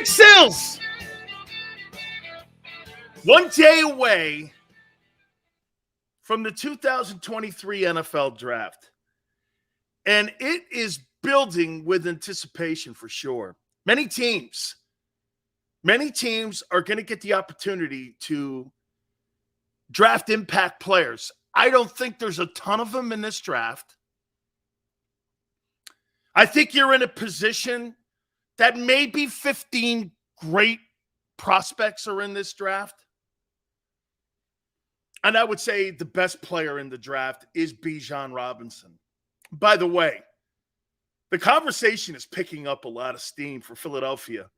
Big Sills! One day away from the 2023 NFL Draft. And it is building with anticipation for sure. Many teams are going to get the opportunity to draft impact players. I don't think there's a ton of them in this draft. I think you're in a position that maybe 15 great prospects are in this draft. And I would say the best player in the draft is Bijan Robinson. By the way, the conversation is picking up a lot of steam for Philadelphia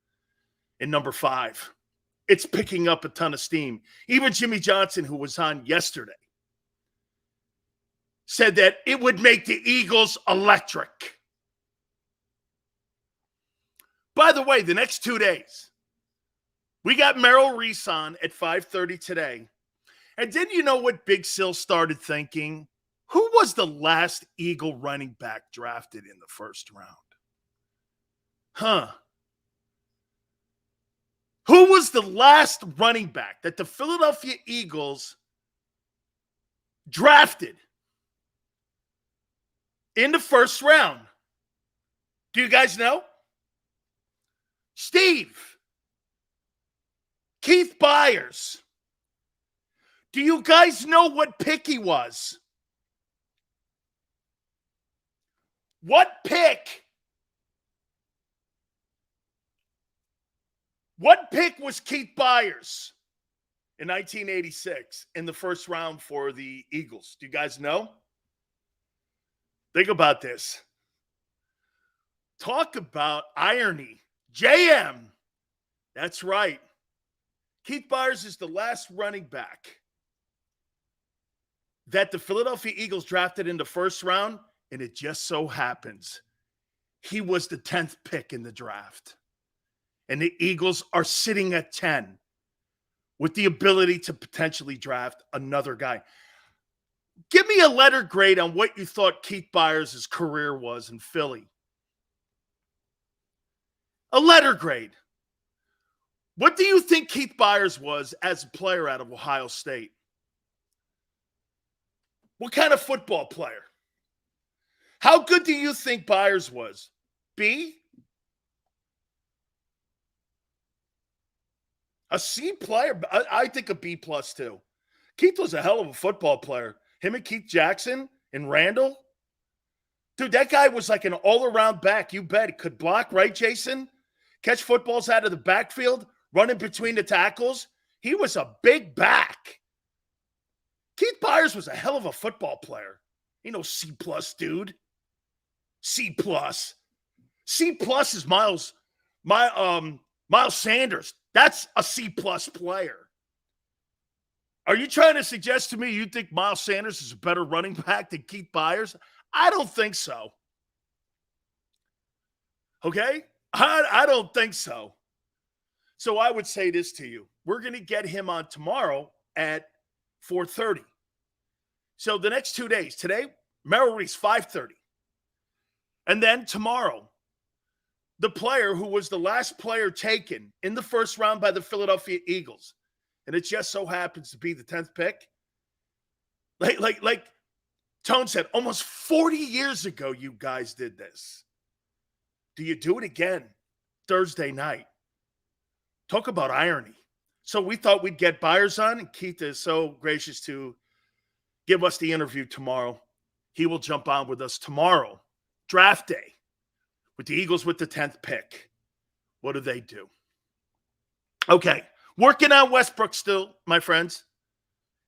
in number 5. It's picking up a ton of steam. Even Jimmy Johnson, who was on yesterday, said that it would make the Eagles electric. By the way, the next 2 days, we got Merrill Reese on at 5:30 today. And didn't you know what Big Sill started thinking? Who was the last Eagle running back drafted in the first round? Who was the last running back that the Philadelphia Eagles drafted in the first round? Do you guys know? Steve. Keith Byers. Do you guys know what pick he was? What pick? What pick was Keith Byers in 1986 in the first round for the Eagles? Do you guys know? Think about this. Talk about irony. JM. That's right. Keith Byers is the last running back that the Philadelphia Eagles drafted in the first round, and it just so happens he was the 10th pick in the draft. And the Eagles are sitting at 10 with the ability to potentially draft another guy. Give me a letter grade on what you thought Keith Byers' career was in Philly. A letter grade. What do you think Keith Byers was as a player out of Ohio State? What kind of football player? How good do you think Byers was? B? A C player? I think a B plus too. Keith was a hell of a football player. Him and Keith Jackson and Randall. Dude, that guy was like an all-around back. You bet. He could block, right, Jason? Catch footballs out of the backfield, running between the tackles. He was a big back. Keith Byers was a hell of a football player. You know, C plus, dude. C plus. C plus is Miles Sanders. That's a C plus player. Are you trying to suggest to me you think Miles Sanders is a better running back than Keith Byers? I don't think so. Okay? I don't think so. So I would say this to you. We're going to get him on tomorrow at 4:30. So the next 2 days, today, Merrill Reese, 5:30. And then tomorrow, the player who was the last player taken in the first round by the Philadelphia Eagles, and it just so happens to be the 10th pick. Like Tone said, almost 40 years ago, you guys did this. Do you do it again Thursday night? Talk about irony. So we thought we'd get Byers on, and Keith is so gracious to give us the interview tomorrow. He will jump on with us tomorrow, draft day, with the Eagles with the 10th pick. What do they do? Okay, working on Westbrook still, my friends.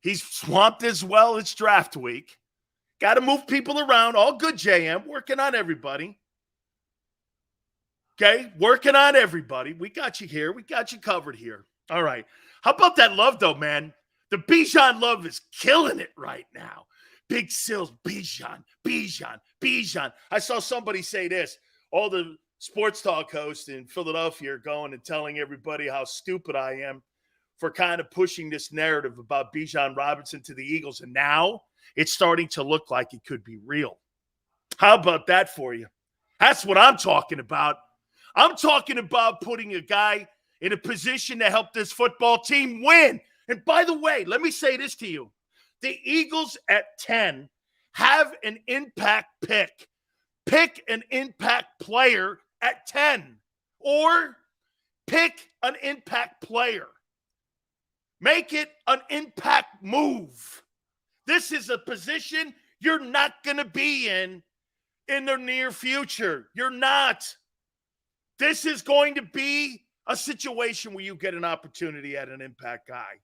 He's swamped as well. It's draft week. Got to move people around. All good, JM. Working on everybody. Okay, working on everybody. We got you here. We got you covered here. All right. How about that love, though, man? The Bijan love is killing it right now. Big Sills, Bijan. I saw somebody say this. All the sports talk hosts in Philadelphia are going and telling everybody how stupid I am for kind of pushing this narrative about Bijan Robinson to the Eagles. And now it's starting to look like it could be real. How about that for you? That's what I'm talking about. I'm talking about putting a guy in a position to help this football team win. And by the way, let me say this to you. The Eagles at 10 have an impact pick. Pick an impact player at 10 or pick an impact player. Make it an impact move. This is a position you're not going to be in the near future. You're not. This is going to be a situation where you get an opportunity at an impact guy.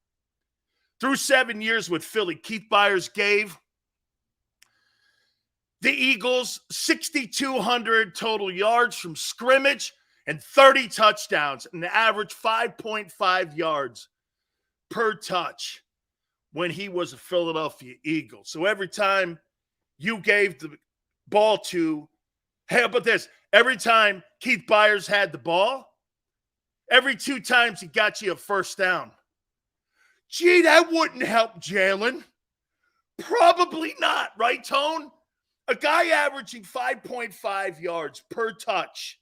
Through 7 years with Philly, Keith Byers gave the Eagles 6,200 total yards from scrimmage and 30 touchdowns, an average 5.5 yards per touch when he was a Philadelphia Eagle. So every time you gave the ball to, hey, how about this? Every time Keith Byers had the ball, every 2 times he got you a first down. Gee, that wouldn't help Jalen. Probably not, right, Tone? A guy averaging 5.5 yards per touch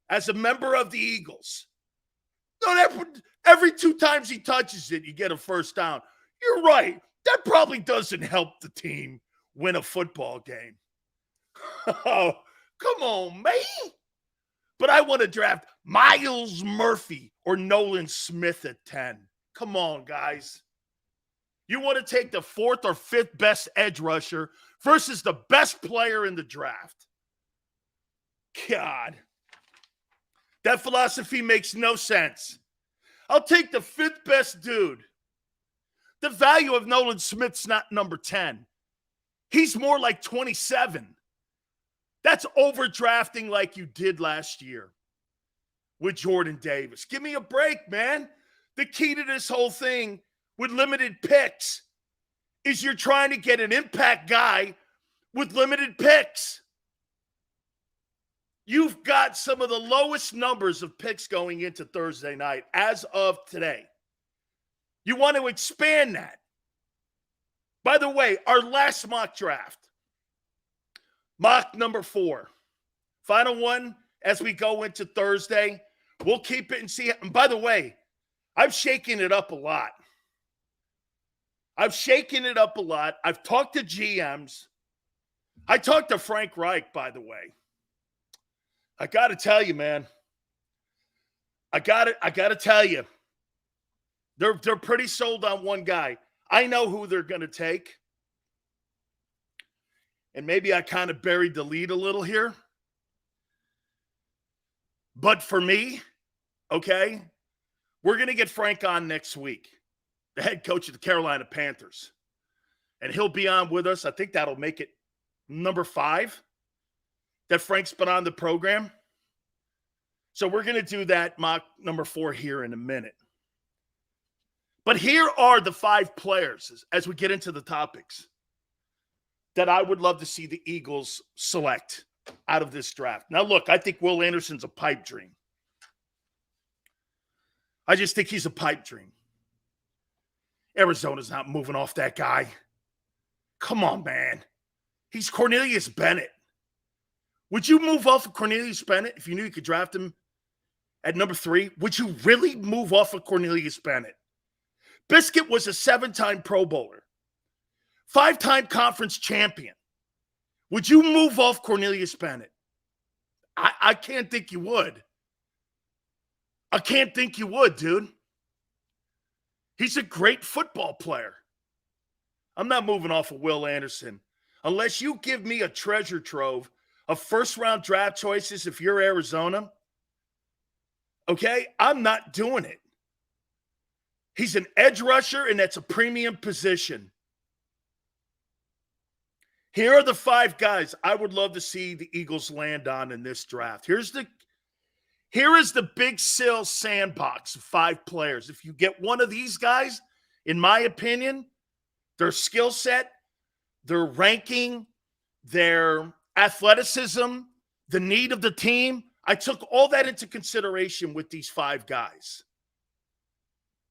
as a member of the Eagles. No, every 2 times he touches it, you get a first down. You're right. That probably doesn't help the team win a football game. Oh, come on, man. But I want to draft Myles Murphy or Nolan Smith at 10. Come on, guys. You want to take the 4th or 5th best edge rusher versus the best player in the draft. God. That philosophy makes no sense. I'll take the 5th best dude. The value of Nolan Smith's not number 10. He's more like 27. That's overdrafting like you did last year with Jordan Davis. Give me a break, man. The key to this whole thing with limited picks is you're trying to get an impact guy with limited picks. You've got some of the lowest numbers of picks going into Thursday night as of today. You want to expand that. By the way, our last mock draft, mock number 4, final one as we go into Thursday. We'll keep it and see. And by the way, I've shaken it up a lot. I've talked to GMs. I talked to Frank Reich, by the way. I got to tell you, man. I got to tell you. They're pretty sold on one guy. I know who they're going to take. And maybe I kind of buried the lead a little here. But for me, okay, we're going to get Frank on next week, the head coach of the Carolina Panthers. And he'll be on with us. I think that'll make it number 5 that Frank's been on the program. So we're going to do that mock number 4 here in a minute. But here are the 5 players as we get into the topics that I would love to see the Eagles select out of this draft. Now, look, I think Will Anderson's a pipe dream. I just think he's a pipe dream. Arizona's not moving off that guy. Come on, man. He's Cornelius Bennett. Would you move off of Cornelius Bennett if you knew you could draft him at number 3? Would you really move off of Cornelius Bennett? Biscuit was a 7-time Pro Bowler, 5-time conference champion. Would you move off Cornelius Bennett? I can't think you would. I can't think you would, dude. He's a great football player. I'm not moving off of Will Anderson unless you give me a treasure trove of first-round draft choices if you're Arizona. Okay? I'm not doing it. He's an edge rusher, and that's a premium position. Here are the 5 guys I would love to see the Eagles land on in this draft. Here is the Big Sill sandbox of 5 players. If you get one of these guys, in my opinion, their skill set, their ranking, their athleticism, the need of the team, I took all that into consideration with these 5 guys.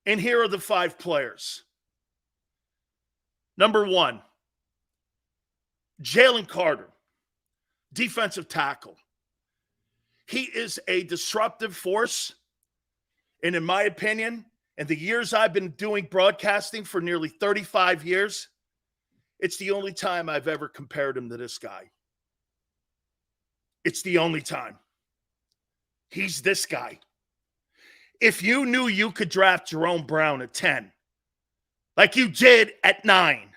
And here are the 5 players. Number 1, Jalen Carter, defensive tackle. He is a disruptive force. And in my opinion, in the years I've been doing broadcasting for nearly 35 years, it's the only time I've ever compared him to this guy. It's the only time. He's this guy. If you knew you could draft Jerome Brown at 10, like you did at 9,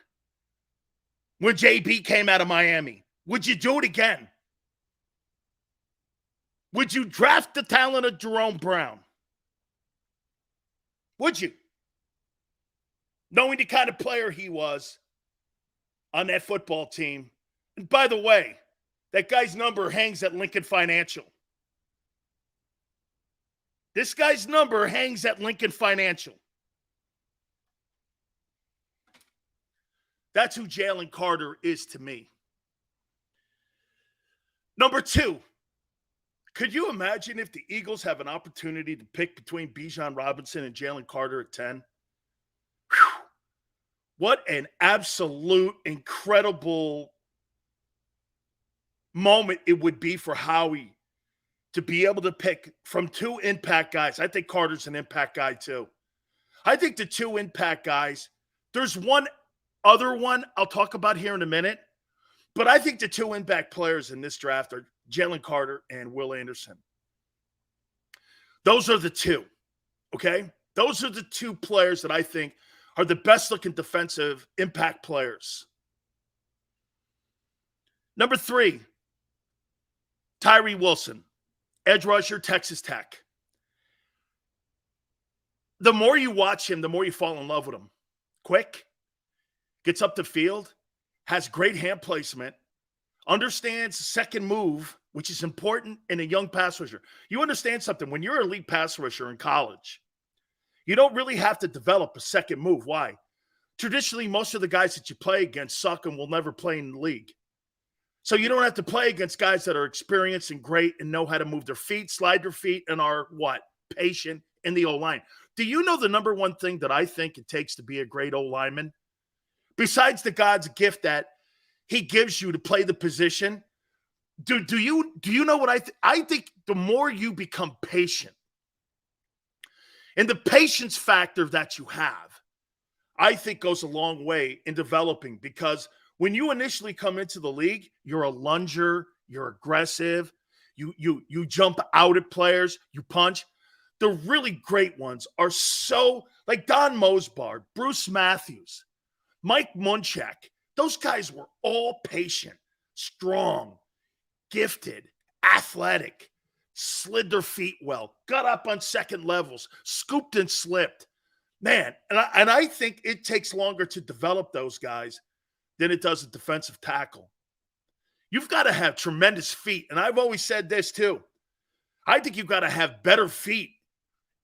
when JB came out of Miami, would you do it again? Would you draft the talent of Jerome Brown? Would you? Knowing the kind of player he was on that football team. And by the way, that guy's number hangs at Lincoln Financial. This guy's number hangs at Lincoln Financial. That's who Jalen Carter is to me. Number 2, could you imagine if the Eagles have an opportunity to pick between Bijan Robinson and Jalen Carter at 10? Whew. What an absolute incredible moment it would be for Howie to be able to pick from 2 impact guys. I think Carter's an impact guy too. I think the 2 impact guys, there's one other one I'll talk about here in a minute, but I think the 2 impact players in this draft are Jalen Carter and Will Anderson. Those are the 2, okay? Those are the 2 players that I think are the best-looking defensive impact players. Number 3, Tyree Wilson, edge rusher, Texas Tech. The more you watch him, the more you fall in love with him. Quick, gets up the field, has great hand placement, understands second move, which is important in a young pass rusher. You understand something. When you're an elite pass rusher in college, you don't really have to develop a second move. Why? Traditionally, most of the guys that you play against suck and will never play in the league. So you don't have to play against guys that are experienced and great and know how to move their feet, slide their feet, and are what? Patient in the O-line. Do you know the number one thing that I think it takes to be a great O-lineman? Besides the God's gift that he gives you to play the position, do you know what I think the more you become patient and the patience factor that you have, I think goes a long way in developing, because when you initially come into the league, you're a lunger, you're aggressive, you jump out at players, you punch. The really great ones are so, like Don Mosbar, Bruce Matthews, Mike Munchak. Those guys were all patient, strong, gifted, athletic, slid their feet well, got up on second levels, scooped and slipped. Man, and I think it takes longer to develop those guys than it does a defensive tackle. You've got to have tremendous feet. And I've always said this too. I think you've got to have better feet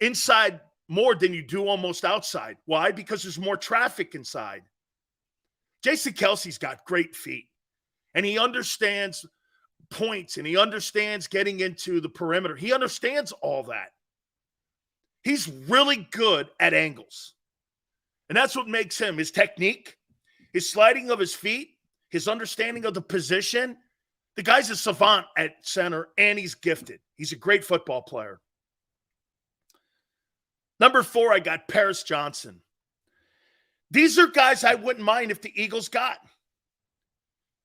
inside more than you do almost outside. Why? Because there's more traffic inside. Jason Kelsey's got great feet, and he understands points, and he understands getting into the perimeter. He understands all that. He's really good at angles. And that's what makes him, his technique, his sliding of his feet, his understanding of the position. The guy's a savant at center, and he's gifted. He's a great football player. Number 4, I got Paris Johnson. These are guys I wouldn't mind if the Eagles got.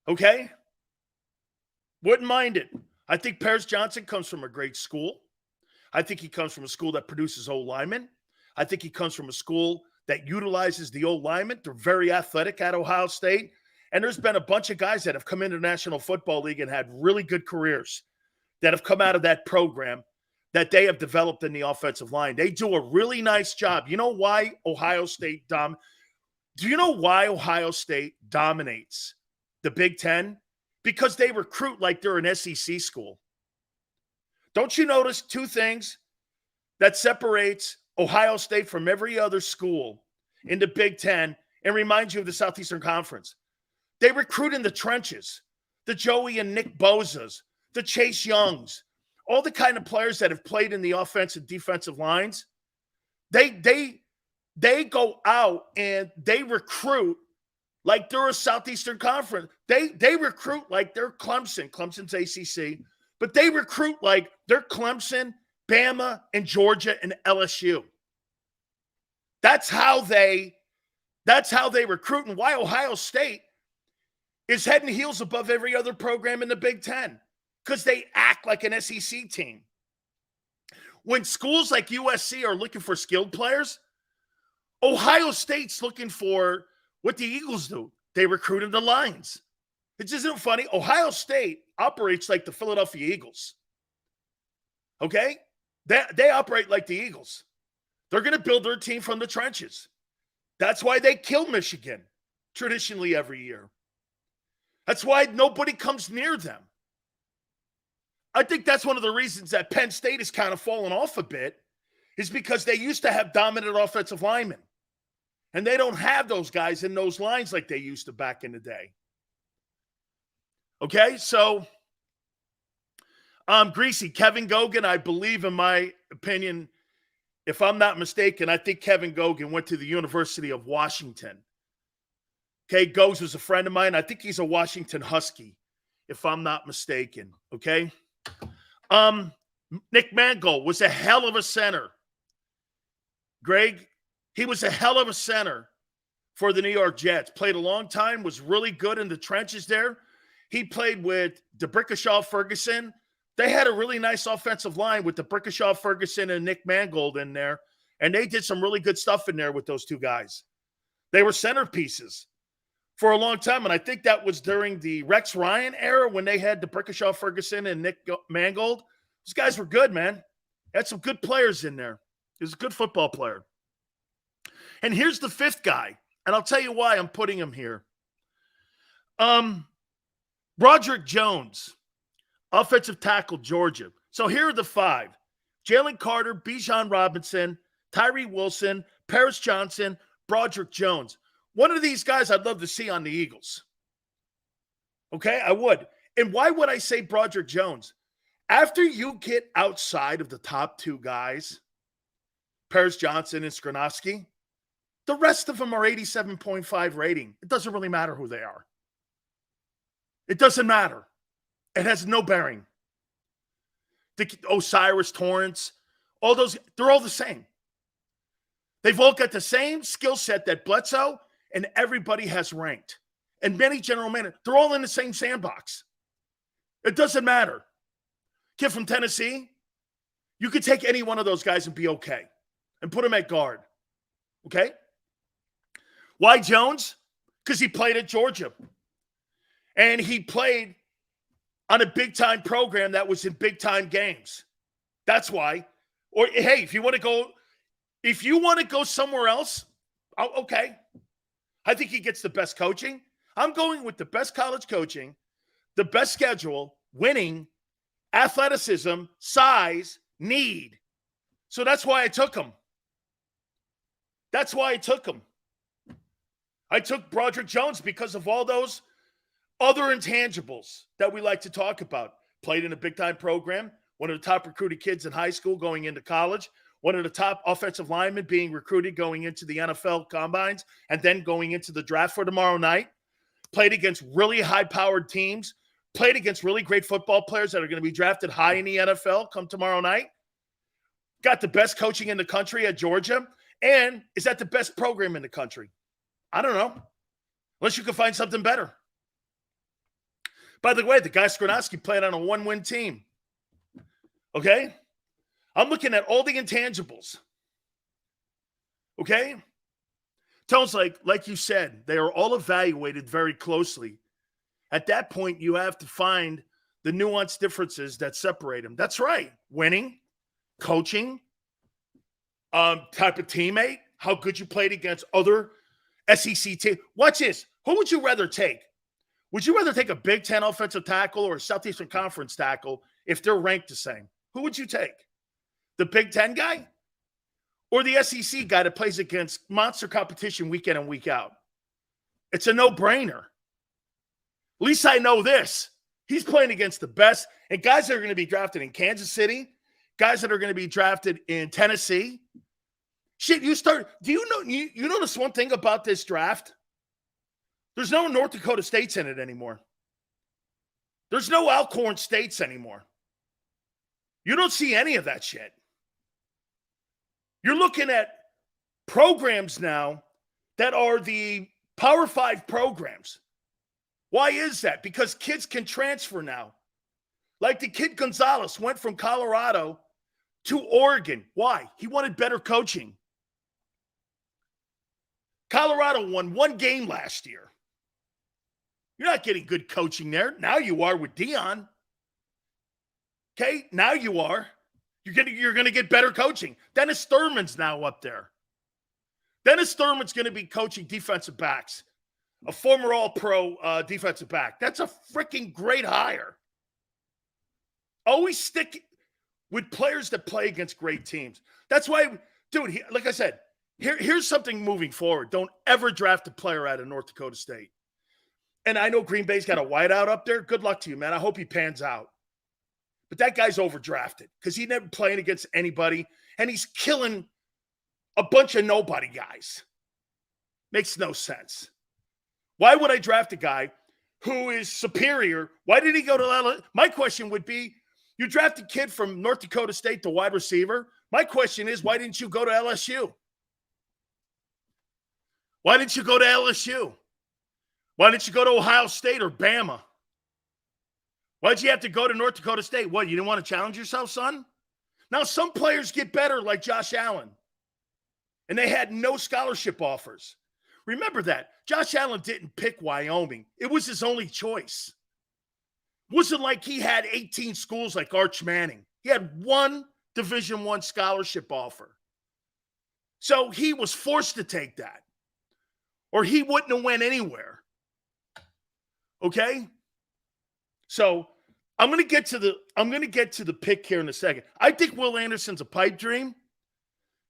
Okay? Wouldn't mind it. I think Paris Johnson comes from a great school. I think he comes from a school that produces O-linemen. I think he comes from a school that utilizes the O-linemen. They're very athletic at Ohio State. And there's been a bunch of guys that have come into the National Football League and had really good careers that have come out of that program that they have developed in the offensive line. They do a really nice job. You know why Ohio State Do you know why Ohio State dominates the Big Ten? Because they recruit like they're an SEC school. Don't you notice 2 things that separates Ohio State from every other school in the Big Ten and reminds you of the Southeastern Conference? They recruit in the trenches. The Joey and Nick Bozas, the Chase Youngs, all the kind of players that have played in the offensive defensive lines. They go out and they recruit like they're a Southeastern Conference. They recruit like they're Clemson. Clemson's ACC. But they recruit like they're Clemson, Bama, and Georgia and LSU. That's how they recruit, and why Ohio State is head and heels above every other program in the Big Ten, because they act like an SEC team. When schools like USC are looking for skilled players, Ohio State's looking for what the Eagles do. They recruit in the lines. It isn't funny. Ohio State operates like the Philadelphia Eagles. Okay? They operate like the Eagles. They're going to build their team from the trenches. That's why they kill Michigan traditionally every year. That's why nobody comes near them. I think that's one of the reasons that Penn State has kind of fallen off a bit, is because they used to have dominant offensive linemen. And they don't have those guys in those lines like they used to back in the day. Okay, so Greasy, Kevin Gogan, I believe, in my opinion, if I'm not mistaken, I think Kevin Gogan went to the University of Washington. Okay, Goes was a friend of mine. I think he's a Washington Husky, if I'm not mistaken. Okay. Nick Mangold was a hell of a center. Greg, he was a hell of a center for the New York Jets. Played a long time, was really good in the trenches there. He played with DeBrickashaw Ferguson. They had a really nice offensive line with DeBrickashaw Ferguson and Nick Mangold in there, and they did some really good stuff in there with those two guys. They were centerpieces for a long time, and I think that was during the Rex Ryan era when they had DeBrickashaw Ferguson and Nick Mangold. Those guys were good, man. Had some good players in there. He was a good football player. And here's the fifth guy, and I'll tell you why I'm putting him here. Broderick Jones, offensive tackle, Georgia. So here are the five: Jalen Carter, Bijan Robinson, Tyree Wilson, Paris Johnson, Broderick Jones. One of these guys I'd love to see on the Eagles. Okay, I would. And why would I say Broderick Jones? After you get outside of the top two guys, Paris Johnson and Skrzynovsky, the rest of them are 87.5 rating. It doesn't really matter who they are. It doesn't matter. It has no bearing. Osiris Torrance, all those, they're all the same. They've all got the same skill set that Bledsoe and everybody has ranked. And many general managers, they're all in the same sandbox. It doesn't matter. Kid from Tennessee, you could take any one of those guys and be okay and put him at guard. Okay? Why Jones? Because he played at Georgia. And he played on a big-time program that was in big-time games. That's why. Or, hey, if you want to go somewhere else, okay. I think he gets the best coaching. I'm going with the best college coaching, the best schedule, winning, athleticism, size, need. So that's why I took him. That's why I took him. I took Broderick Jones because of all those other intangibles that we like to talk about. Played in a big-time program, one of the top recruited kids in high school going into college, one of the top offensive linemen being recruited going into the NFL combines and then going into the draft for tomorrow night. Played against really high-powered teams, played against really great football players that are going to be drafted high in the NFL come tomorrow night. Got the best coaching in the country at Georgia, and is that the best program in the country? I don't know. Unless you can find something better. By the way, the guy Skrzynovsky played on a one-win team. Okay? I'm looking at all the intangibles. Okay? Tones, like you said, they are all evaluated very closely. At that point, you have to find the nuanced differences that separate them. That's right. Winning, coaching, type of teammate, how good you played against other SEC teams. Watch this. Who would you rather take? Would you rather take a Big Ten offensive tackle or a Southeastern Conference tackle if they're ranked the same? Who would you take? The Big Ten guy or the SEC guy that plays against monster competition week in and week out? It's a no-brainer. At least I know this. He's playing against the best. And guys that are going to be drafted in Kansas City, guys that are going to be drafted in Tennessee. Shit, do you notice one thing about this draft? There's no North Dakota States in it anymore. There's no Alcorn States anymore. You don't see any of that shit. You're looking at programs now that are the Power 5 programs. Why is that? Because kids can transfer now. Like the kid Gonzalez went from Colorado to Oregon. Why? He wanted better coaching. Colorado won one game last year. You're not getting good coaching there. Now you are with Dion. Okay, now you are. You're gonna get better coaching. Dennis Thurman's now up there. Dennis Thurman's going to be coaching defensive backs, a former All-Pro defensive back. That's a freaking great hire. Always stick with players that play against great teams. That's why, dude, like I said, here's something moving forward. Don't ever draft a player out of North Dakota State. And I know Green Bay's got a wideout up there. Good luck to you, man. I hope he pans out. But that guy's overdrafted because he never playing against anybody, and he's killing a bunch of nobody guys. Makes no sense. Why would I draft a guy who is superior? Why did he go to LSU? My question would be, you draft a kid from North Dakota State, the wide receiver. My question is, why didn't you go to LSU? Why didn't you go to LSU? Why didn't you go to Ohio State or Bama? Why'd you have to go to North Dakota State? What, you didn't want to challenge yourself, son? Now, some players get better like Josh Allen. And they had no scholarship offers. Remember that. Josh Allen didn't pick Wyoming. It was his only choice. It wasn't like he had 18 schools like Arch Manning. He had one Division I scholarship offer. So he was forced to take that. Or he wouldn't have went anywhere. Okay? So I'm going to get to the pick here in a second. I think Will Anderson's a pipe dream.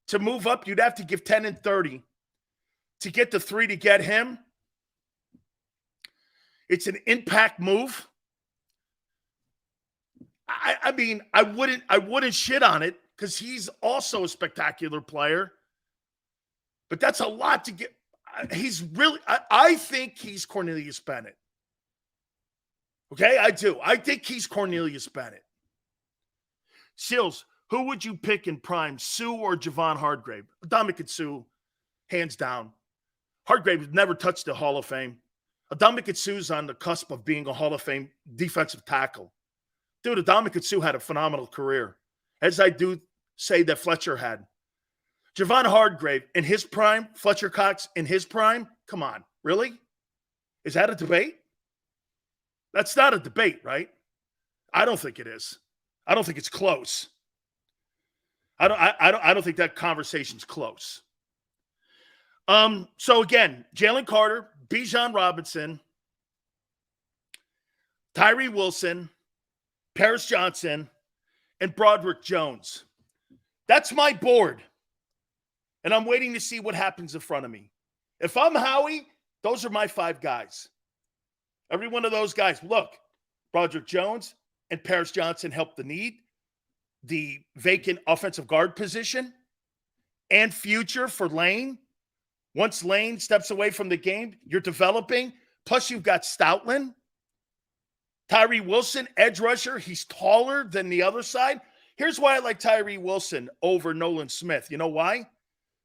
To move up, you'd have to give 10 and 30. To get the 3 to get him, it's an impact move. I mean, I wouldn't shit on it because he's also a spectacular player. But that's a lot to get. He's really, I think he's Cornelius Bennett. Okay, I do. I think he's Cornelius Bennett. Seals, who would you pick in prime, Sue or Javon Hargrave? Ndamukong Suh, hands down. Hargrave has never touched the Hall of Fame. Ndamukong Suh's on the cusp of being a Hall of Fame defensive tackle. Dude, Ndamukong Suh had a phenomenal career, as I do say that Fletcher had. Javon Hargrave in his prime, Fletcher Cox in his prime, come on, really? Is that a debate? That's not a debate, right? I don't think it is. I don't think it's close. I don't think that conversation's close. So again, Jalen Carter, Bijan Robinson, Tyree Wilson, Paris Johnson, and Broderick Jones. That's my board. And I'm waiting to see what happens in front of me. If I'm Howie, those are my 5 guys. Every one of those guys. Look, Broderick Jones and Paris Johnson help the need. The vacant offensive guard position and future for Lane. Once Lane steps away from the game, you're developing. Plus, you've got Stoutland. Tyree Wilson, edge rusher. He's taller than the other side. Here's why I like Tyree Wilson over Nolan Smith. You know why?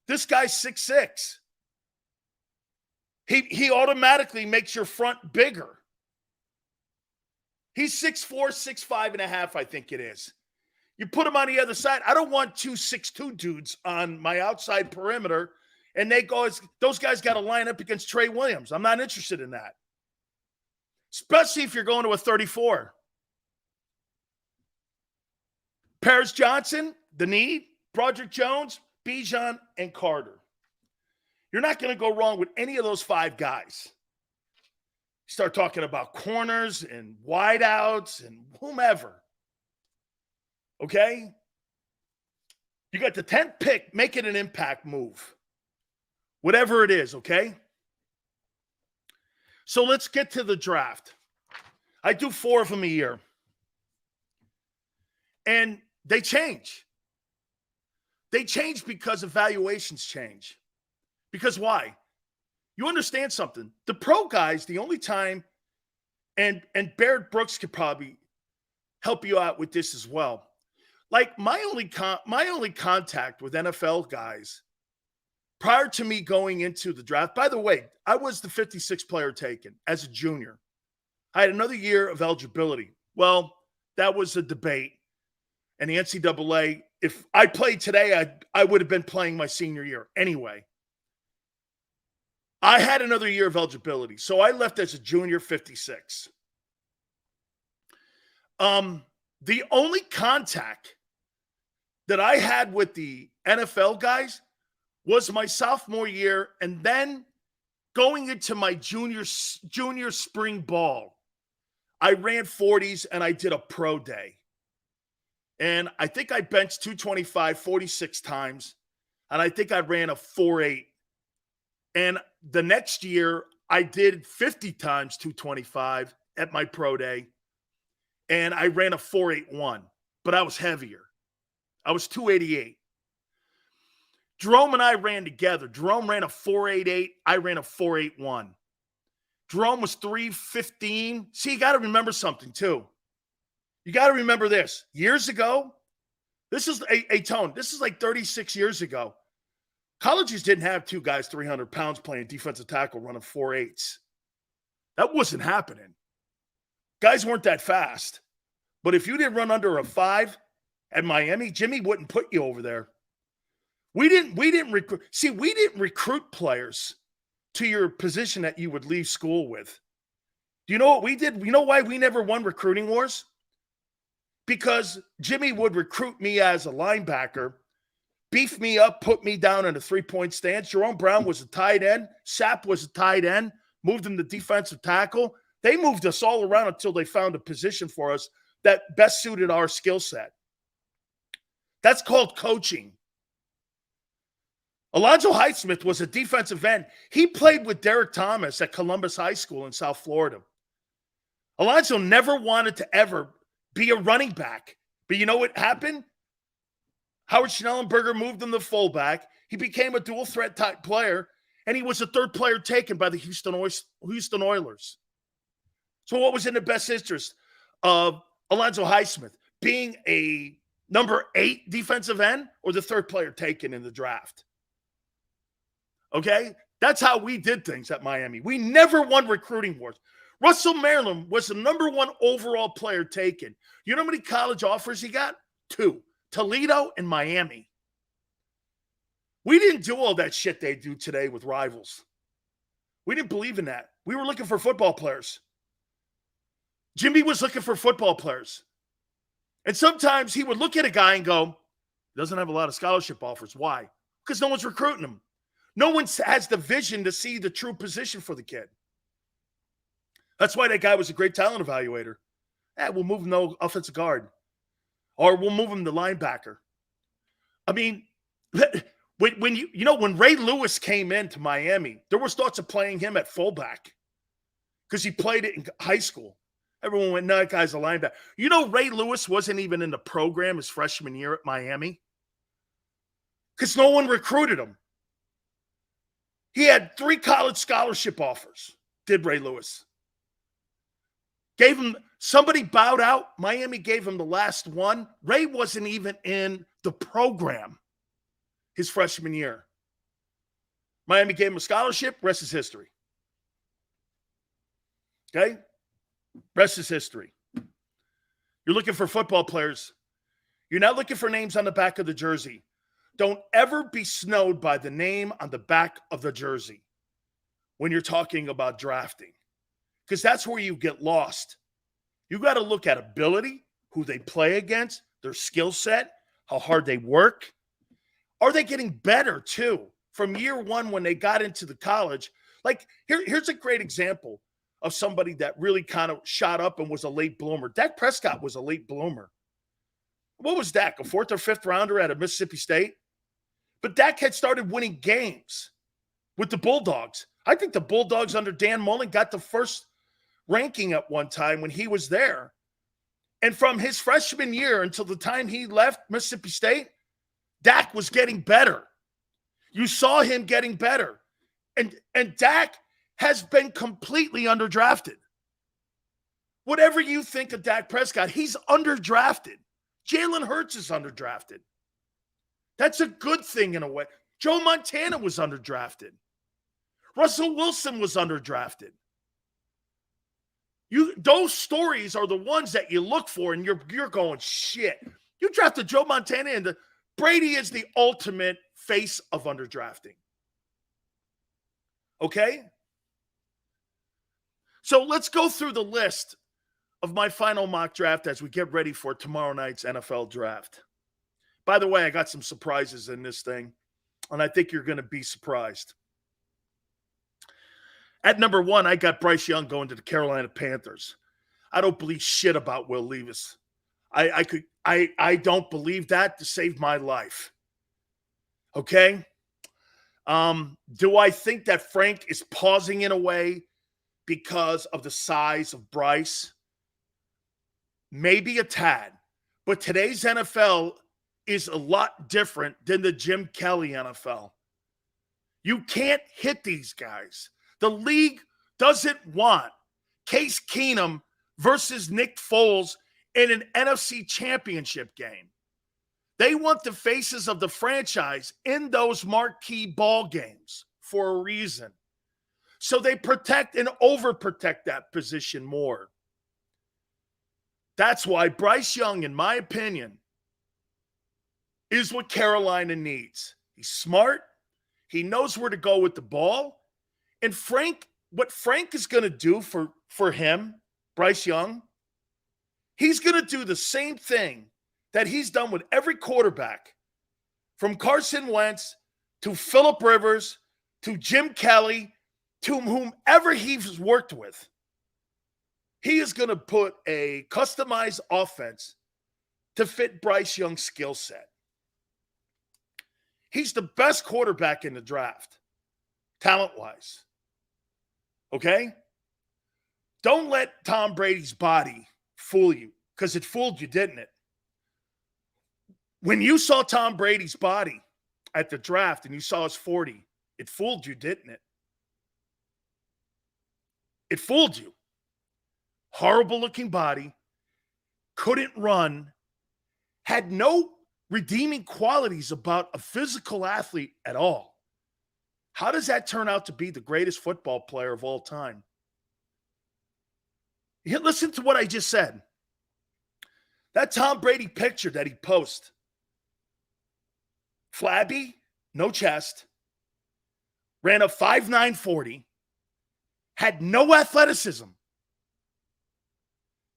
This guy's 6'6". He automatically makes your front bigger. He's 6'4", 6'5 and a half, I think it is. You put him on the other side. I don't want 2 6'2" dudes on my outside perimeter, and those guys got to line up against Trey Williams. I'm not interested in that, especially if you're going to a 34. Paris Johnson, the need, Broderick Jones, Bijan, and Carter. You're not going to go wrong with any of those 5 guys. You start talking about corners and wideouts and whomever. Okay? You got the 10th pick, make it an impact move. Whatever it is, okay? So let's get to the draft. I do 4 of them a year. And they change. They change because evaluations change. Because why? You understand something. The pro guys, the only time, and Barrett Brooks could probably help you out with this as well. Like my only contact with NFL guys prior to me going into the draft. By the way, I was the 56th player taken as a junior. I had another year of eligibility. Well, that was a debate. And the NCAA, if I played today, I would have been playing my senior year anyway. I had another year of eligibility. So I left as a junior 56. The only contact that I had with the NFL guys was my sophomore year, and then going into my junior spring ball, I ran 40s and I did a pro day. And I think I benched 225 46 times, and I think I ran a 4.8. And the next year, I did 50 times 225 at my pro day, and I ran a 4.81, but I was heavier. I was 288. Jerome and I ran together. Jerome ran a 4.88. I ran a 4.81. Jerome was 315. See, you got to remember something, too. You got to remember this. Years ago, this is a tone. This is like 36 years ago. Colleges didn't have two guys 300 pounds playing defensive tackle running 4.8s. That wasn't happening. Guys weren't that fast. But if you didn't run under a 5 at Miami, Jimmy wouldn't put you over there. We didn't recruit. See, we didn't recruit players to your position that you would leave school with. Do you know what we did? You know why we never won recruiting wars? Because Jimmy would recruit me as a linebacker, beef me up, put me down in a 3-point stance. Jerome Brown was a tight end. Sapp was a tight end, moved him to defensive tackle. They moved us all around until they found a position for us that best suited our skill set. That's called coaching. Alonzo Highsmith was a defensive end. He played with Derek Thomas at Columbus High School in South Florida. Alonzo never wanted to ever be a running back. But you know what happened? Howard Schnellenberger moved him to fullback. He became a dual threat type player, and he was the third player taken by the Houston Oilers. So what was in the best interest of Alonzo Highsmith? Being a number 8 defensive end or the third player taken in the draft? Okay? That's how we did things at Miami. We never won recruiting wars. Russell Maryland was the number 1 overall player taken. You know how many college offers he got? 2. Toledo and Miami. We didn't do all that shit they do today with rivals. We didn't believe in that. We were looking for football players. Jimmy was looking for football players. And sometimes he would look at a guy and go, he doesn't have a lot of scholarship offers. Why? Because no one's recruiting him. No one has the vision to see the true position for the kid. That's why that guy was a great talent evaluator. We'll move him to offensive guard. Or we'll move him to linebacker. I mean, when Ray Lewis came into Miami, there was thoughts of playing him at fullback because he played it in high school. Everyone went, no, that guy's a linebacker. You know, Ray Lewis wasn't even in the program his freshman year at Miami because no one recruited him. He had 3 college scholarship offers, did Ray Lewis. Gave him, somebody bowed out. Miami gave him the last one. Ray wasn't even in the program his freshman year. Miami gave him a scholarship. Rest is history. Okay? Rest is history. You're looking for football players. You're not looking for names on the back of the jersey. Don't ever be snowed by the name on the back of the jersey when you're talking about drafting, because that's where you get lost. You got to look at ability, who they play against, their skill set, how hard they work. Are they getting better too from year one when they got into the college? Like here's a great example of somebody that really kind of shot up and was a late bloomer. Dak Prescott was a late bloomer. What was Dak, a 4th or 5th rounder out of Mississippi State? But Dak had started winning games with the Bulldogs. I think the Bulldogs under Dan Mullen got the first ranking at one time when he was there. And from his freshman year until the time he left Mississippi State, Dak was getting better. You saw him getting better. And Dak has been completely underdrafted. Whatever you think of Dak Prescott, he's underdrafted. Jalen Hurts is underdrafted. That's a good thing in a way. Joe Montana was underdrafted. Russell Wilson was underdrafted. Those stories are the ones that you look for, and you're going, shit. You drafted Joe Montana, and Brady is the ultimate face of underdrafting. Okay? So let's go through the list of my final mock draft as we get ready for tomorrow night's NFL draft. By the way, I got some surprises in this thing, and I think you're going to be surprised. At number 1, I got Bryce Young going to the Carolina Panthers. I don't believe shit about Will Levis. I don't believe that to save my life. Okay? Do I think that Frank is pausing in a way because of the size of Bryce? Maybe a tad. But today's NFL is a lot different than the Jim Kelly NFL. You can't hit these guys. The league doesn't want Case Keenum versus Nick Foles in an NFC championship game. They want the faces of the franchise in those marquee ball games for a reason. So they protect and overprotect that position more. That's why Bryce Young, in my opinion, is what Carolina needs. He's smart. He knows where to go with the ball. And what Frank is going to do for him, Bryce Young, he's going to do the same thing that he's done with every quarterback, from Carson Wentz to Phillip Rivers to Jim Kelly to whomever he's worked with. He is going to put a customized offense to fit Bryce Young's skill set. He's the best quarterback in the draft, talent-wise. Okay? Don't let Tom Brady's body fool you, because it fooled you, didn't it? When you saw Tom Brady's body at the draft and you saw his 40, it fooled you, didn't it? It fooled you. Horrible-looking body, couldn't run, had no redeeming qualities about a physical athlete at all. How does that turn out to be the greatest football player of all time? Listen to what I just said. That Tom Brady picture that he posted. Flabby, no chest, ran a 5'9" 40, had no athleticism.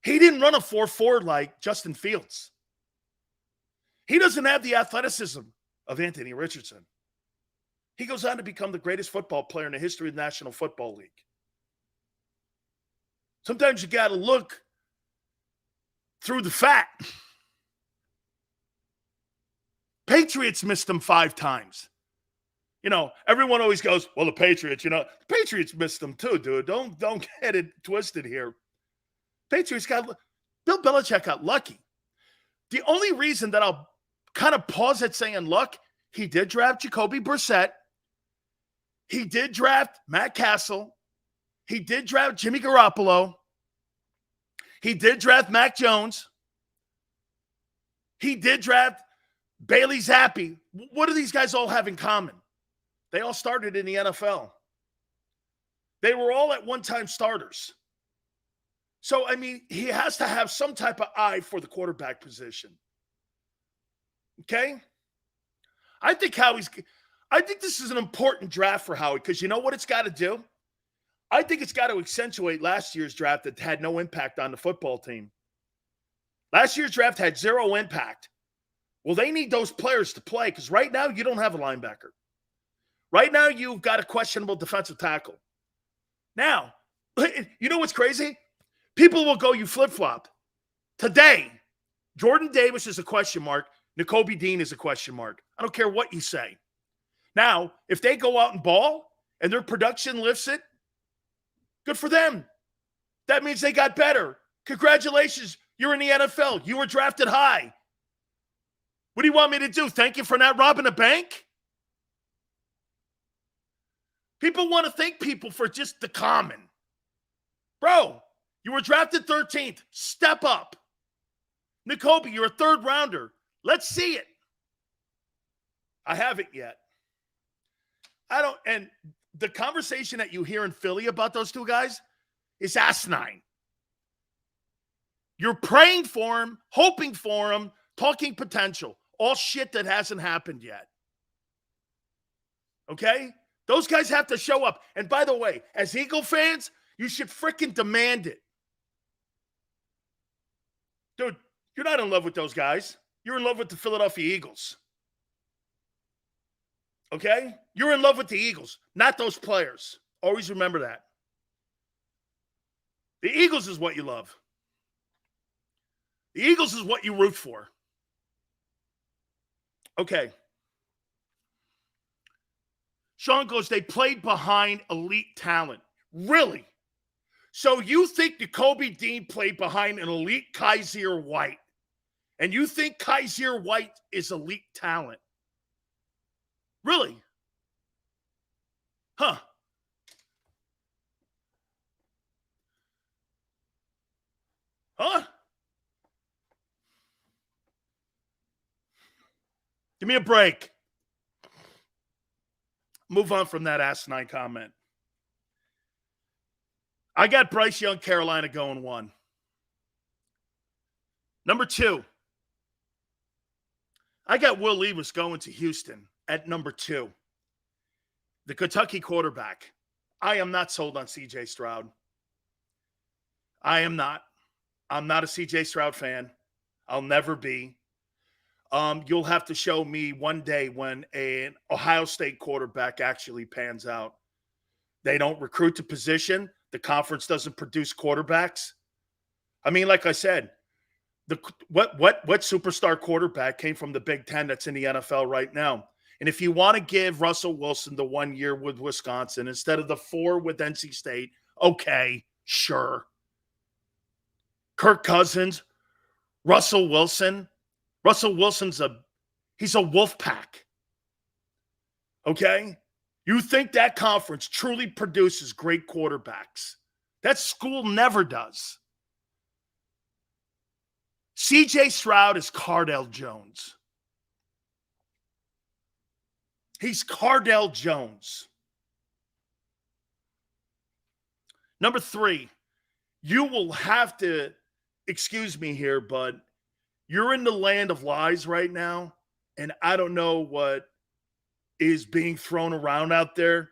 He didn't run a 4.4 like Justin Fields. He doesn't have the athleticism of Anthony Richardson. He goes on to become the greatest football player in the history of the National Football League. Sometimes you got to look through the fat. Patriots missed him 5 times. You know, everyone always goes, well, the Patriots, the Patriots missed them too, dude. Don't get it twisted here. Patriots Bill Belichick got lucky. The only reason that I'll kind of pause at saying luck, he did draft Jacoby Brissett. He did draft Matt Castle. He did draft Jimmy Garoppolo. He did draft Mac Jones. He did draft Bailey Zappi. What do these guys all have in common? They all started in the NFL. They were all at one time starters. So, I mean, he has to have some type of eye for the quarterback position. Okay? I think this is an important draft for Howie, because you know what it's got to do? I think it's got to accentuate last year's draft that had no impact on the football team. Last year's draft had 0 impact. Well, they need those players to play, because right now you don't have a linebacker. Right now you've got a questionable defensive tackle. Now, you know what's crazy? People will go, you flip-flopped. Today, Jordan Davis is a question mark. Nakobe Dean is a question mark. I don't care what you say. Now, if they go out and ball and their production lifts it, good for them. That means they got better. Congratulations. You're in the NFL. You were drafted high. What do you want me to do? Thank you for not robbing a bank? People want to thank people for just the common. Bro, you were drafted 13th. Step up. Nakobe, you're a third rounder. Let's see it. I haven't yet. And the conversation that you hear in Philly about those two guys is asinine. You're praying for him, hoping for him, talking potential. All shit that hasn't happened yet. Okay? Those guys have to show up. And by the way, as Eagle fans, you should freaking demand it. Dude, you're not in love with those guys. You're in love with the Philadelphia Eagles. Okay? You're in love with the Eagles, not those players. Always remember that. The Eagles is what you love. The Eagles is what you root for. Okay. Sean goes, they played behind elite talent. Really? So you think Nakobe Dean played behind an elite Kaiser White, and you think Kaiser White is elite talent? Really? Huh. Huh? Give me a break. Move on from that asinine comment. I got Bryce Young, Carolina going 1. Number 2. I got Will Levis going to Houston at number 2. The Kentucky quarterback. I am not sold on C.J. Stroud. I am not. I'm not a C.J. Stroud fan. I'll never be. You'll have to show me one day when an Ohio State quarterback actually pans out. They don't recruit to position. The conference doesn't produce quarterbacks. I mean, like I said, what superstar quarterback came from the Big Ten that's in the NFL right now? And if you want to give Russell Wilson the 1 year with Wisconsin instead of the 4 with NC State, okay, sure. Kirk Cousins, Russell Wilson. Russell Wilson's he's a wolf pack. Okay? You think that conference truly produces great quarterbacks. That school never does. C.J. Stroud is Cardell Jones. He's Cardell Jones. Number 3, you will have to, excuse me here, but you're in the land of lies right now, and I don't know what is being thrown around out there.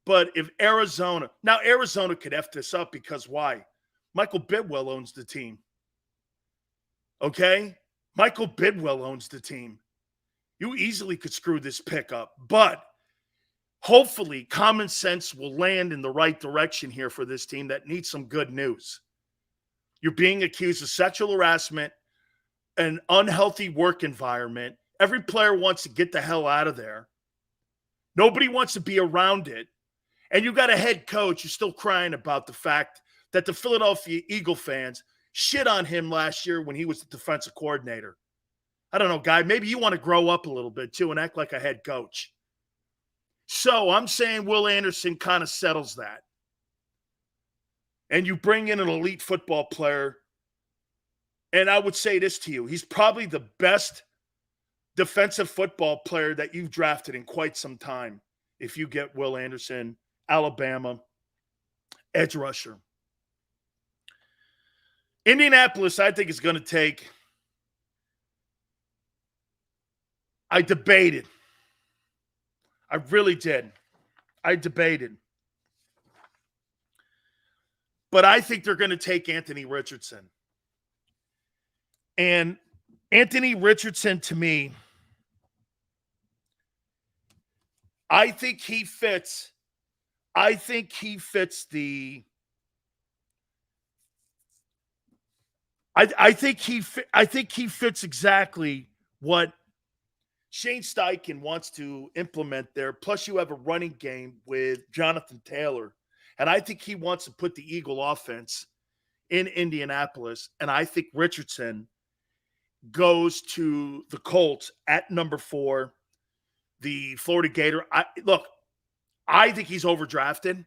But if Arizona could F this up because why? Michael Bidwell owns the team. Okay? Michael Bidwell owns the team. You easily could screw this pick up, but hopefully common sense will land in the right direction here for this team that needs some good news. You're being accused of sexual harassment, an unhealthy work environment. Every player wants to get the hell out of there. Nobody wants to be around it. And you got a head coach who's still crying about the fact that the Philadelphia Eagle fans shit on him last year when he was the defensive coordinator. I don't know, guy. Maybe you want to grow up a little bit too and act like a head coach. So I'm saying Will Anderson kind of settles that. And you bring in an elite football player. And I would say this to you. He's probably the best defensive football player that you've drafted in quite some time. If you get Will Anderson, Alabama, edge rusher. Indianapolis, I think, is going to take. I debated. I really did. I debated. But I think they're going to take Anthony Richardson. And Anthony Richardson, to me, I think he fits. I think he fits the. I think he fits exactly what Shane Steichen wants to implement there. Plus, you have a running game with Jonathan Taylor. And I think he wants to put the Eagle offense in Indianapolis. And I think Richardson goes to the Colts at number 4, the Florida Gator. I think he's overdrafted.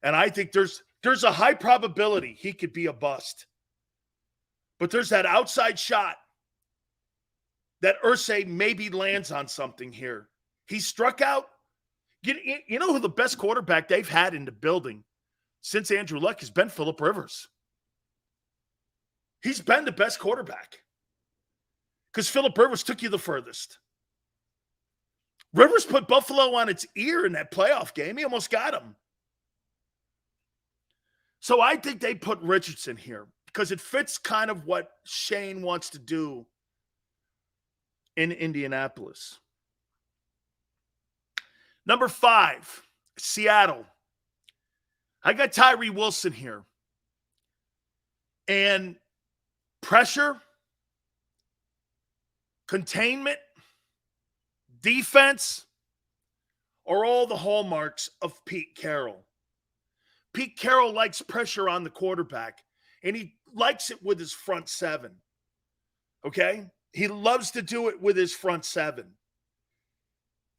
And I think there's a high probability he could be a bust. But there's that outside shot that Irsay maybe lands on something here. He struck out. You know who the best quarterback they've had in the building since Andrew Luck has been? Phillip Rivers. He's been the best quarterback because Phillip Rivers took you the furthest. Rivers put Buffalo on its ear in that playoff game. He almost got him. So I think they put Richardson here because it fits kind of what Shane wants to do in Indianapolis. Number 5, Seattle. I got Tyree Wilson here. And pressure, containment, defense are all the hallmarks of Pete Carroll. Pete Carroll likes pressure on the quarterback, and he likes it with his front 7. Okay? He loves to do it with his front 7.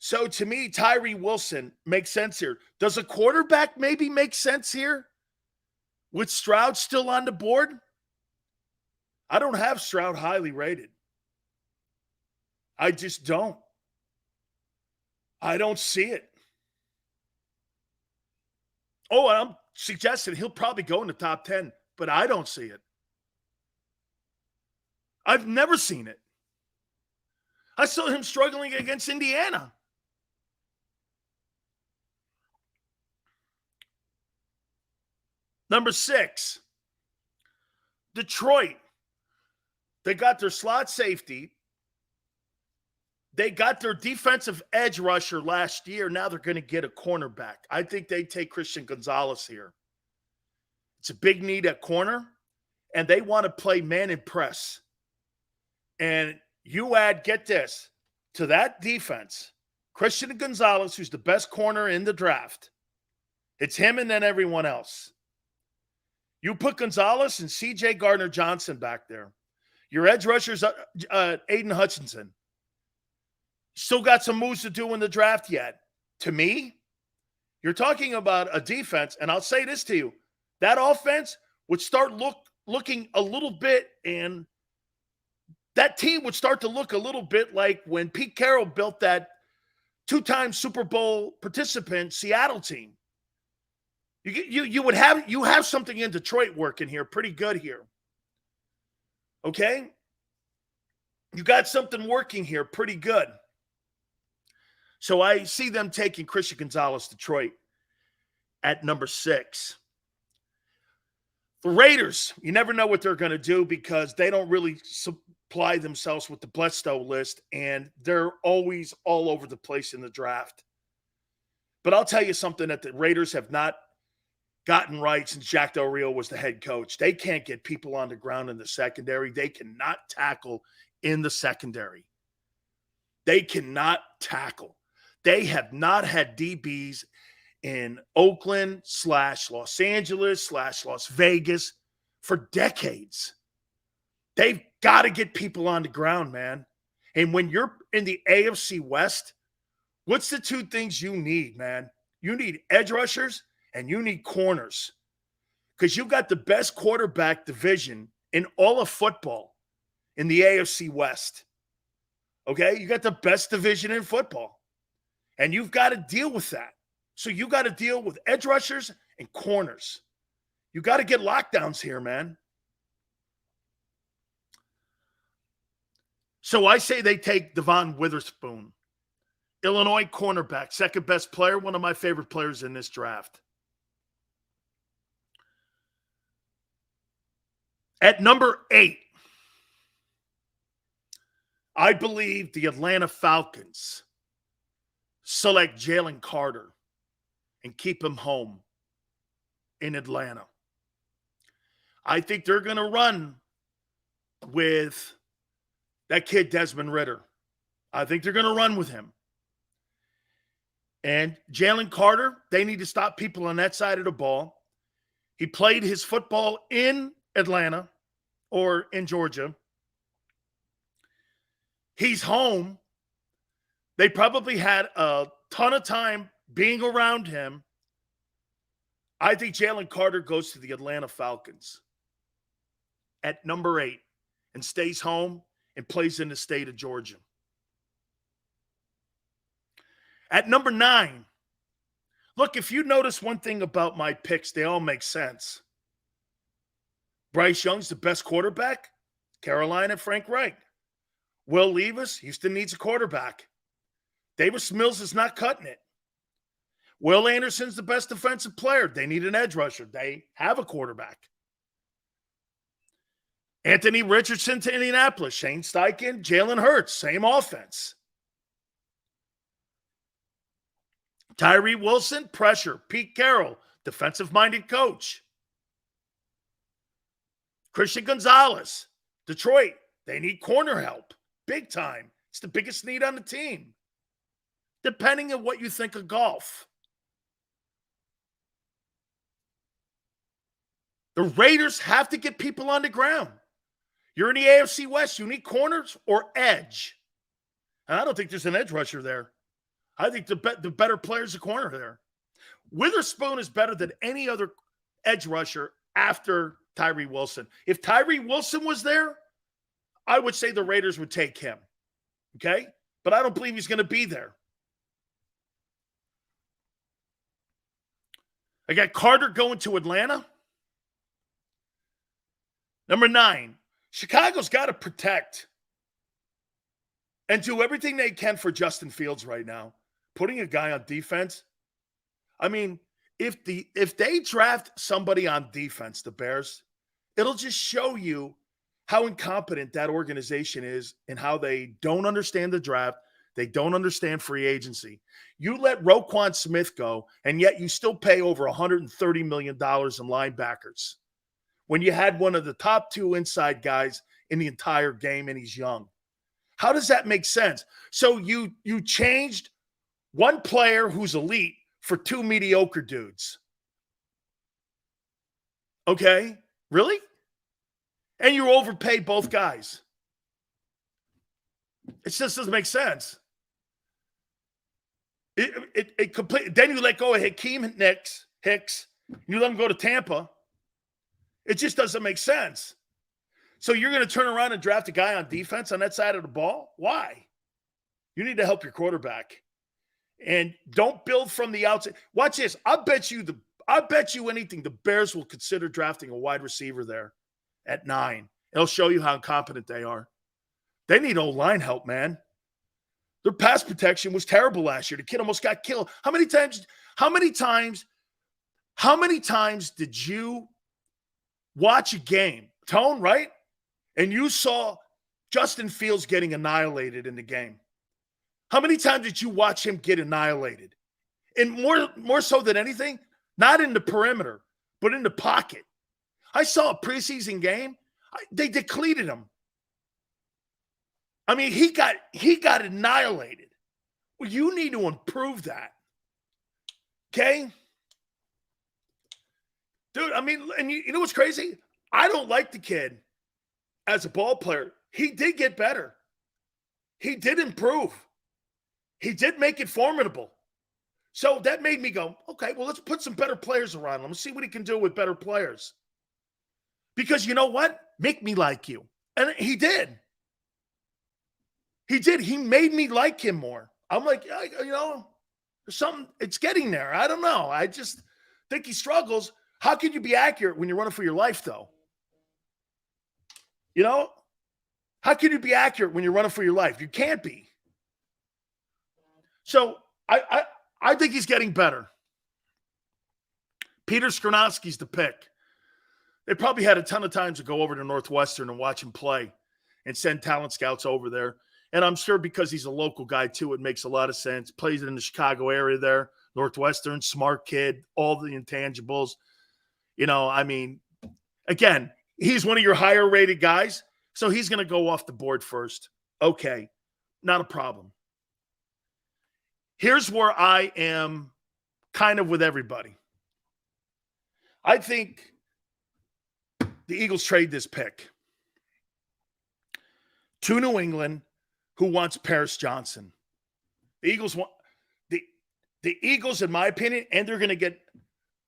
So to me, Tyree Wilson makes sense here. Does a quarterback maybe make sense here with Stroud still on the board? I don't have Stroud highly rated. I just don't. I don't see it. Oh, I'm suggesting he'll probably go in the top 10, but I don't see it. I've never seen it. I saw him struggling against Indiana. Number 6, Detroit. They got their slot safety. They got their defensive edge rusher last year. Now they're going to get a cornerback. I think they take Christian Gonzalez here. It's a big need at corner, and they want to play man and press. And you add, get this, to that defense, Christian Gonzalez, who's the best corner in the draft. It's him and then everyone else. You put Gonzalez and C.J. Gardner-Johnson back there. Your edge rushers, Aiden Hutchinson. Still got some moves to do in the draft yet. To me, you're talking about a defense, and I'll say this to you. That offense would start looking a little bit, and that team would start to look a little bit like when Pete Carroll built that 2-time Super Bowl participant Seattle team. You have something in Detroit working here pretty good here. Okay? You got something working here pretty good. So I see them taking Christian Gonzalez, Detroit, at number 6. The Raiders, you never know what they're going to do because they don't really supply themselves with the Bledsoe list, and they're always all over the place in the draft. But I'll tell you something that the Raiders have not gotten right since Jack Del Rio was the head coach. They can't get people on the ground in the secondary. They cannot tackle in the secondary. They cannot tackle. They have not had DBs in Oakland / Los Angeles / Las Vegas for decades. They've got to get people on the ground, man. And when you're in the AFC West, what's the 2 things you need, man? You need edge rushers and you need corners because you've got the best quarterback division in all of football in the AFC West. Okay? You got the best division in football. And you've got to deal with that. So you got to deal with edge rushers and corners. You got to get lockdowns here, man. So I say they take Devon Witherspoon, Illinois cornerback, second best player, one of my favorite players in this draft. At number 8, I believe the Atlanta Falcons select Jalen Carter and keep him home in Atlanta. I think they're going to run with that kid Desmond Ridder. I think they're going to run with him. And Jalen Carter, they need to stop people on that side of the ball. He played his football in Atlanta or in Georgia. He's home. They probably had a ton of time being around him. I think Jalen Carter goes to the Atlanta Falcons at number 8. and stays home and plays in the state of Georgia. At number 9, look, if you notice one thing about my picks, they all make sense. Bryce Young's the best quarterback. Carolina, Frank Reich. Will Levis, Houston needs a quarterback. Davis Mills is not cutting it. Will Anderson's the best defensive player. They need an edge rusher. They have a quarterback. Anthony Richardson to Indianapolis. Shane Steichen, Jalen Hurts, same offense. Tyree Wilson, pressure. Pete Carroll, defensive-minded coach. Christian Gonzalez, Detroit, they need corner help. Big time. It's the biggest need on the team. Depending on what you think of golf. The Raiders have to get people on the ground. You're in the AFC West. You need corners or edge. And I don't think there's an edge rusher there. I think the better player's a corner there. Witherspoon is better than any other edge rusher after Tyree Wilson. If Tyree Wilson was there, I would say the Raiders would take him. Okay? But I don't believe he's going to be there. I got Carter going to Atlanta. Number 9, Chicago's got to protect and do everything they can for Justin Fields right now. Putting a guy on defense. I mean, if they draft somebody on defense, the Bears, it'll just show you how incompetent that organization is and how they don't understand the draft. They don't understand free agency. You let Roquan Smith go, and yet you still pay over $130 million in linebackers when you had one of the top 2 inside guys in the entire game and he's young. How does that make sense? So you changed one player who's elite for 2 mediocre dudes. Okay? Really? And you overpaid both guys. It just doesn't make sense. It complete. Then you let go of Hakeem Hicks. You let him go to Tampa. It just doesn't make sense. So you're going to turn around and draft a guy on defense on that side of the ball? Why? You need to help your quarterback. And don't build from the outside. Watch this. I bet you anything the Bears will consider drafting a wide receiver there at 9. It'll show you how incompetent they are. They need O-line help, man. Their pass protection was terrible last year. The kid almost got killed. How many times did you watch a game, Tone, right? And you saw Justin Fields getting annihilated in the game? How many times did you watch him get annihilated? And more so than anything, not in the perimeter, but in the pocket. I saw a preseason game. They depleted him. I mean, he got annihilated. Well, you need to improve that. Okay? Dude, I mean, and you know what's crazy? I don't like the kid as a ball player. He did get better. He did improve. He did make it formidable. So that made me go, okay, well, let's put some better players around him. Let's see what he can do with better players. Because you know what? Make me like you. And he did. He did. He made me like him more. I'm like, you know, there's something, it's getting there. I don't know. I just think he struggles. How can you be accurate when you're running for your life, though? You know? How can you be accurate when you're running for your life? You can't be. So I think he's getting better. Peter Skornowski's the pick. They probably had a ton of times to go over to Northwestern and watch him play and send talent scouts over there. And I'm sure because he's a local guy, too, it makes a lot of sense. Plays in the Chicago area there. Northwestern, smart kid, all the intangibles. You know, I mean, again, he's one of your higher-rated guys, so he's going to go off the board first. Okay, not a problem. Here's where I am kind of with everybody. I think the Eagles trade this pick to New England, who wants Paris Johnson. The Eagles want the Eagles, in my opinion, and they're going to get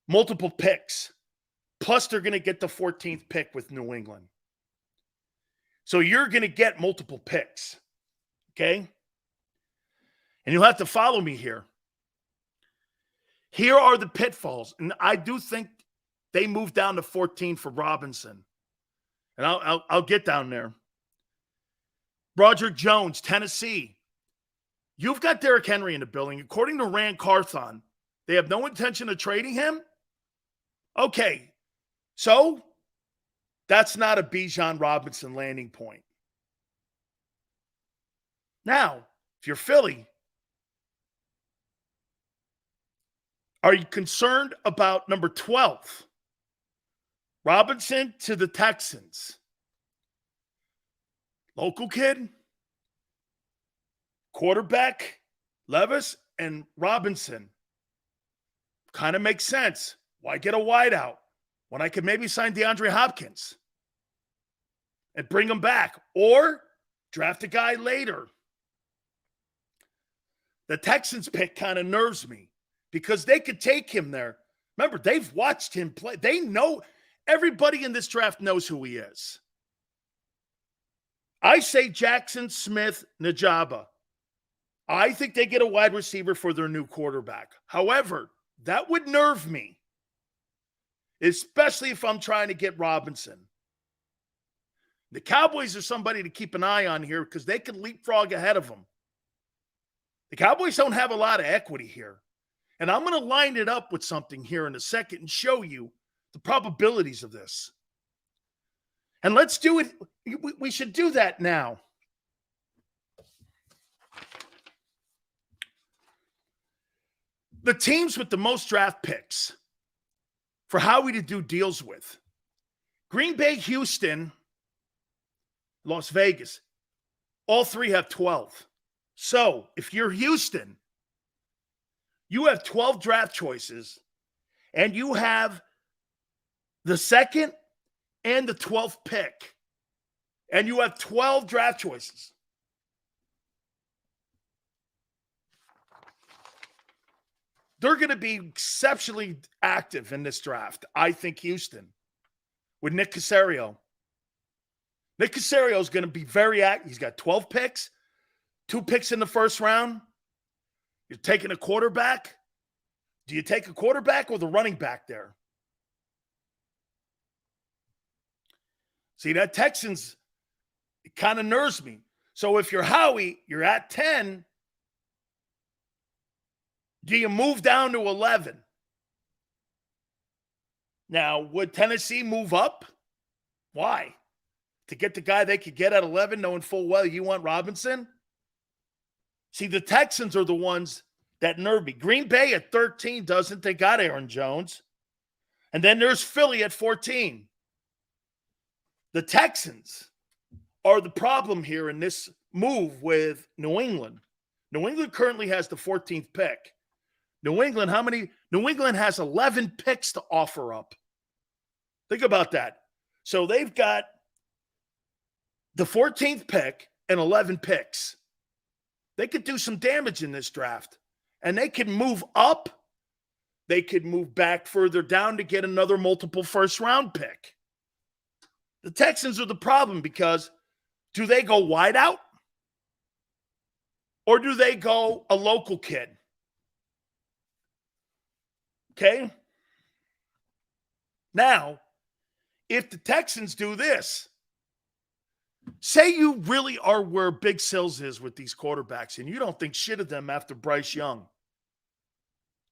multiple picks. Plus, they're going to get the 14th pick with New England. So you're going to get multiple picks, okay? And you'll have to follow me here. Here are the pitfalls, and I do think they moved down to 14 for Robinson. And I'll get down there. Broderick Jones, Tennessee. You've got Derrick Henry in the building. According to Rand Carthon, they have no intention of trading him. Okay, so that's not a Bijan Robinson landing point. Now, if you're Philly, are you concerned about number 12? Robinson to the Texans. Local kid, quarterback, Levis and Robinson. Kind of makes sense. Why get a wideout when I could maybe sign DeAndre Hopkins and bring him back, or draft a guy later? The Texans pick kind of nerves me because they could take him there. Remember, they've watched him play. They know, everybody in this draft knows who he is. I say Jackson Smith Najaba. I think they get a wide receiver for their new quarterback. However, that would nerve me, especially if I'm trying to get Robinson. The Cowboys are somebody to keep an eye on here because they could leapfrog ahead of them. The Cowboys don't have a lot of equity here. And I'm going to line it up with something here in a second and show you the probabilities of this. And let's do it. We should do that now. The teams with the most draft picks for Howie to do deals with: Green Bay, Houston, Las Vegas. All three have 12. So if you're Houston, you have 12 draft choices, and you have the second and the 12th pick, and you have 12 draft choices. They're going to be exceptionally active in this draft, I think, Houston, with Nick Caserio. Nick Caserio is going to be very active. He's got 12 picks, 2 picks in the first round. You're taking a quarterback. Do you take a quarterback or the running back there? See, that Texans, it kind of nerves me. So if you're Howie, you're at 10. Do you move down to 11? Now, would Tennessee move up? Why? To get the guy they could get at 11, knowing full well you want Robinson? See, the Texans are the ones that nerve me. Green Bay at 13 doesn't. They got Aaron Jones. And then there's Philly at 14. The Texans are the problem here in this move with New England. New England currently has the 14th pick. New England has 11 picks to offer up. Think about that. So they've got the 14th pick and 11 picks. They could do some damage in this draft. And they could move up. They could move back further down to get another multiple first-round pick. The Texans are the problem because do they go wide out? Or do they go a local kid? Okay? Now, if the Texans do this, say you really are where Big Sills is with these quarterbacks and you don't think shit of them after Bryce Young.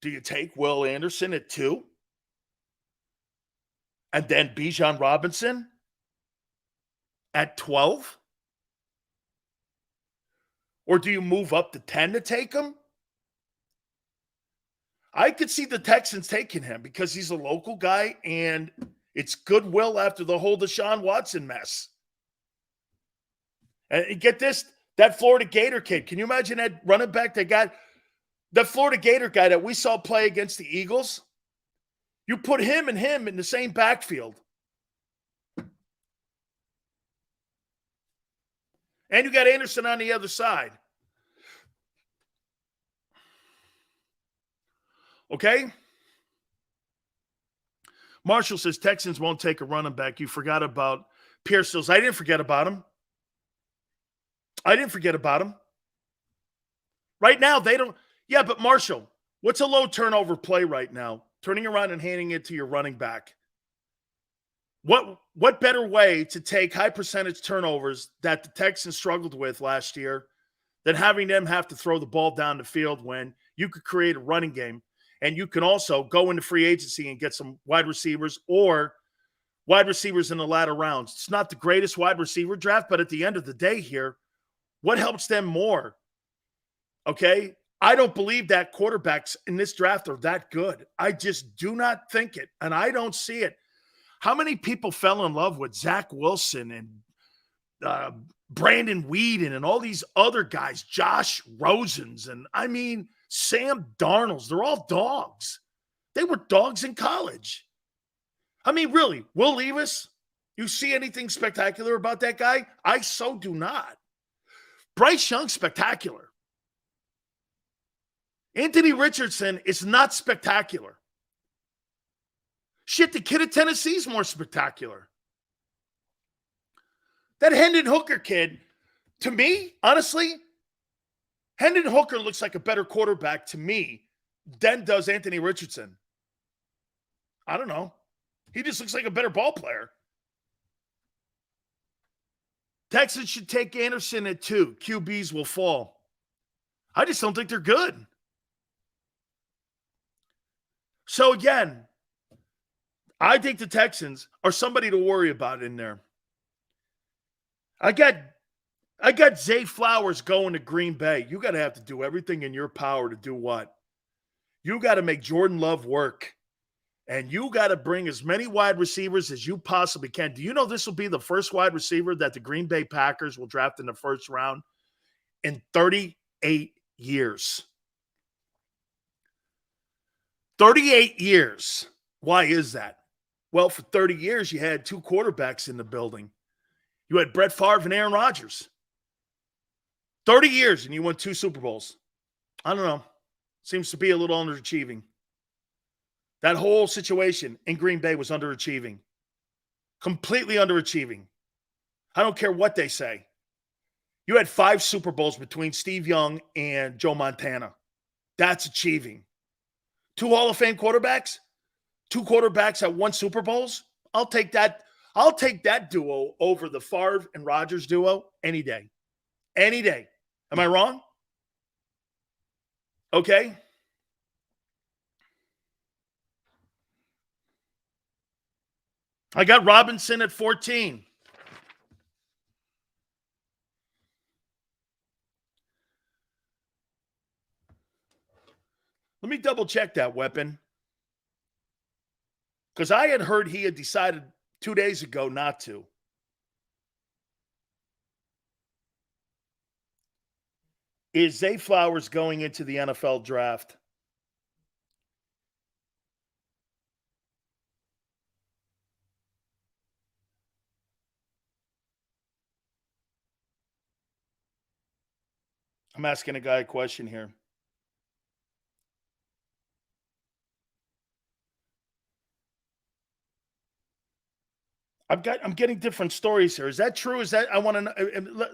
Do you take Will Anderson at 2? And then Bijan Robinson at 12? Or do you move up to 10 to take him? I could see the Texans taking him because he's a local guy and it's goodwill after the whole Deshaun Watson mess. And get this, that Florida Gator kid. Can you imagine that running back they got? The Florida Gator guy that we saw play against the Eagles. You put him in the same backfield. And you got Anderson on the other side. Okay? Marshall says Texans won't take a running back. You forgot about Pierce Hills. I didn't forget about him. I didn't forget about him. Right now, they don't. Yeah, but Marshall, what's a low turnover play right now? Turning around and handing it to your running back. What better way to take high percentage turnovers that the Texans struggled with last year than having them have to throw the ball down the field when you could create a running game and you can also go into free agency and get some wide receivers or wide receivers in the latter rounds. It's not the greatest wide receiver draft, but at the end of the day here, what helps them more? Okay? I don't believe that quarterbacks in this draft are that good. I just do not think it, and I don't see it. How many people fell in love with Zach Wilson and Brandon Weeden and all these other guys, Josh Rosens, and I mean, Sam Darnolds? They're all dogs. They were dogs in college. I mean, really, Will Levis, you see anything spectacular about that guy? I so do not. Bryce Young, spectacular. Anthony Richardson is not spectacular. Shit, the kid at Tennessee is more spectacular. That Hendon Hooker kid, to me, honestly, Hendon Hooker looks like a better quarterback to me than does Anthony Richardson. I don't know. He just looks like a better ball player. Texans should take Anderson at 2. QBs will fall. I just don't think they're good. So again, I think the Texans are somebody to worry about in there. I got Zay Flowers going to Green Bay. You got to have to do everything in your power to do what? You got to make Jordan Love work. And you got to bring as many wide receivers as you possibly can. Do you know this will be the first wide receiver that the Green Bay Packers will draft in the first round in 38 years? 38 years. Why is that? Well, for 30 years, you had 2 quarterbacks in the building. You had Brett Favre and Aaron Rodgers. 30 years, and you won 2 Super Bowls. I don't know. Seems to be a little underachieving. That whole situation in Green Bay was underachieving. Completely underachieving. I don't care what they say. You had 5 Super Bowls between Steve Young and Joe Montana. That's achieving. 2 Hall of Fame quarterbacks? 2 quarterbacks that won Super Bowls? I'll take that. I'll take that duo over the Favre and Rodgers duo any day. Any day. Am I wrong? Okay. I got Robinson at 14. Let me double check that, Weapon. Because I had heard he had decided 2 days ago not to. Is Zay Flowers going into the NFL draft? I'm asking a guy a question here. I'm getting different stories here. Is that true? Is that I want to know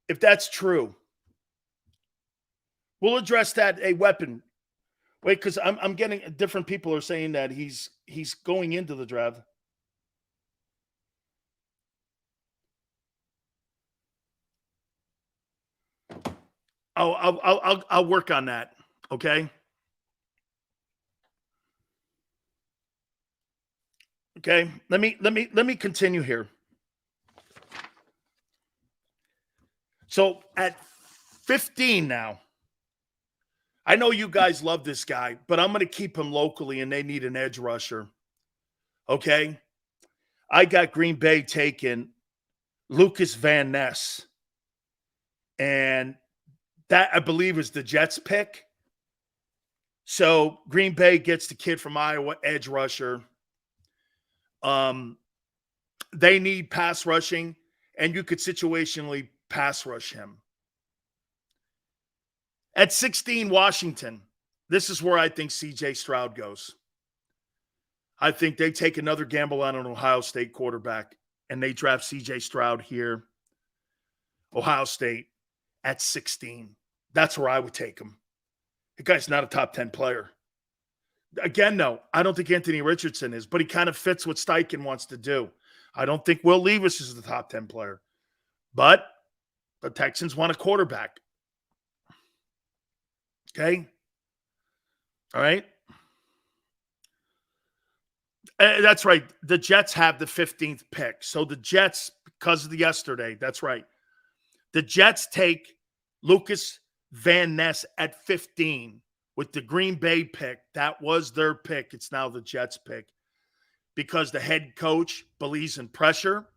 if that's true? We'll address that. A Weapon. Wait, because I'm getting different people are saying that he's going into the draft. I'll work on that. Okay. Okay. Let me continue here. So at 15 now, I know you guys love this guy, but I'm going to keep him locally and they need an edge rusher. Okay. I got Green Bay taking Lucas Van Ness. And that, I believe, is the Jets pick. So Green Bay gets the kid from Iowa, edge rusher. They need pass rushing, and you could situationally pass rush him. At 16, Washington. This is where I think C.J. Stroud goes. I think they take another gamble on an Ohio State quarterback, and they draft C.J. Stroud here. Ohio State at 16. That's where I would take him. The guy's not a top 10 player. Again, no, I don't think Anthony Richardson is, but he kind of fits what Steichen wants to do. I don't think Will Levis is the top 10 player. But the Texans want a quarterback. Okay? All right? That's right. The Jets have the 15th pick. So the Jets, because of the yesterday, that's right. The Jets take Lucas Van Ness at 15 with the Green Bay pick. That was their pick. It's now the Jets pick because the head coach believes in pressure.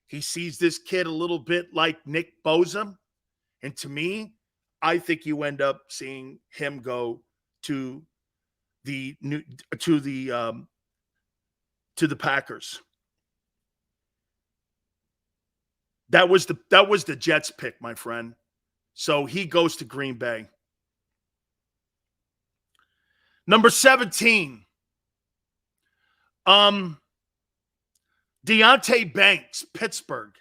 He sees this kid a little bit like Nick Bosa. And to me, I think you end up seeing him go to the Packers. That was the Jets pick, my friend. So he goes to Green Bay. Number 17. Deontay Banks, Pittsburgh.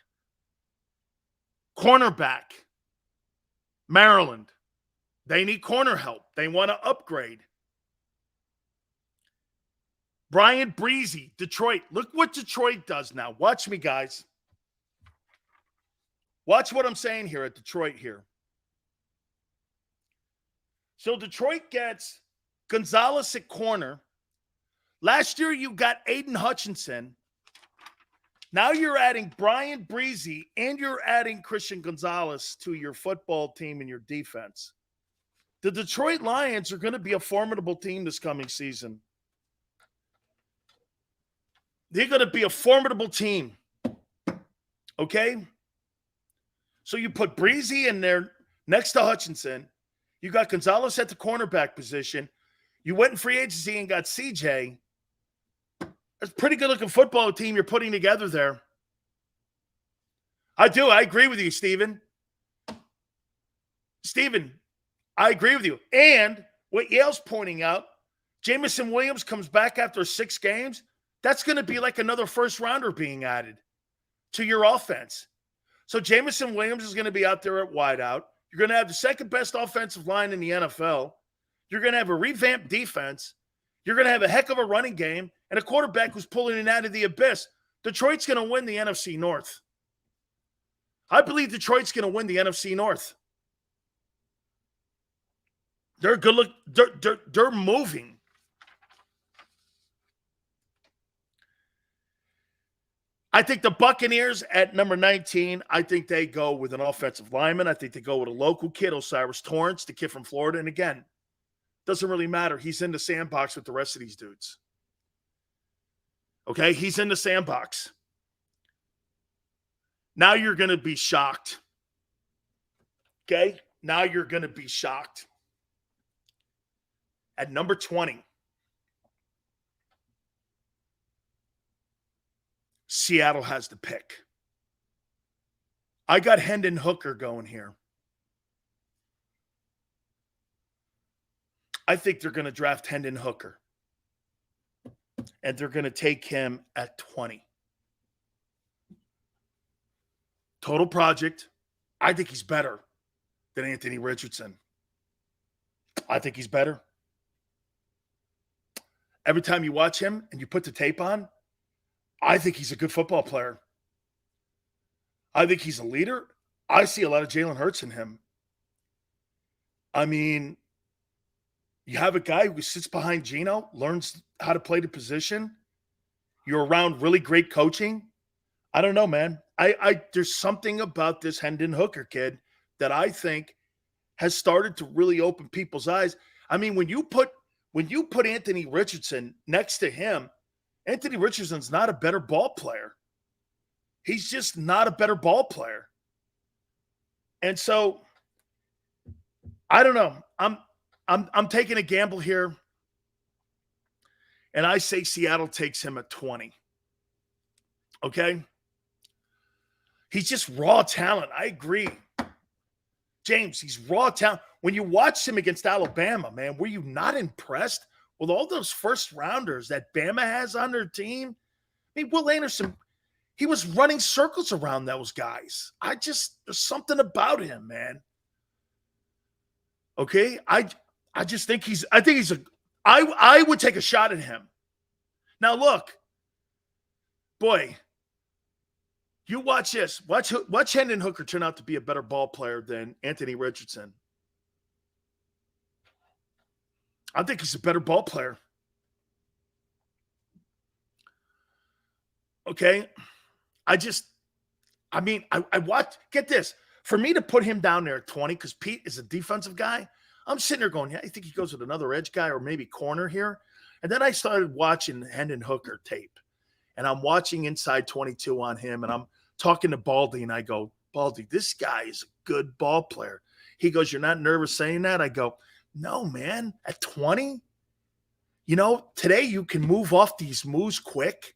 Cornerback. Maryland. They need corner help. They want to upgrade. Brian Breezy, Detroit. Look what Detroit does now. Watch me, guys. Watch what I'm saying here at Detroit here. So Detroit gets Gonzalez at corner. Last year you got Aiden Hutchinson. Now you're adding Brian Breezy and you're adding Christian Gonzalez to your football team and your defense. The Detroit Lions are going to be a formidable team this coming season. They're going to be a formidable team. Okay? So you put Breezy in there next to Hutchinson. You got Gonzalez at the cornerback position. You went in free agency and got CJ. That's a pretty good-looking football team you're putting together there. I do. I agree with you, Steven. Steven, I agree with you. And what Yale's pointing out, Jamison Williams comes back after 6 games. That's going to be like another first-rounder being added to your offense. So Jamison Williams is going to be out there at wideout. You're going to have the second-best offensive line in the NFL. You're going to have a revamped defense. You're going to have a heck of a running game and a quarterback who's pulling it out of the abyss. Detroit's going to win the NFC North. I believe Detroit's going to win the NFC North. They're good look. They're moving. I think the Buccaneers at number 19, I think they go with an offensive lineman. I think they go with a local kid, Osiris Torrance, the kid from Florida. And again, doesn't really matter. He's in the sandbox with the rest of these dudes. Okay? He's in the sandbox. Now you're going to be shocked. Okay? Now you're going to be shocked. At number 20, Seattle has the pick. I got Hendon Hooker going here. I think they're going to draft Hendon Hooker. And they're going to take him at 20. Total project. I think he's better than Anthony Richardson. I think he's better. Every time you watch him and you put the tape on, I think he's a good football player. I think he's a leader. I see a lot of Jalen Hurts in him. I mean, you have a guy who sits behind Geno, learns how to play the position. You're around really great coaching. I don't know, man. There's something about this Hendon Hooker kid that I think has started to really open people's eyes. I mean, when you put Anthony Richardson next to him, Anthony Richardson's not a better ball player. He's just not a better ball player. And so, I don't know. I'm taking a gamble here. And I say Seattle takes him at 20. Okay? He's just raw talent. I agree. James, he's raw talent. When you watched him against Alabama, man, were you not impressed with all those first rounders that Bama has on their team? I mean, Will Anderson, He was running circles around those guys. There's something about him, man. Okay? I think he's I would take a shot at him. Now look, boy, you watch this. Watch Hendon Hooker turn out to be a better ball player than Anthony Richardson. I think he's a better ball player. Okay? I watch, get this. For me to put him down there at 20, because Pete is a defensive guy, I'm sitting there going, yeah, I think he goes with another edge guy or maybe corner here. And then I started watching Hendon Hooker tape. And I'm watching Inside 22 on him. And I'm talking to Baldy. And I go, Baldy, this guy is a good ball player. He goes, you're not nervous saying that? I go, no, man. At 20? Today you can move off these moves quick.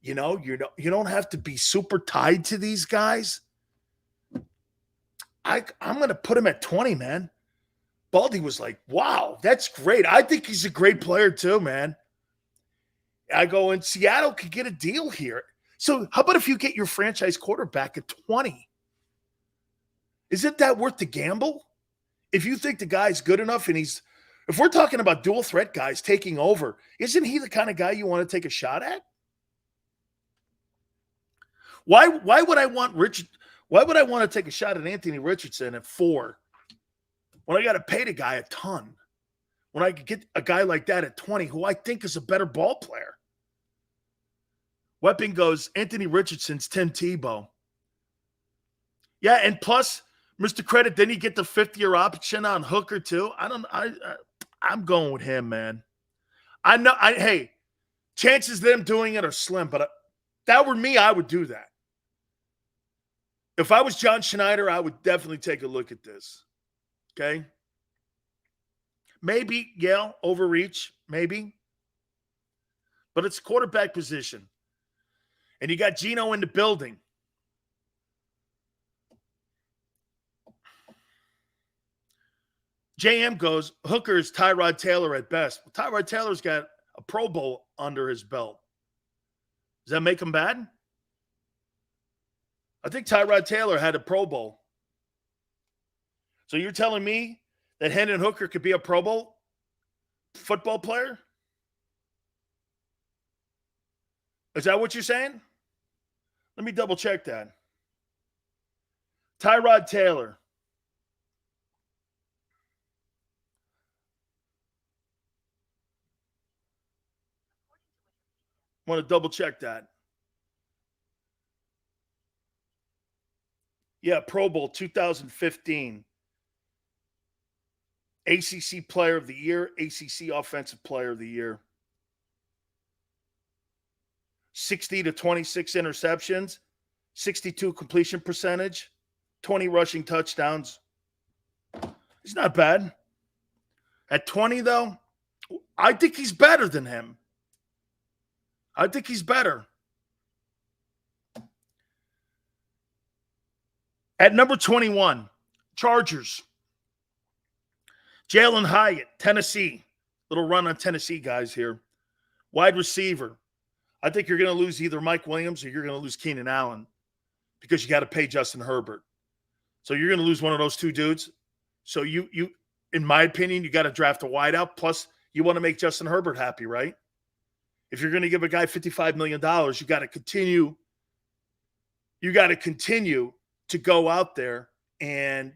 You don't have to be super tied to these guys. I'm going to put him at 20, man. Baldy was like, wow, that's great. I think he's a great player too, man. I go, and Seattle could get a deal here. So how about if you get your franchise quarterback at 20? Isn't that worth the gamble? If you think the guy's good enough and if we're talking about dual threat guys taking over, isn't he the kind of guy you want to take a shot at? Why would I want to take a shot at Anthony Richardson at 4 when I got to pay the guy a ton? When I could get a guy like that at 20 who I think is a better ball player. Weapon goes, Anthony Richardson's Tim Tebow. Yeah, and plus, Mr. Credit, didn't he get the 5th-year option on Hooker too? I'm going with him, man. Hey, chances of them doing it are slim, but that were me, I would do that. If I was John Schneider, I would definitely take a look at this. Okay? Maybe, yeah, overreach, maybe. But it's quarterback position. And you got Geno in the building. JM goes, Hooker is Tyrod Taylor at best. Well, Tyrod Taylor's got a Pro Bowl under his belt. Does that make him bad? I think Tyrod Taylor had a Pro Bowl. So you're telling me that Hendon Hooker could be a Pro Bowl football player? Is that what you're saying? Let me double check that. Tyrod Taylor. Want to double check that. Yeah, Pro Bowl 2015. ACC Player of the Year, ACC Offensive Player of the Year. 60 to 26 interceptions, 62 completion percentage, 20 rushing touchdowns. He's not bad. At 20, though, I think he's better than him. I think he's better. At number 21, Chargers. Jalen Hyatt, Tennessee. Little run on Tennessee guys here. Wide receiver. I think you're going to lose either Mike Williams or you're going to lose Keenan Allen because you got to pay Justin Herbert. So you're going to lose one of those two dudes. So you, in my opinion, you got to draft a wideout. Plus, you want to make Justin Herbert happy, right? If you're going to give a guy $55 million, you got to continue. You got to continue to go out there and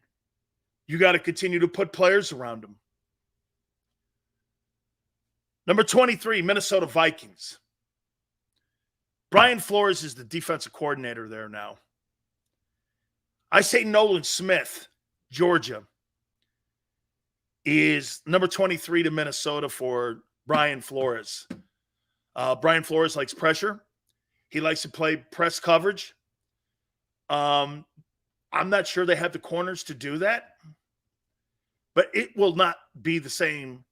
you got to continue to put players around him. Number 23, Minnesota Vikings. Brian Flores is the defensive coordinator there now. I say Nolan Smith, Georgia, is number 23 to Minnesota for Brian Flores. Brian Flores likes pressure. He likes to play press coverage. I'm not sure they have the corners to do that, but it will not be the same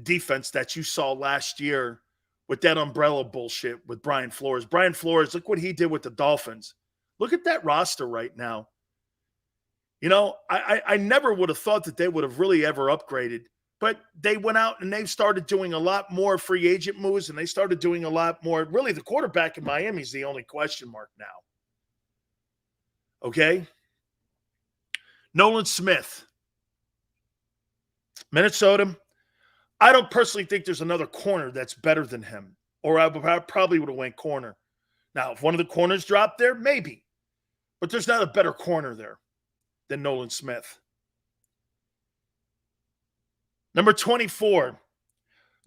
defense that you saw last year with that umbrella bullshit with Brian Flores. Brian Flores, look what he did with the Dolphins. Look at that roster right now. You know, I never would have thought that they would have really ever upgraded But they went out and they started doing a lot more free agent moves, and they started doing a lot more. Really, the quarterback in Miami is the only question mark now. Okay? Nolan Smith, Minnesota. I don't personally think there's another corner that's better than him, or I probably would have went corner. Now, if one of the corners dropped there, maybe. But there's not a better corner there than Nolan Smith. Number 24,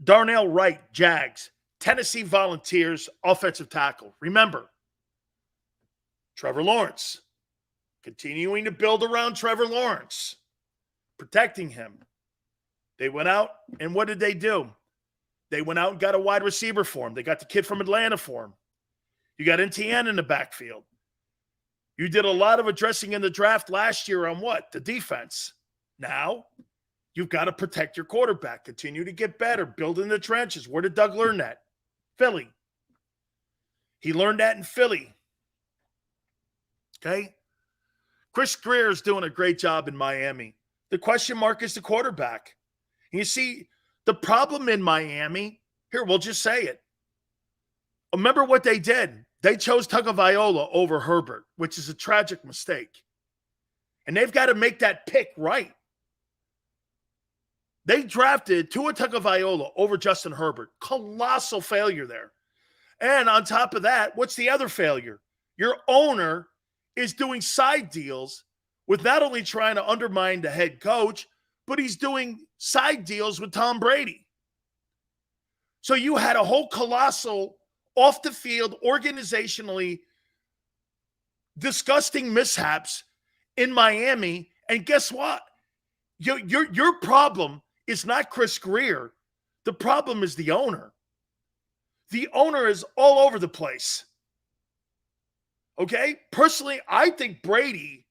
Darnell Wright, Jags, Tennessee Volunteers, offensive tackle. Remember, Trevor Lawrence, continuing to build around Trevor Lawrence, protecting him. They went out, and what did they do? They went out and got a wide receiver for him. They got the kid from Atlanta for him. You got NTN in the backfield. You did a lot of addressing in the draft last year on what? The defense. Now, you've got to protect your quarterback. Continue to get better. Build in the trenches. Where did Doug learn that? Philly. He learned that in Philly. Okay? Chris Greer is doing a great job in Miami. The question mark is the quarterback. And you see, the problem in Miami, here, we'll just say it. Remember what they did. They chose Tagovailoa over Herbert, which is a tragic mistake. And they've got to make that pick right. They drafted Tua Tagovailoa over Justin Herbert. Colossal failure there. And on top of that, what's the other failure? Your owner is doing side deals with not only trying to undermine the head coach, but he's doing side deals with Tom Brady. So you had a whole colossal off the field, organizationally disgusting mishaps in Miami. And guess what? Your problem is not Chris Greer. The problem is the owner. The owner is all over the place. Okay? Personally, I think Brady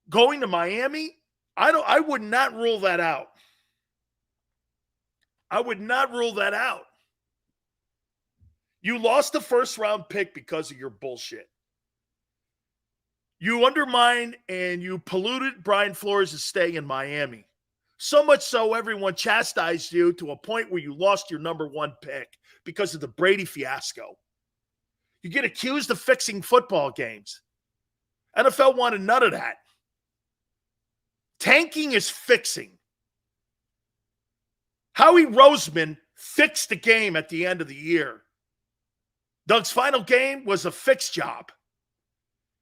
going to Miami, I would not rule that out. I would not rule that out. You lost the first round pick because of your bullshit. You undermined and you polluted Brian Flores' stay in Miami. So much so everyone chastised you to a point where you lost your number one pick because of the Brady fiasco. You get accused of fixing football games. NFL wanted none of that. Tanking is fixing. Howie Roseman fixed the game at the end of the year. Doug's final game was a fixed job.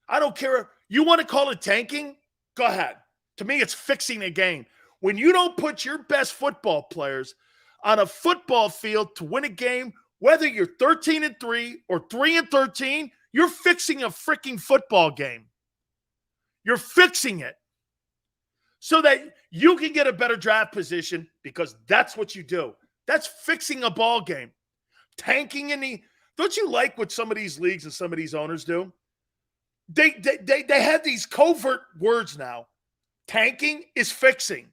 I don't care. You want to call it tanking? Go ahead. To me, it's fixing a game. When you don't put your best football players on a football field to win a game, whether you're 13-3 or 3-13, you're fixing a freaking football game. You're fixing it so that you can get a better draft position because that's what you do. That's fixing a ball game. Tanking in the... Don't you like what some of these leagues and some of these owners do? They have these covert words now. Tanking is fixing.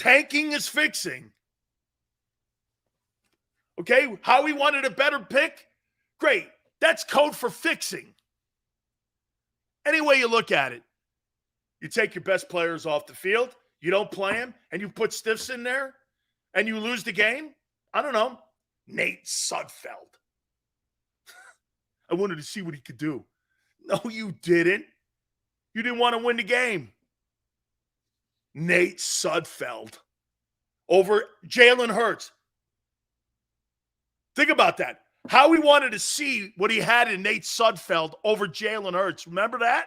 Tanking is fixing. Okay, Howie wanted a better pick? Great. That's code for fixing. Any way you look at it. You take your best players off the field, you don't play them, and you put stiffs in there, and you lose the game? I don't know. Nate Sudfeld. I wanted to see what he could do. No, you didn't. You didn't want to win the game. Nate Sudfeld over Jalen Hurts. Think about that. Howie wanted to see what he had in Nate Sudfeld over Jalen Hurts. Remember that?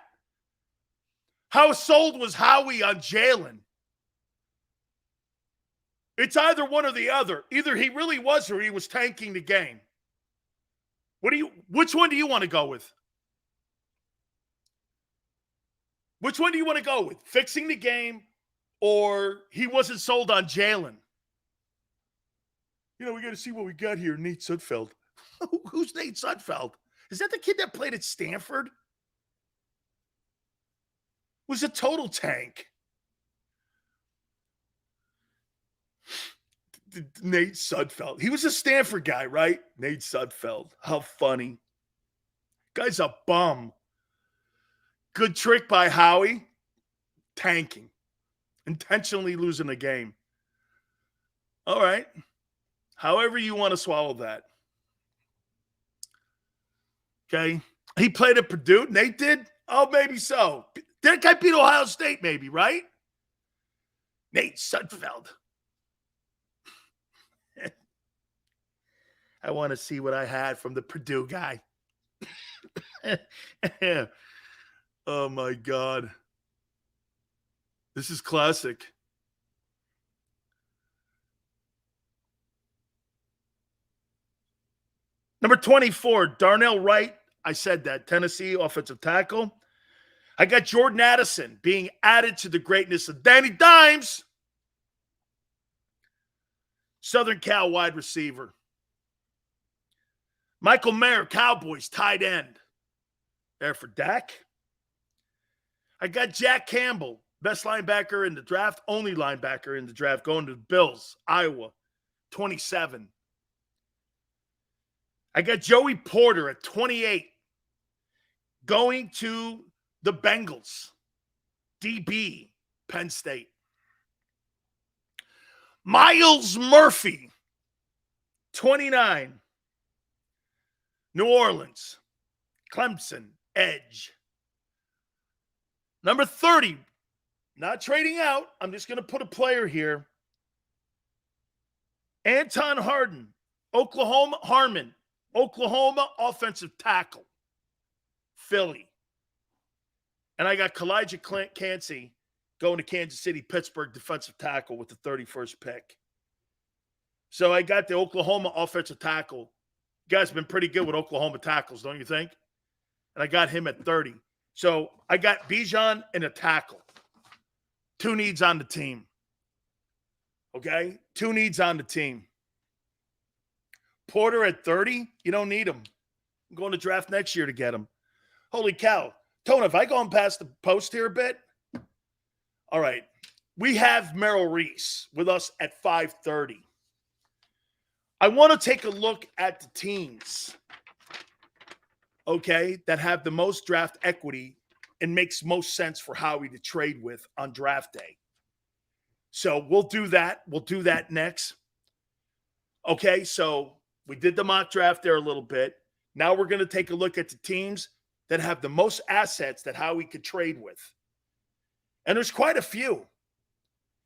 How sold was Howie on Jalen? It's either one or the other. Either he really was or he was tanking the game. Which one do you want to go with? Which one do you want to go with? Fixing the game or he wasn't sold on Jalen? You know, we got to see what we got here. Nate Sudfeld. Who's Nate Sudfeld? Is that the kid that played at Stanford? Was a total tank. Nate Sudfeld. He was a Stanford guy, right? Nate Sudfeld. How funny. Guy's a bum. Good trick by Howie. Tanking. Intentionally losing a game. All right. However you want to swallow that. Okay. He played at Purdue. Nate did? Oh, maybe so. That guy beat Ohio State, maybe, right? Nate Sudfeld. I want to see what I had from the Purdue guy. Oh, my God. This is classic. Number 24, Darnell Wright. I said that. Tennessee offensive tackle. I got Jordan Addison being added to the greatness of Danny Dimes. Southern Cal wide receiver. Michael Mayer, Cowboys, tight end. There for Dak. I got Jack Campbell, best linebacker in the draft, only linebacker in the draft, going to the Bills, Iowa, 27. I got Joey Porter at 28, going to the Bengals, DB, Penn State. Miles Murphy, 29, New Orleans, Clemson, edge. Number 30, not trading out. I'm just going to put a player here. Anton Harmon, Oklahoma offensive tackle, Philly. And I got Kalijah Cansey going to Kansas City, Pittsburgh defensive tackle with the 31st pick. So I got the Oklahoma offensive tackle. You guys have been pretty good with Oklahoma tackles, don't you think? And I got him at 30. So I got Bijan and a tackle. 2 needs on the team. Okay? 2 needs on the team. Porter at 30, you don't need him. I'm going to draft next year to get him. Holy cow. Tony, have I gone past the post here a bit? All right. We have Merrill Reese with us at 5:30. I want to take a look at the teams, okay, that have the most draft equity and makes most sense for Howie to trade with on draft day. So we'll do that. We'll do that next. Okay, so we did the mock draft there a little bit. Now we're going to take a look at the teams that have the most assets that Howie could trade with. And there's quite a few.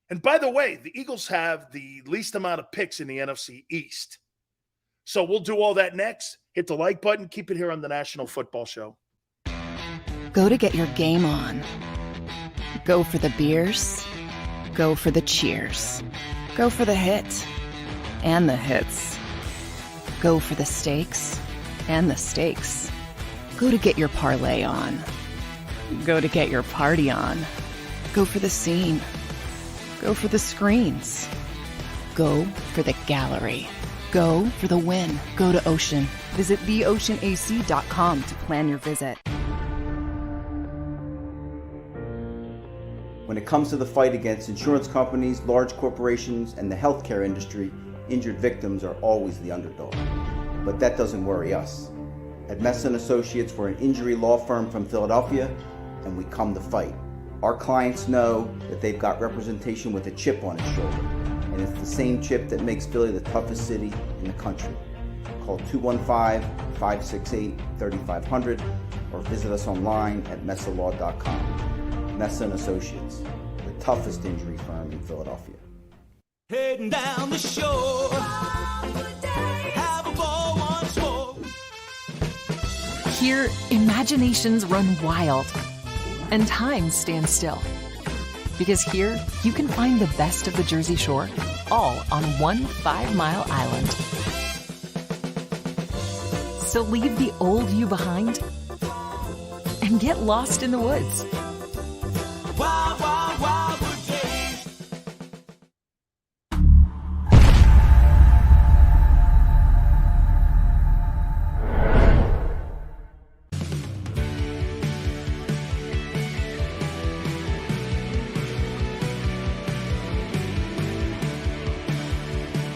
And by the way, the Eagles have the least amount of picks in the NFC East. So we'll do all that next. Hit the like button. Keep it here on the National Football Show. Go to get your game on. Go for the beers. Go for the cheers. Go for the hit and the hits. Go for the stakes and the stakes. Go to get your parlay on. Go to get your party on. Go for the scene. Go for the screens. Go for the gallery. Go for the win. Go to Ocean. Visit theoceanac.com to plan your visit. When it comes to the fight against insurance companies, large corporations, and the healthcare industry, injured victims are always the underdog. But that doesn't worry us. At Messa & Associates, we're an injury law firm from Philadelphia, and we come to fight. Our clients know that they've got representation with a chip on its shoulder, and it's the same chip that makes Philly the toughest city in the country. Call 215-568-3500 or visit us online at messalaw.com. Messa & Associates, the toughest injury firm in Philadelphia. Heading down the shore, have a ball once more. Here, imaginations run wild and time stands still. Because here, you can find the best of the Jersey Shore, all on one 5-mile island. So leave the old you behind and get lost in the woods. Wild, wild, wild wood days.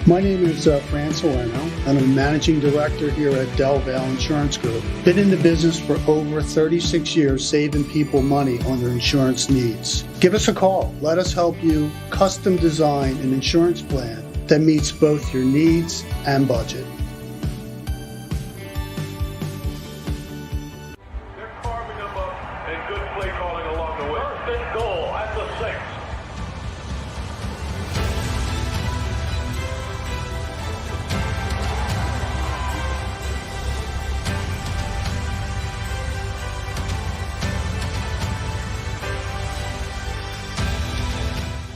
My name is Fran Salerno. I'm a managing director here at Del Valle Insurance Group. Been in the business for over 36 years, saving people money on their insurance needs. Give us a call. Let us help you custom design an insurance plan that meets both your needs and budget. They're carving them up and good play calling along the way. First and goal at the 6.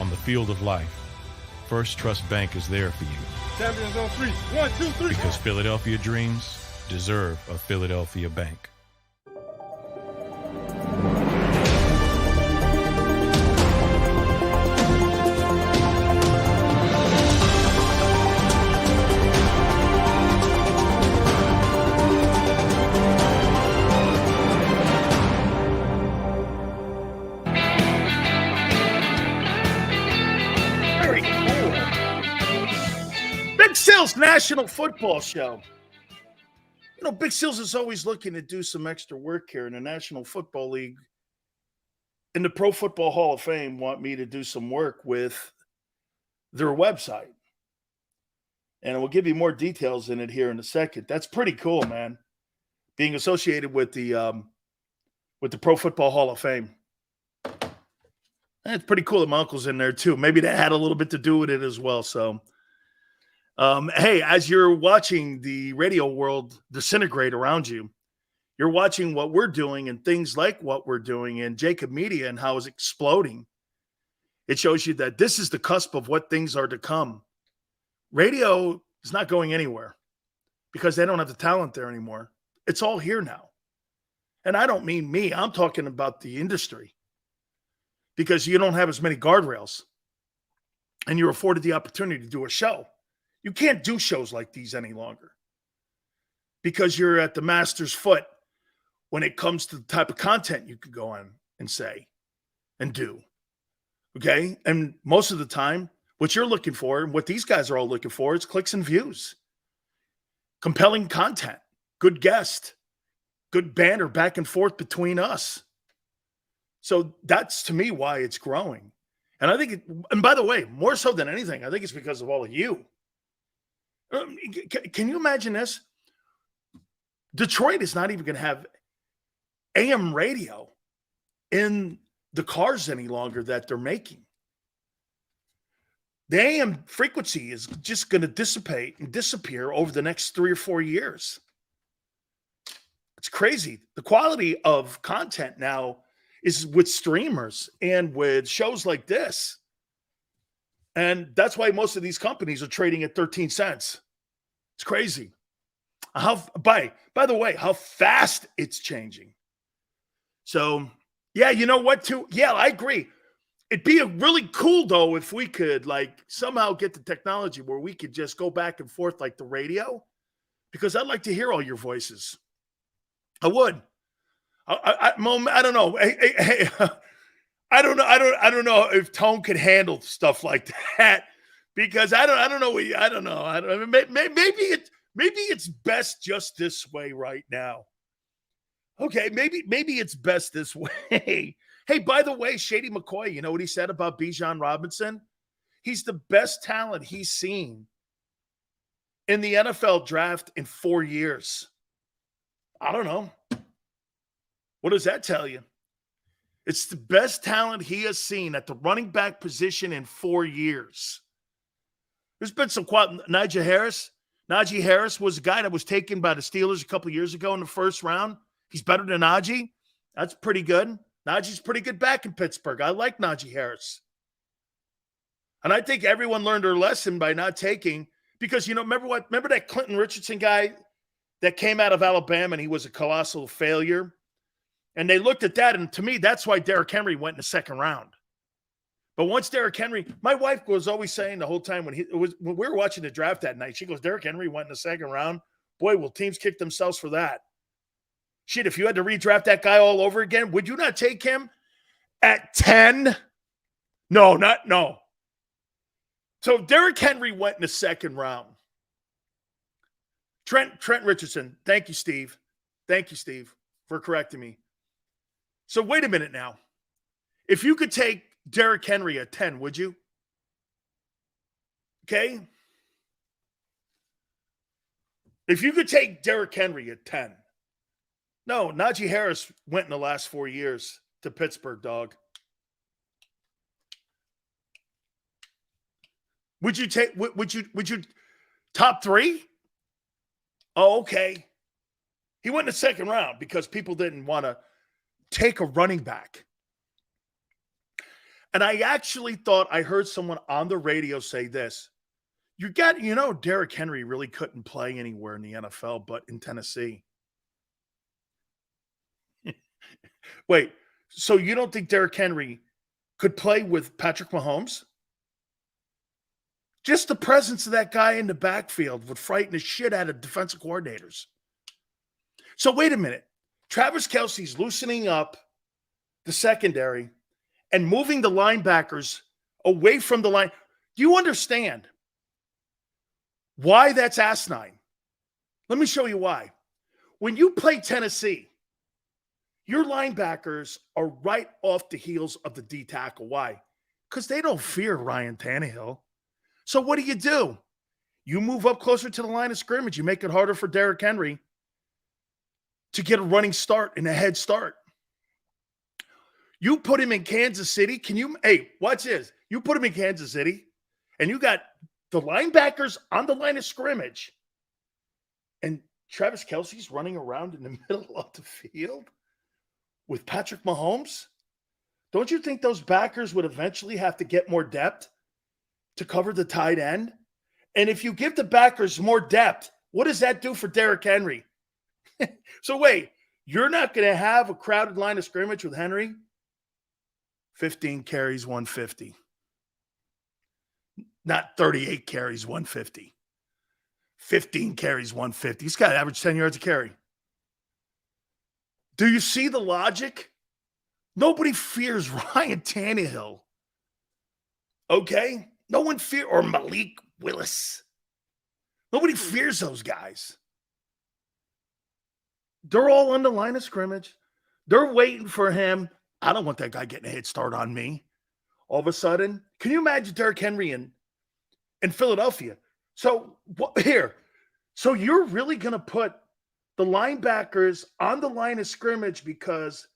On the field of life, First Trust Bank is there for you. Champions on 3. 1, 2, 3. Because Philadelphia dreams deserve a Philadelphia bank. Very cool. Big Sil's National Football Show. You know, Big Sil's is always looking to do some extra work here in the National Football League. And the Pro Football Hall of Fame want me to do some work with their website. And we'll give you more details in it here in a second. That's pretty cool, man. Being associated with the Pro Football Hall of Fame. It's pretty cool that my uncle's in there too. Maybe that had a little bit to do with it as well. So, hey, as you're watching the radio world disintegrate around you, you're watching what we're doing and things like what we're doing in JAKIB Media and how it's exploding. It shows you that this is the cusp of what things are to come. Radio is not going anywhere because they don't have the talent there anymore. It's all here now. And I don't mean me. I'm talking about the industry. Because you don't have as many guardrails and you're afforded the opportunity to do a show. You can't do shows like these any longer because you're at the master's foot when it comes to the type of content you could go on and say and do. Okay? And most of the time, what you're looking for and what these guys are all looking for is clicks and views. Compelling content, good guest, good banter back and forth between us. So that's, to me, why it's growing. And I think, and by the way, more so than anything, I think it's because of all of you. Can you imagine this? Detroit is not even going to have AM radio in the cars any longer that they're making. The AM frequency is just going to dissipate and disappear over the next 3 or 4 years. It's crazy. The quality of content now is with streamers and with shows like this. And that's why most of these companies are trading at 13 cents. It's crazy. By the way, how fast it's changing. So, yeah, you know what, too? Yeah, I agree. It'd be really cool, though, if we could, like, somehow get the technology where we could just go back and forth like the radio, because I'd like to hear all your voices. I would. I don't know. Hey, I don't know. I don't know if Tone could handle stuff like that because I don't know. Maybe it's best just this way right now. Okay, maybe it's best this way. Hey, by the way, Shady McCoy, you know what he said about Bijan Robinson? He's the best talent he's seen in the NFL draft in 4 years. I don't know. What does that tell you? It's the best talent he has seen at the running back position in 4 years. There's been some Najee Harris was a guy that was taken by the Steelers a couple of years ago in the first round. He's better than Najee. That's pretty good. Najee's pretty good back in Pittsburgh. I like Najee Harris. And I think everyone learned their lesson by not taking, because, you know, remember that Clinton Richardson guy that came out of Alabama and he was a colossal failure? And they looked at that, and to me, that's why Derrick Henry went in the second round. But once Derrick Henry, my wife was always saying the whole time when we were watching the draft that night, she goes, Derrick Henry went in the second round. Boy, will teams kick themselves for that. Shit, if you had to redraft that guy all over again, would you not take him at 10? No. So Derrick Henry went in the second round. Trent Richardson. Thank you, Steve. Thank you, Steve, for correcting me. So wait a minute now. If you could take Derrick Henry at 10, would you? Okay. If you could take Derrick Henry at 10. No, Najee Harris went in the last 4 years to Pittsburgh, dog. Would you take, would you top 3? Oh, okay. He went in the second round because people didn't want to take a running back. And I actually thought I heard someone on the radio say this. Derrick Henry really couldn't play anywhere in the NFL but in Tennessee. Wait, so you don't think Derrick Henry could play with Patrick Mahomes? Just the presence of that guy in the backfield would frighten the shit out of defensive coordinators. So wait a minute. Travis Kelce's loosening up the secondary and moving the linebackers away from the line. Do you understand why that's asinine? Let me show you why. When you play Tennessee, your linebackers are right off the heels of the D tackle. Why? Because they don't fear Ryan Tannehill. So what do? You move up closer to the line of scrimmage. You make it harder for Derrick Henry to get a running start and a head start. You put him in Kansas City. Watch this. You put him in Kansas City, and you got the linebackers on the line of scrimmage, and Travis Kelce's running around in the middle of the field with Patrick Mahomes. Don't you think those backers would eventually have to get more depth to cover the tight end? And if you give the backers more depth, what does that do for Derrick Henry? So wait, you're not going to have a crowded line of scrimmage with Henry? 15 carries, 150. Not 38 carries, 150. 15 carries, 150. He's got to average 10 yards a carry. Do you see the logic? Nobody fears Ryan Tannehill. Okay? No one fears, or Malik Willis. Nobody fears those guys. They're all on the line of scrimmage. They're waiting for him. I don't want that guy getting a head start on me. All of a sudden, can you imagine Derrick Henry in Philadelphia? So you're really going to put the linebackers on the line of scrimmage because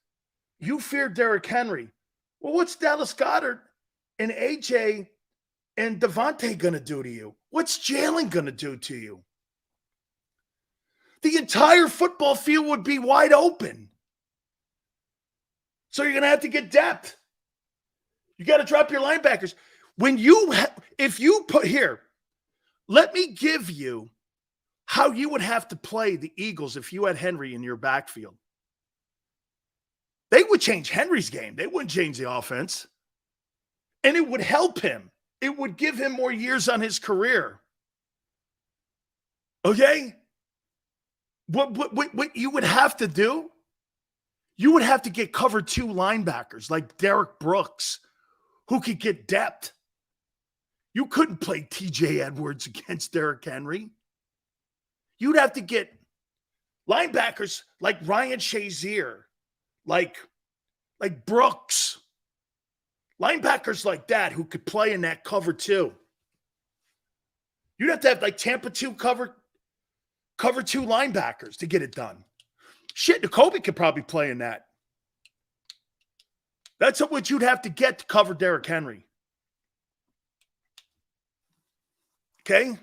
you fear Derrick Henry. Well, what's Dallas Goedert and AJ and Devontae going to do to you? What's Jalen going to do to you? The entire football field would be wide open. So you're going to have to get depth. You got to drop your linebackers. Let me give you how you would have to play the Eagles if you had Henry in your backfield. They would change Henry's game. They wouldn't change the offense. And it would help him. It would give him more years on his career. Okay? What you would have to do, you would have to get cover 2 linebackers like Derek Brooks, who could get depth. You couldn't play TJ Edwards against Derrick Henry. You'd have to get linebackers like Ryan Shazier, like Brooks. Linebackers like that who could play in that cover 2. You'd have to have like Tampa 2 cover 2 linebackers to get it done. Shit, Jacoby could probably play in that. That's what you'd have to get to cover Derrick Henry. Okay?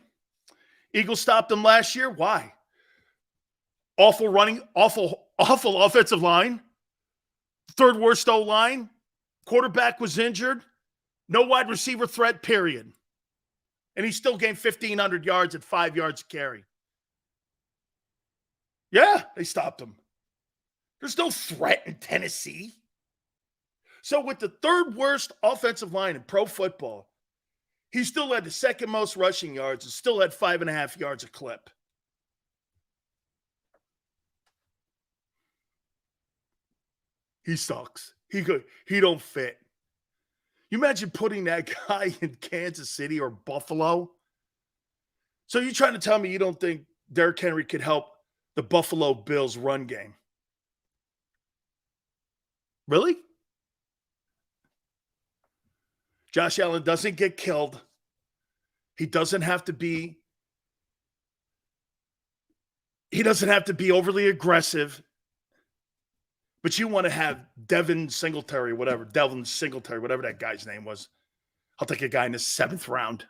Eagles stopped them last year. Why? Awful running, awful offensive line. Third worst O-line. Quarterback was injured. No wide receiver threat, period. And he still gained 1,500 yards at 5 yards a carry. Yeah, they stopped him. There's no threat in Tennessee. So with the third worst offensive line in pro football, he still had the second most rushing yards and still had 5.5 yards a clip. He sucks. He don't fit. You imagine putting that guy in Kansas City or Buffalo? So you're trying to tell me you don't think Derrick Henry could help the Buffalo Bills run game. Really? Josh Allen doesn't get killed. He doesn't have to be overly aggressive. But you want to have Devin Singletary, whatever that guy's name was. I'll take a guy in the 7th round.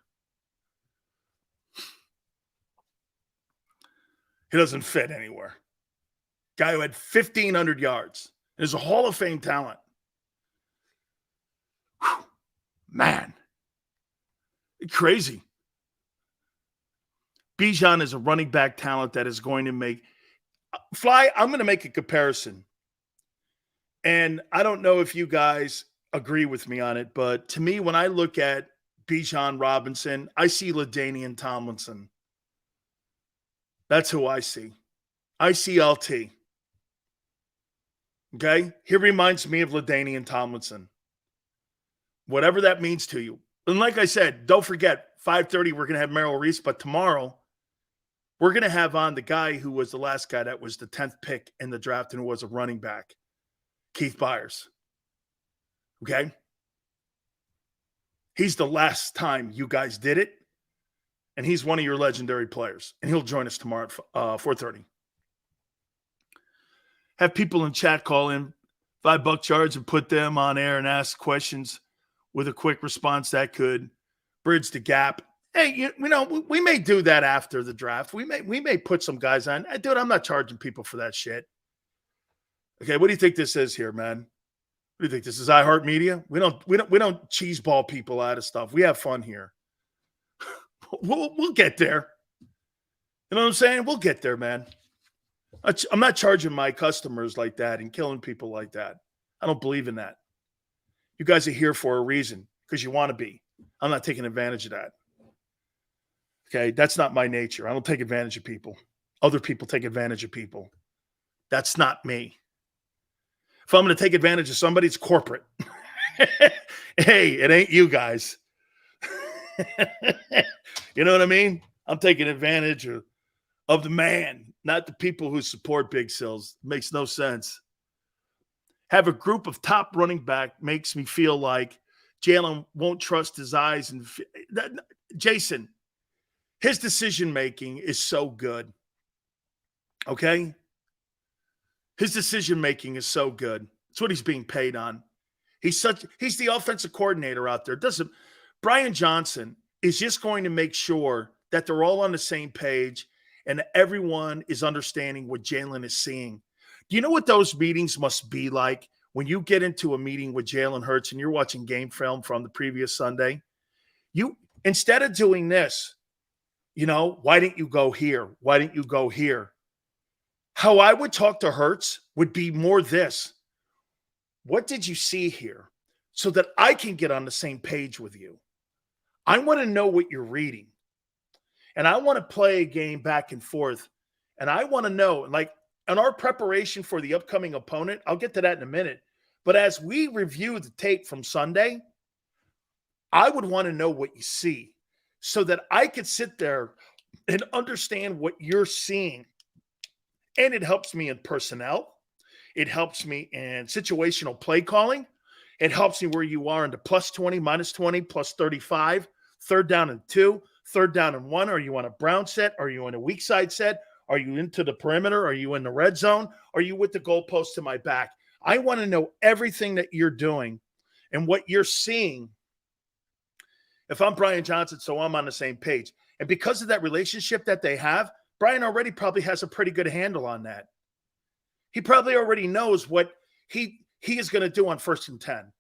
He doesn't fit anywhere. Guy who had 1,500 yards. And is a Hall of Fame talent. Whew. Man. Crazy. Bijan is a running back talent that is going to make – Fly, I'm going to make a comparison. And I don't know if you guys agree with me on it, but to me, when I look at Bijan Robinson, I see LaDainian Tomlinson. That's who I see. I see LT. Okay? He reminds me of LaDainian Tomlinson. Whatever that means to you. And like I said, don't forget, 5:30, we're going to have Merrill Reese, but tomorrow we're going to have on the guy who was the last guy that was the 10th pick in the draft and who was a running back, Keith Byers. Okay? He's the last time you guys did it, and he's one of your legendary players, and he'll join us tomorrow at 4:30. Have people in chat call in $5 charge and put them on air and ask questions with a quick response that could bridge the gap. Hey, we may do that after the draft. We may put some guys on. Dude, I'm not charging people for that shit. Okay, what do you think this is here, man? What do you think this is? iHeartMedia? We don't cheeseball people out of stuff. We have fun here. We'll get there. You know what I'm saying? We'll get there, man. I'm not charging my customers like that and killing people like that. I don't believe in that. You guys are here for a reason because you want to be. I'm not taking advantage of that. Okay, that's not my nature. I don't take advantage of people. Other people take advantage of people. That's not me. If I'm going to take advantage of somebody, it's corporate. Hey, it ain't you guys. You know what I mean? I'm taking advantage of the man, not the people who support Big Sills. Makes no sense. Have a group of top running back makes me feel like Jalen won't trust his eyes. And Jason, his decision-making is so good. Okay? His decision-making is so good. It's what he's being paid on. He's the offensive coordinator out there. Brian Johnson is just going to make sure that they're all on the same page and everyone is understanding what Jalen is seeing. Do you know what those meetings must be like when you get into a meeting with Jalen Hurts and you're watching game film from the previous Sunday? Instead of doing this, why didn't you go here? Why didn't you go here? How I would talk to Hurts would be more this. What did you see here? So that I can get on the same page with you. I want to know what you're reading. And I want to play a game back and forth. And I want to know, like, in our preparation for the upcoming opponent, I'll get to that in a minute. But as we review the tape from Sunday, I would want to know what you see so that I could sit there and understand what you're seeing. And it helps me in personnel. It helps me in situational play calling. It helps me where you are into plus 20, minus 20, plus 35, 3rd down and 2, 3rd down and 1. Are you on a brown set? Are you on a weak side set? Are you into the perimeter? Are you in the red zone? Are you with the goalpost to my back? I want to know everything that you're doing and what you're seeing. If I'm Brian Johnson, so I'm on the same page. And because of that relationship that they have, Brian already probably has a pretty good handle on that. He probably already knows what he is going to do on 1st and 10.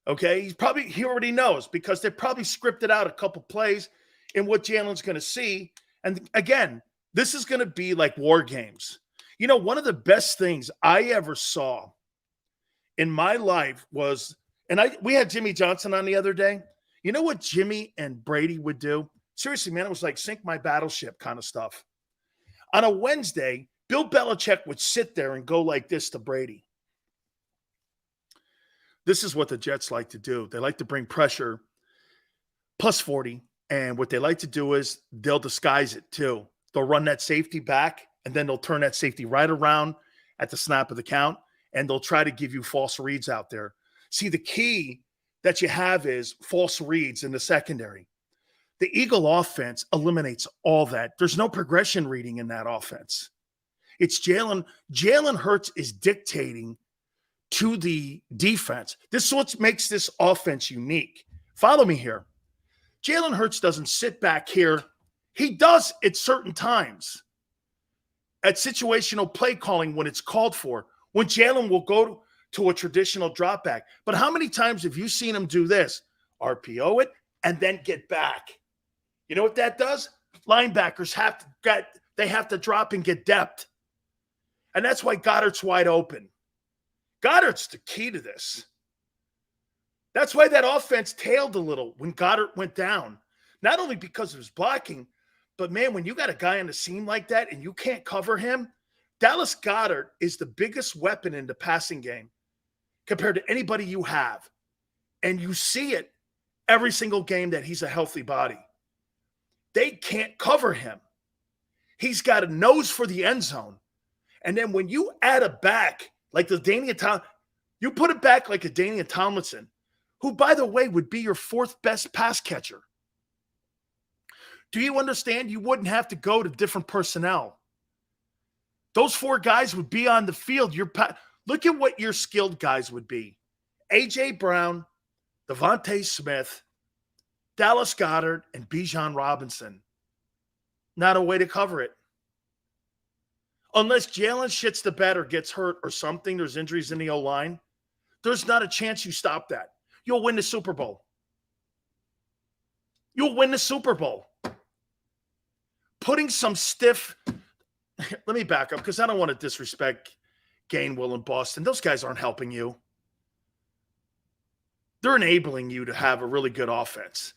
Okay? He already knows because they probably scripted out a couple plays in what Jalen's going to see. And again, this is going to be like war games. One of the best things I ever saw in my life was, we had Jimmy Johnson on the other day. You know what Jimmy and Brady would do? Seriously, man, it was like sink my battleship kind of stuff. On a Wednesday, Bill Belichick would sit there and go like this to Brady. This is what the Jets like to do. They like to bring pressure plus 40. And what they like to do is they'll disguise it too. they'll run that safety back, and then they'll turn that safety right around at the snap of the count, and they'll try to give you false reads out there. See, the key that you have is false reads in the secondary. The Eagle offense eliminates all that. There's no progression reading in that offense. It's Jalen Hurts is dictating to the defense. This is what makes this offense unique. Follow me here. Jalen Hurts doesn't sit back here. He does at certain times. At situational play calling when it's called for, when Jalen will go to a traditional drop back. But how many times have you seen him do this? RPO it and then get back. You know what that does? Linebackers have to drop and get depth. And that's why Goddard's wide open. Goddard's the key to this. That's why that offense tailed a little when Goddard went down. Not only because of his blocking, but, man, when you got a guy on the seam like that and you can't cover him, Dallas Goedert is the biggest weapon in the passing game compared to anybody you have. And you see it every single game that he's a healthy body. They can't cover him. He's got a nose for the end zone. And then when you add a back like the Daniel Tomlinson, you put it back like a Daniel Tomlinson, who, by the way, would be your fourth best pass catcher. Do you understand? You wouldn't have to go to different personnel. Those four guys would be on the field. Look at what your skilled guys would be. A.J. Brown, Devontae Smith, Dallas Goedert, and Bijan Robinson. Not a way to cover it. Unless Jalen shits the bed or gets hurt or something, there's injuries in the O-line, there's not a chance you stop that. You'll win the Super Bowl. You'll win the Super Bowl. Putting some stiff – let me back up because I don't want to disrespect Gainwell and Boston. Those guys aren't helping you. They're enabling you to have a really good offense.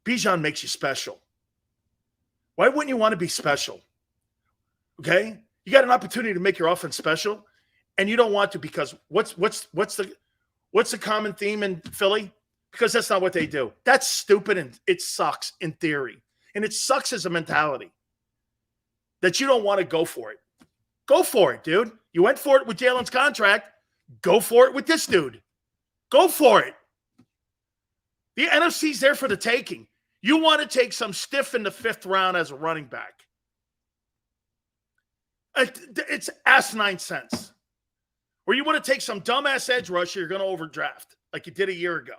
Bijan makes you special. Why wouldn't you want to be special? Okay? You got an opportunity to make your offense special, and you don't want to because what's the common theme in Philly? Because that's not what they do. That's stupid, and it sucks in theory. And it sucks as a mentality that you don't want to go for it. Go for it, dude. You went for it with Jalen's contract. Go for it with this dude. Go for it. The NFC's there for the taking. You want to take some stiff in the 5th round as a running back. It's asinine sense. Or you want to take some dumbass edge rusher you're going to overdraft like you did a year ago.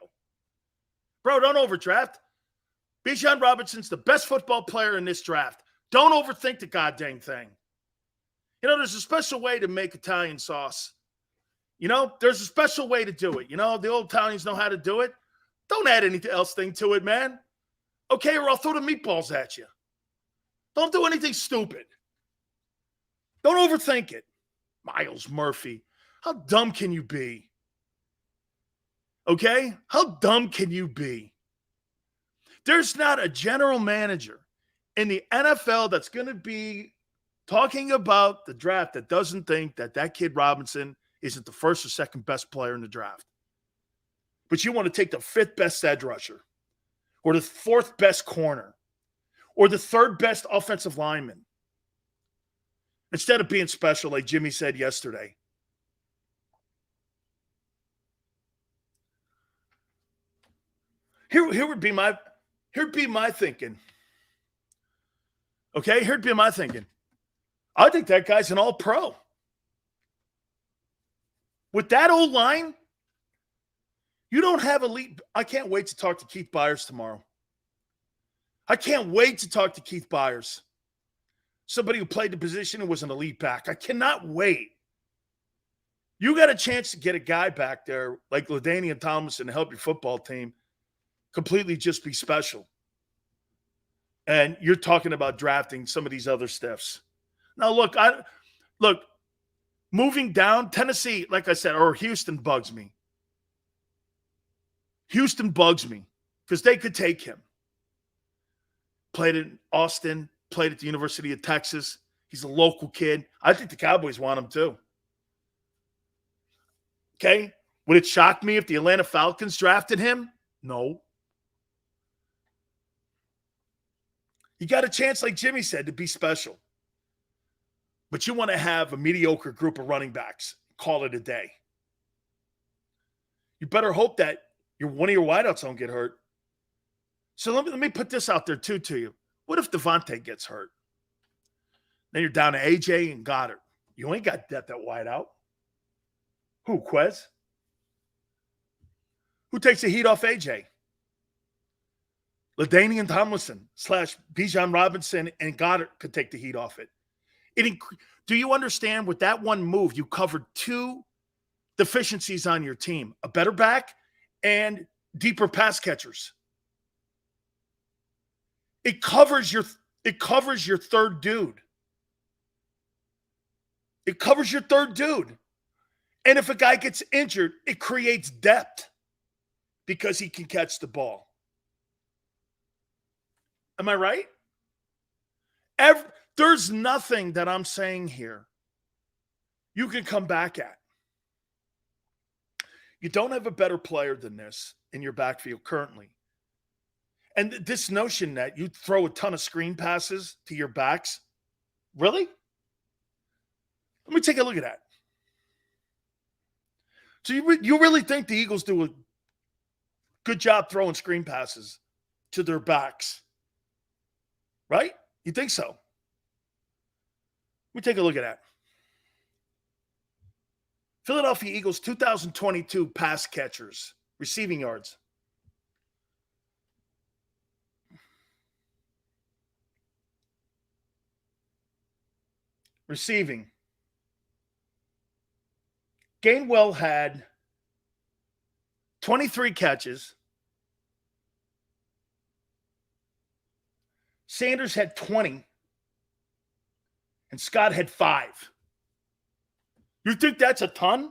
Bro, don't overdraft. Bijan Robinson's the best football player in this draft. Don't overthink the goddamn thing. You know, there's a special way to make Italian sauce. You know, there's a special way to do it. You know, the old Italians know how to do it. Don't add anything else to it, man. Okay, or I'll throw the meatballs at you. Don't do anything stupid. Don't overthink it. Miles Murphy. How dumb can you be? Okay? How dumb can you be? There's not a general manager in the NFL that's going to be talking about the draft that doesn't think that kid Robinson isn't the first or second best player in the draft. But you want to take the 5th best edge rusher or the 4th best corner or the 3rd best offensive lineman instead of being special like Jimmy said yesterday. Here would be my thinking. Okay, here'd be my thinking. I think that guy's an all-pro. With that old line, you don't have elite. I can't wait to talk to Keith Byers tomorrow. I can't wait to talk to Keith Byers. Somebody who played the position and was an elite back. I cannot wait. You got a chance to get a guy back there like LaDainian Tomlinson to help your football team completely just be special. And you're talking about drafting some of these other stiffs. Now, look, moving down, Tennessee, like I said, or Houston bugs me. Houston bugs me because they could take him. Played in Austin, played at the University of Texas. He's a local kid. I think the Cowboys want him too. Okay? Would it shock me if the Atlanta Falcons drafted him? No. You got a chance, like Jimmy said, to be special. but you want to have a mediocre group of running backs. Call it a day. You better hope that one of your wideouts don't get hurt. So let me put this out there too to you. What if Devontae gets hurt? Then you're down to AJ and Goddard. You ain't got that wideout. Who, Quez? Who takes the heat off AJ? LaDainian Tomlinson / Bijan Robinson and Goddard could take the heat off it. Do you understand with that one move, you covered two deficiencies on your team, a better back and deeper pass catchers. It covers your third dude. It covers your third dude. And if a guy gets injured, it creates depth because he can catch the ball. Am I right? There's nothing that I'm saying here you can come back at. You don't have a better player than this in your backfield currently. And this notion that you throw a ton of screen passes to your backs, really? Let me take a look at that. So you really think the Eagles do a good job throwing screen passes to their backs? Right? You think so? Let me take a look at that. Philadelphia Eagles 2022 pass catchers, receiving yards. Receiving. Gainwell had 23 catches. Sanders had 20. And Scott had 5. You think that's a ton?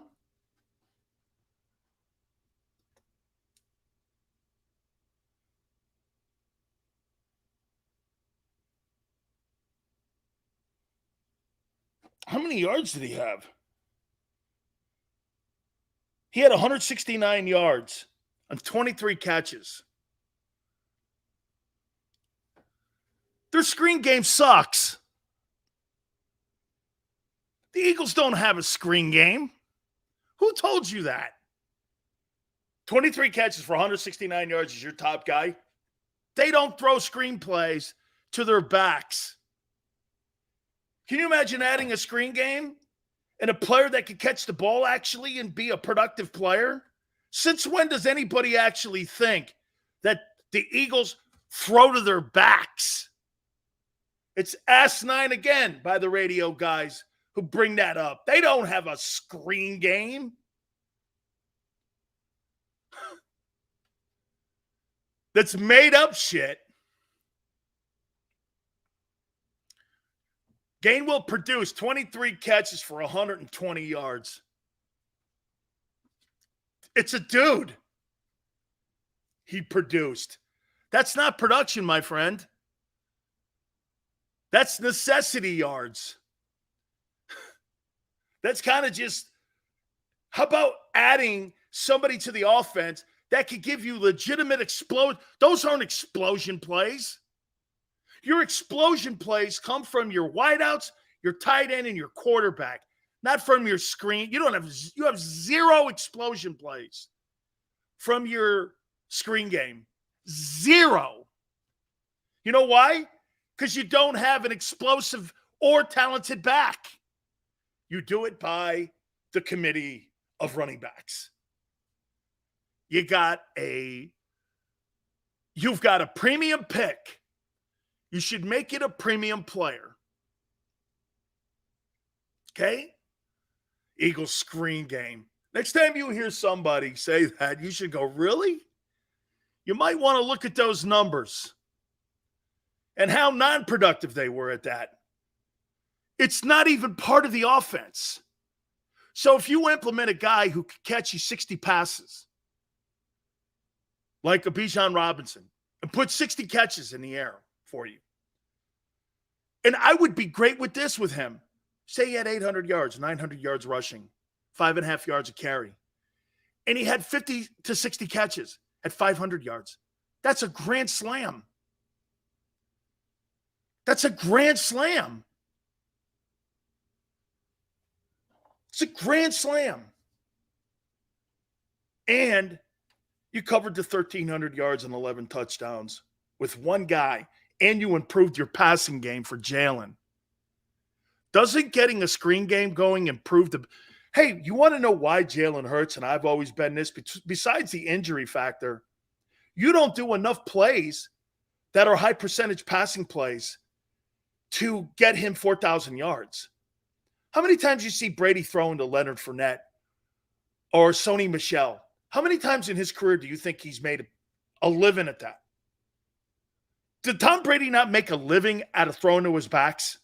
How many yards did he have? He had 169 yards on 23 catches. Their screen game sucks. The Eagles don't have a screen game. Who told you that? 23 catches for 169 yards is your top guy. They don't throw screen plays to their backs. Can you imagine adding a screen game and a player that could catch the ball actually and be a productive player? Since when does anybody actually think that the Eagles throw to their backs? It's asinine again by the radio guys who bring that up. They don't have a screen game. That's made up shit. Gainwell produced 23 catches for 120 yards. It's a dude. He produced. That's not production, my friend. That's necessity yards. That's kind of just, how about adding somebody to the offense that could give you legitimate explosion? Those aren't explosion plays. Your explosion plays come from your wideouts, your tight end, and your quarterback, not from your screen. You have zero explosion plays from your screen game. Zero. You know why? Because you don't have an explosive or talented back. You do it by the committee of running backs. You've got a premium pick. You should make it a premium player. Okay? Eagles screen game. Next time you hear somebody say that, you should go, really? You might want to look at those numbers and how non-productive they were at that. It's not even part of the offense. So if you implement a guy who could catch you 60 passes, like a Bijan Robinson, and put 60 catches in the air for you, and I would be great with this with him. Say he had 800 yards, 900 yards rushing, 5.5 yards a carry, and he had 50 to 60 catches at 500 yards. That's a grand slam. That's a grand slam. It's a grand slam. And you covered the 1,300 yards and 11 touchdowns with one guy, and you improved your passing game for Jalen. Doesn't getting a screen game going improve the – hey, you want to know why Jalen Hurts, and I've always been this, besides the injury factor, you don't do enough plays that are high percentage passing plays to get him 4,000 yards. How many times you see Brady throwing to Leonard Fournette or Sony Michel? How many times in his career do you think he's made a living at that? Did Tom Brady not make a living out of throwing to his backs?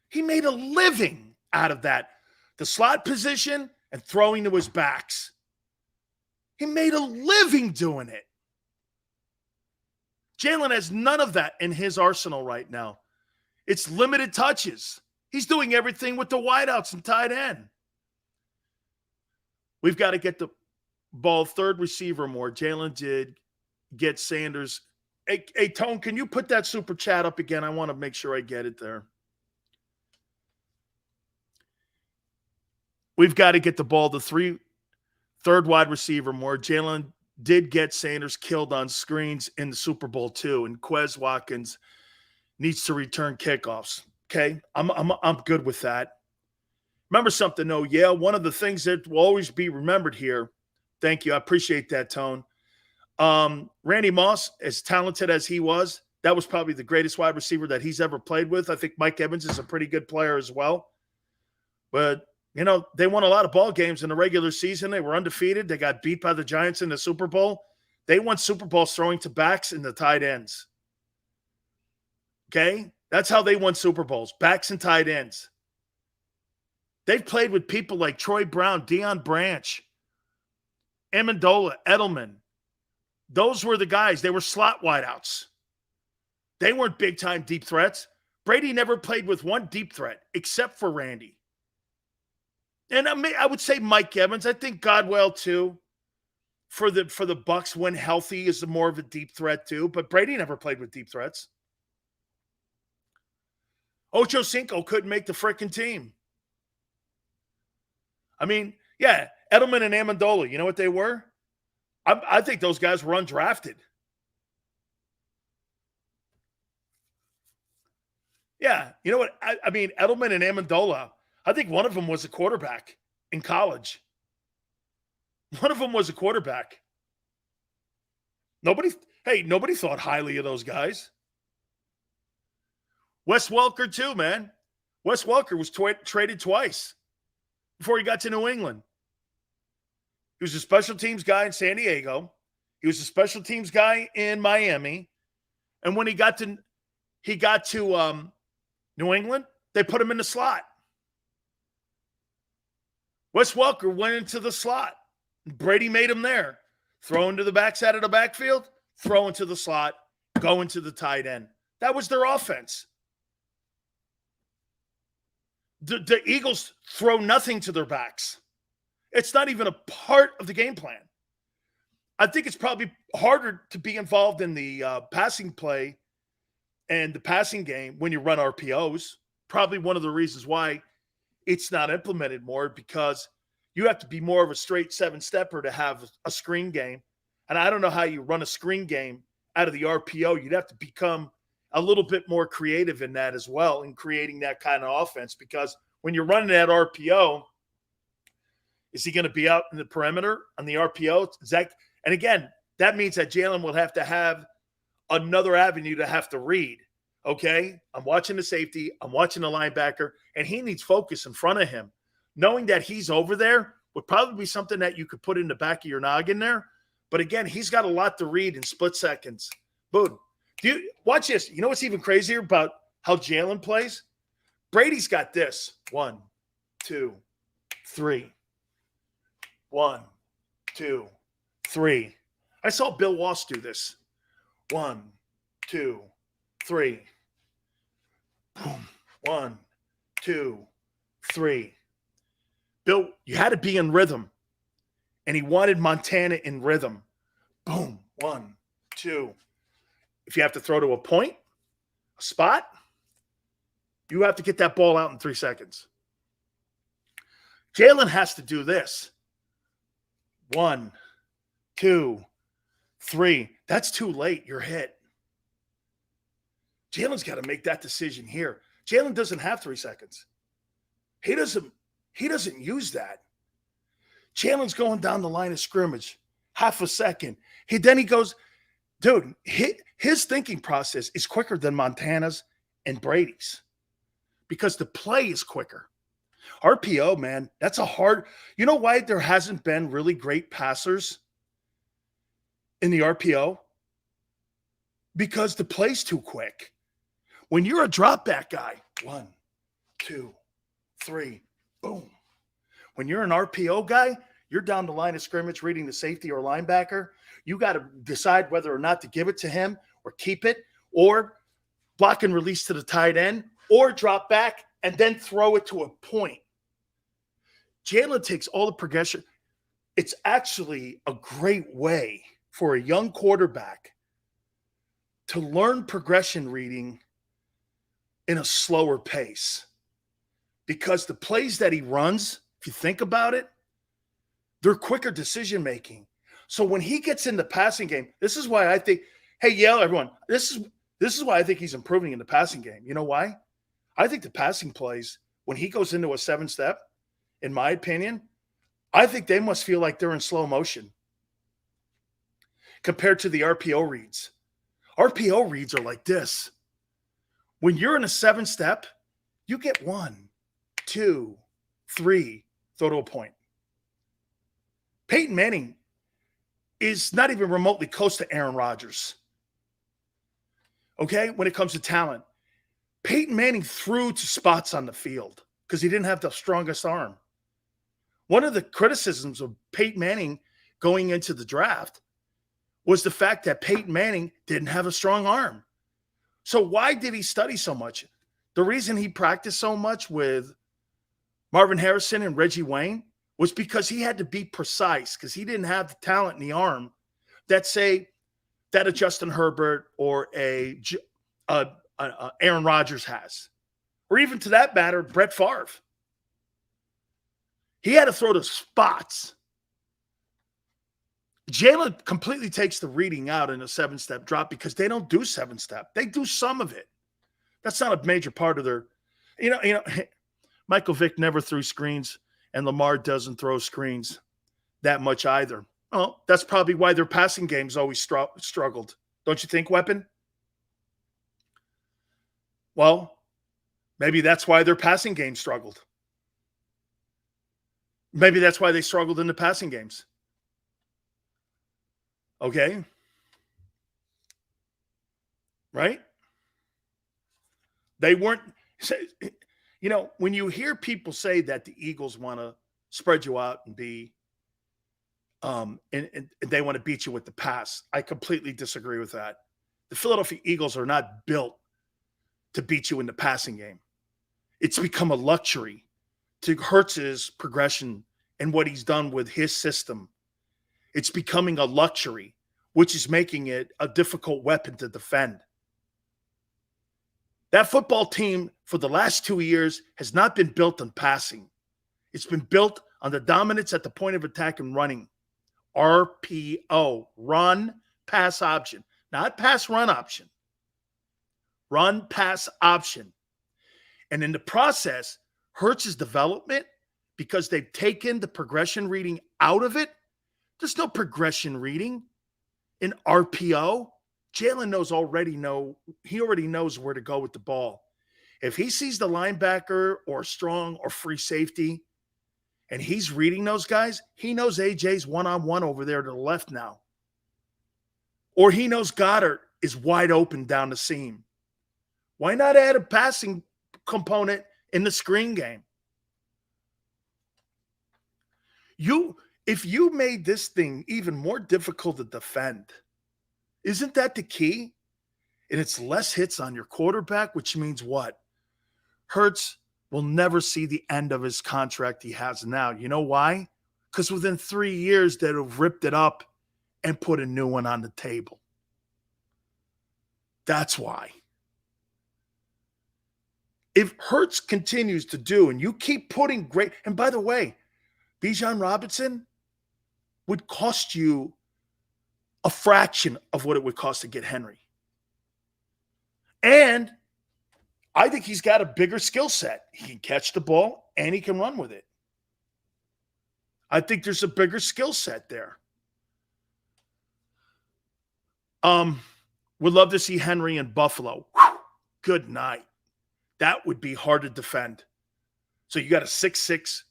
He made a living out of that. The slot position and throwing to his backs. He made a living doing it. Jalen has none of that in his arsenal right now. It's limited touches. He's doing everything with the wideouts and tight end. We've got to get the ball third receiver more. Jalen did get Sanders. Hey, Tone, can you put that super chat up again? I want to make sure I get it there. We've got to get the ball to third wide receiver more. Jalen did get Sanders killed on screens in the Super Bowl too, and Quez Watkins needs to return kickoffs. Okay, I'm good with that. Remember something though, yeah. One of the things that will always be remembered here. Thank you, I appreciate that, Tone. Randy Moss, as talented as he was, that was probably the greatest wide receiver that he's ever played with. I think Mike Evans is a pretty good player as well, but. You know, they won a lot of ball games in the regular season. They were undefeated. They got beat by the Giants in the Super Bowl. They won Super Bowls throwing to backs and the tight ends. Okay? That's how they won Super Bowls, backs and tight ends. They've played with people like Troy Brown, Deion Branch, Amendola, Edelman. Those were the guys. They were slot wideouts. They weren't big-time deep threats. Brady never played with one deep threat except for Randy. And I would say Mike Evans. I think Godwell too, for the Bucks when healthy, is more of a deep threat too. But Brady never played with deep threats. Ocho Cinco couldn't make the frickin' team. I mean, yeah, Edelman and Amendola. You know what they were? I think those guys were undrafted. Yeah, you know what? I mean, Edelman and Amendola. I think one of them was a quarterback in college. One of them was a quarterback. Nobody thought highly of those guys. Wes Welker too, man. Wes Welker was traded twice before he got to New England. He was a special teams guy in San Diego. He was a special teams guy in Miami. And when he got to New England, they put him in the slot. Wes Welker went into the slot. Brady made him there. Throw into the backside of the backfield, throw into the slot, go into the tight end. That was their offense. The Eagles throw nothing to their backs. It's not even a part of the game plan. I think it's probably harder to be involved in the passing play and the passing game when you run RPOs. Probably one of the reasons why it's not implemented more, because you have to be more of a straight seven-stepper to have a screen game. And I don't know how you run a screen game out of the RPO. You'd have to become a little bit more creative in that as well, in creating that kind of offense, because when you're running that RPO, is he going to be out in the perimeter on the RPO? And again, that means that Jalen will have to have another avenue to have to read. Okay, I'm watching the safety, I'm watching the linebacker, and he needs focus in front of him. Knowing that he's over there would probably be something that you could put in the back of your noggin there. But again, he's got a lot to read in split seconds. Boom. Watch this. You know what's even crazier about how Jalen plays? Brady's got this. 1, 2, 3. 1, 2, 3. I saw Bill Walsh do this. 1, 2, 3. Boom. 1, 2, 3. Bill, you had to be in rhythm. And he wanted Montana in rhythm. Boom. 1, 2. If you have to throw to a point, a spot, you have to get that ball out in 3 seconds. Jalen has to do this. 1, 2, 3. That's too late. You're hit. Jalen's got to make that decision here. Jalen doesn't have 3 seconds. He doesn't use that. Jalen's going down the line of scrimmage, half a second. Then he goes, dude, his thinking process is quicker than Montana's and Brady's because the play is quicker. RPO, man, that's a hard – you know why there hasn't been really great passers in the RPO? Because the play's too quick. When you're a drop back guy, 1, 2, 3, boom. When you're an RPO guy, you're down the line of scrimmage reading the safety or linebacker. You got to decide whether or not to give it to him or keep it or block and release to the tight end or drop back and then throw it to a point. Jalen takes all the progression. It's actually a great way for a young quarterback to learn progression reading in a slower pace because the plays that he runs, if you think about it, they're quicker decision making. So when he gets in the passing game, this is why I think, hey, Yale, everyone, this is why I think he's improving in the passing game. You know why? I think the passing plays, when he goes into a 7-step, in my opinion, I think they must feel like they're in slow motion compared to the RPO reads. RPO reads are like this. When you're in a 7-step, you get 1, 2, 3, throw to a point. Peyton Manning is not even remotely close to Aaron Rodgers. Okay, when it comes to talent. Peyton Manning threw to spots on the field because he didn't have the strongest arm. One of the criticisms of Peyton Manning going into the draft was the fact that Peyton Manning didn't have a strong arm. So why did he study so much? The reason he practiced so much with Marvin Harrison and Reggie Wayne was because he had to be precise because he didn't have the talent in the arm that a Justin Herbert or a Aaron Rodgers has, or even to that matter, Brett Favre. He had to throw to spots. Jalen completely takes the reading out in a 7-step drop because they don't do 7-step. They do some of it. That's not a major part of their, Michael Vick never threw screens, and Lamar doesn't throw screens that much either. Well, that's probably why their passing games always struggled. Don't you think, Weapon? Well, maybe that's why their passing game struggled. Maybe that's why they struggled in the passing games. Okay? Right? They weren't, when you hear people say that the Eagles want to spread you out and be, and they want to beat you with the pass, I completely disagree with that. The Philadelphia Eagles are not built to beat you in the passing game. It's become a luxury to Hurts's progression and what he's done with his system. It's becoming a luxury, which is making it a difficult weapon to defend. That football team for the last 2 years has not been built on passing. It's been built on the dominance at the point of attack and running. RPO, run, pass option, not pass run option. Run, pass option. And in the process, Hurts's development, because they've taken the progression reading out of it, there's no progression reading in RPO. Jalen already knows where to go with the ball. If he sees the linebacker or strong or free safety and he's reading those guys, he knows AJ's one-on-one over there to the left now. Or he knows Goddard is wide open down the seam. Why not add a passing component in the screen game? If you made this thing even more difficult to defend, isn't that the key? And it's less hits on your quarterback, which means what? Hurts will never see the end of his contract he has now. You know why? Because within 3 years, they'd have ripped it up and put a new one on the table. That's why. if Hurts continues to do, and you keep putting great, and by the way, Bijan Robinson would cost you a fraction of what it would cost to get Henry. And I think he's got a bigger skill set. He can catch the ball and he can run with it. I think there's a bigger skill set there. Would love to see Henry in Buffalo. Whew, good night. That would be hard to defend. So you got a 6'6"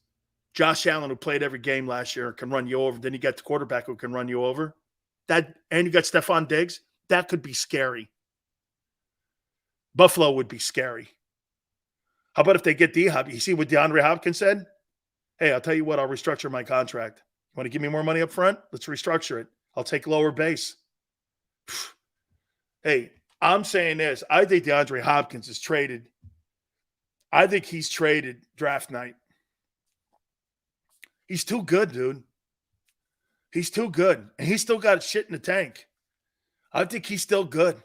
Josh Allen who played every game last year, can run you over. Then you got the quarterback who can run you over. And you got Stephon Diggs. That could be scary. Buffalo would be scary. How about if they get D-Hop? You see what DeAndre Hopkins said? Hey, I'll tell you what, I'll restructure my contract. You want to give me more money up front? Let's restructure it. I'll take lower base. Hey, I'm saying this. I think DeAndre Hopkins is traded. I think he's traded draft night. He's too good, dude. He's too good. And he's still got shit in the tank. I think he's still good.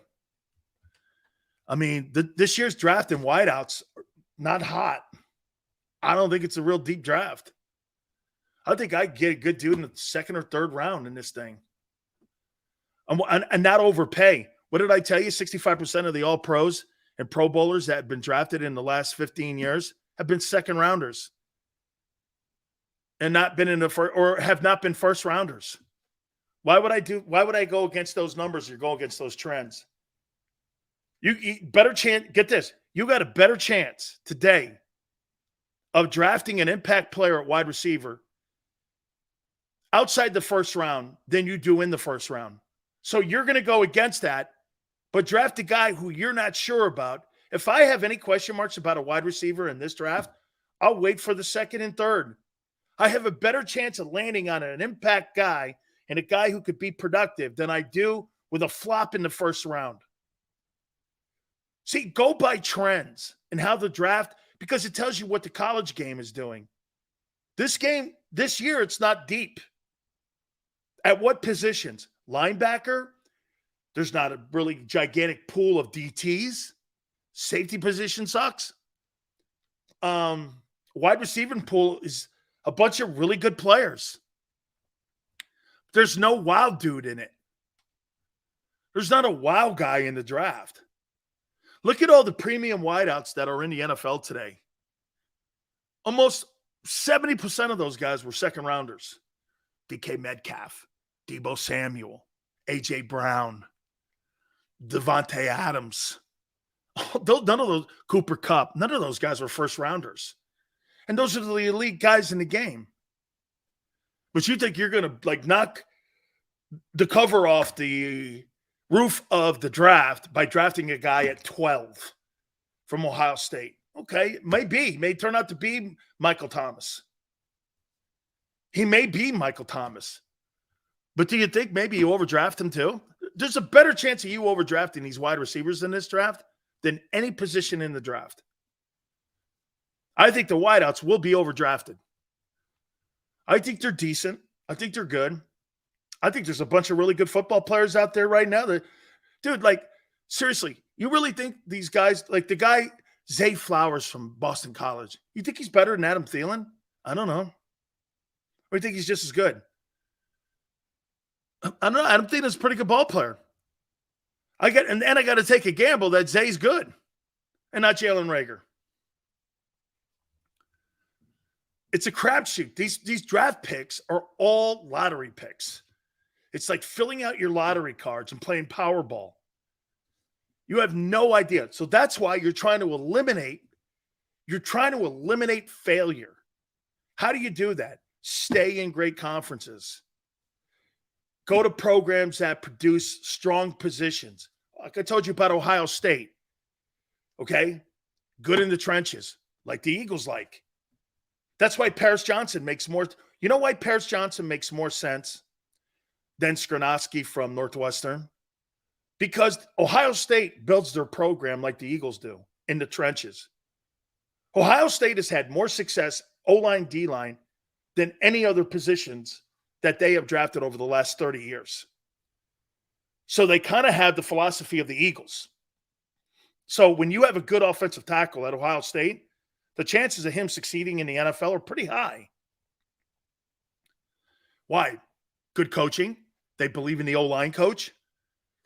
I mean, this year's draft in wideouts are not hot. I don't think it's a real deep draft. I think I get a good dude in the second or third round in this thing. And not overpay. What did I tell you? 65% of the all-pros and pro bowlers that have been drafted in the last 15 years have been second rounders. And not been in the first, or have not been first rounders. Why would I go against those numbers or go against those trends? You better chance, get this. You got a better chance today of drafting an impact player at wide receiver outside the first round than you do in the first round. So you're going to go against that, but draft a guy who you're not sure about. If I have any question marks about a wide receiver in this draft, I'll wait for the second and third. I have a better chance of landing on an impact guy and a guy who could be productive than I do with a flop in the first round. See, go by trends and how the draft, because it tells you what the college game is doing. This year, it's not deep. At what positions? Linebacker, there's not a really gigantic pool of DTs. Safety position sucks. Wide receiver pool is a bunch of really good players. There's no wild dude in it. There's not a wow guy in the draft. Look at all the premium wideouts that are in the NFL today. Almost 70% of those guys were second rounders. DK Metcalf, Deebo Samuel, A.J. Brown, Devontae Adams. None of those, Cooper Kupp, none of those guys were first rounders. And those are the elite guys in the game. But you think you're going to knock the cover off the roof of the draft by drafting a guy at 12 from Ohio State. Okay, may turn out to be Michael Thomas. He may be Michael Thomas. But do you think maybe you overdraft him too? There's a better chance of you overdrafting these wide receivers in this draft than any position in the draft. I think the wideouts will be overdrafted. I think they're decent. I think they're good. I think there's a bunch of really good football players out there right now. Dude, seriously, you really think these guys, like the guy Zay Flowers from Boston College, you think he's better than Adam Thielen? I don't know. Or you think he's just as good? I don't know. Adam Thielen's a pretty good ball player. I got to take a gamble that Zay's good and not Jalen Reagor. It's a crapshoot. These draft picks are all lottery picks. It's like filling out your lottery cards and playing Powerball. You have no idea. So that's why you're trying to eliminate failure. How do you do that? Stay in great conferences. Go to programs that produce strong positions. Like I told you about Ohio State. Okay? Good in the trenches, like the Eagles like. That's why Paris Johnson makes more. You know why Paris Johnson makes more sense than Skrzynovsky from Northwestern? Because Ohio State builds their program like the Eagles do in the trenches. Ohio State has had more success, O-line, D-line, than any other positions that they have drafted over the last 30 years. So they kind of have the philosophy of the Eagles. So when you have a good offensive tackle at Ohio State, the chances of him succeeding in the NFL are pretty high. Why? Good coaching. They believe in the O-line coach.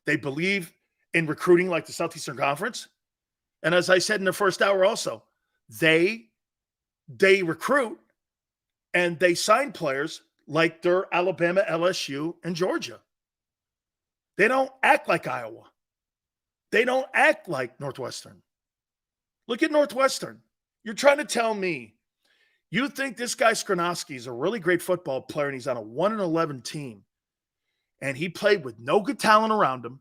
They believe in recruiting like the Southeastern Conference. And as I said in the first hour also, they recruit and they sign players like they're Alabama, LSU, and Georgia. They don't act like Iowa. They don't act like Northwestern. Look at Northwestern. You're trying to tell me you think this guy Skrzynovsky is a really great football player and he's on a 1-11 team and he played with no good talent around him,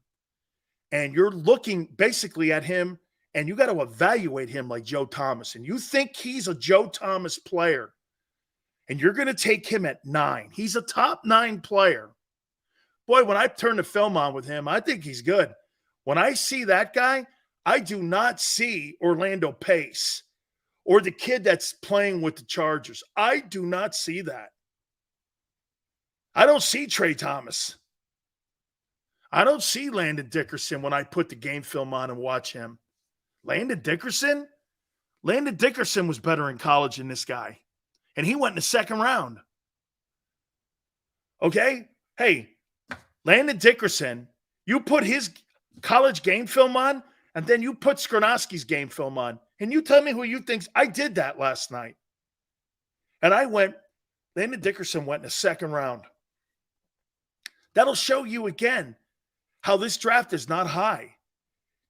and you're looking basically at him and you got to evaluate him like Joe Thomas, and you think he's a Joe Thomas player and you're going to take him at 9. He's a top 9 player. Boy, when I turn the film on with him, I think he's good. When I see that guy, I do not see Orlando Pace or the kid that's playing with the Chargers. I do not see that. I don't see Trey Thomas. I don't see Landon Dickerson when I put the game film on and watch him. Landon Dickerson was better in college than this guy. And he went in the second round. Okay? Hey, Landon Dickerson, you put his college game film on, and then you put Skrzynovsky's game film on, and you tell me who you think. I did that last night. And Landon Dickerson went in the second round. That'll show you again how this draft is not high.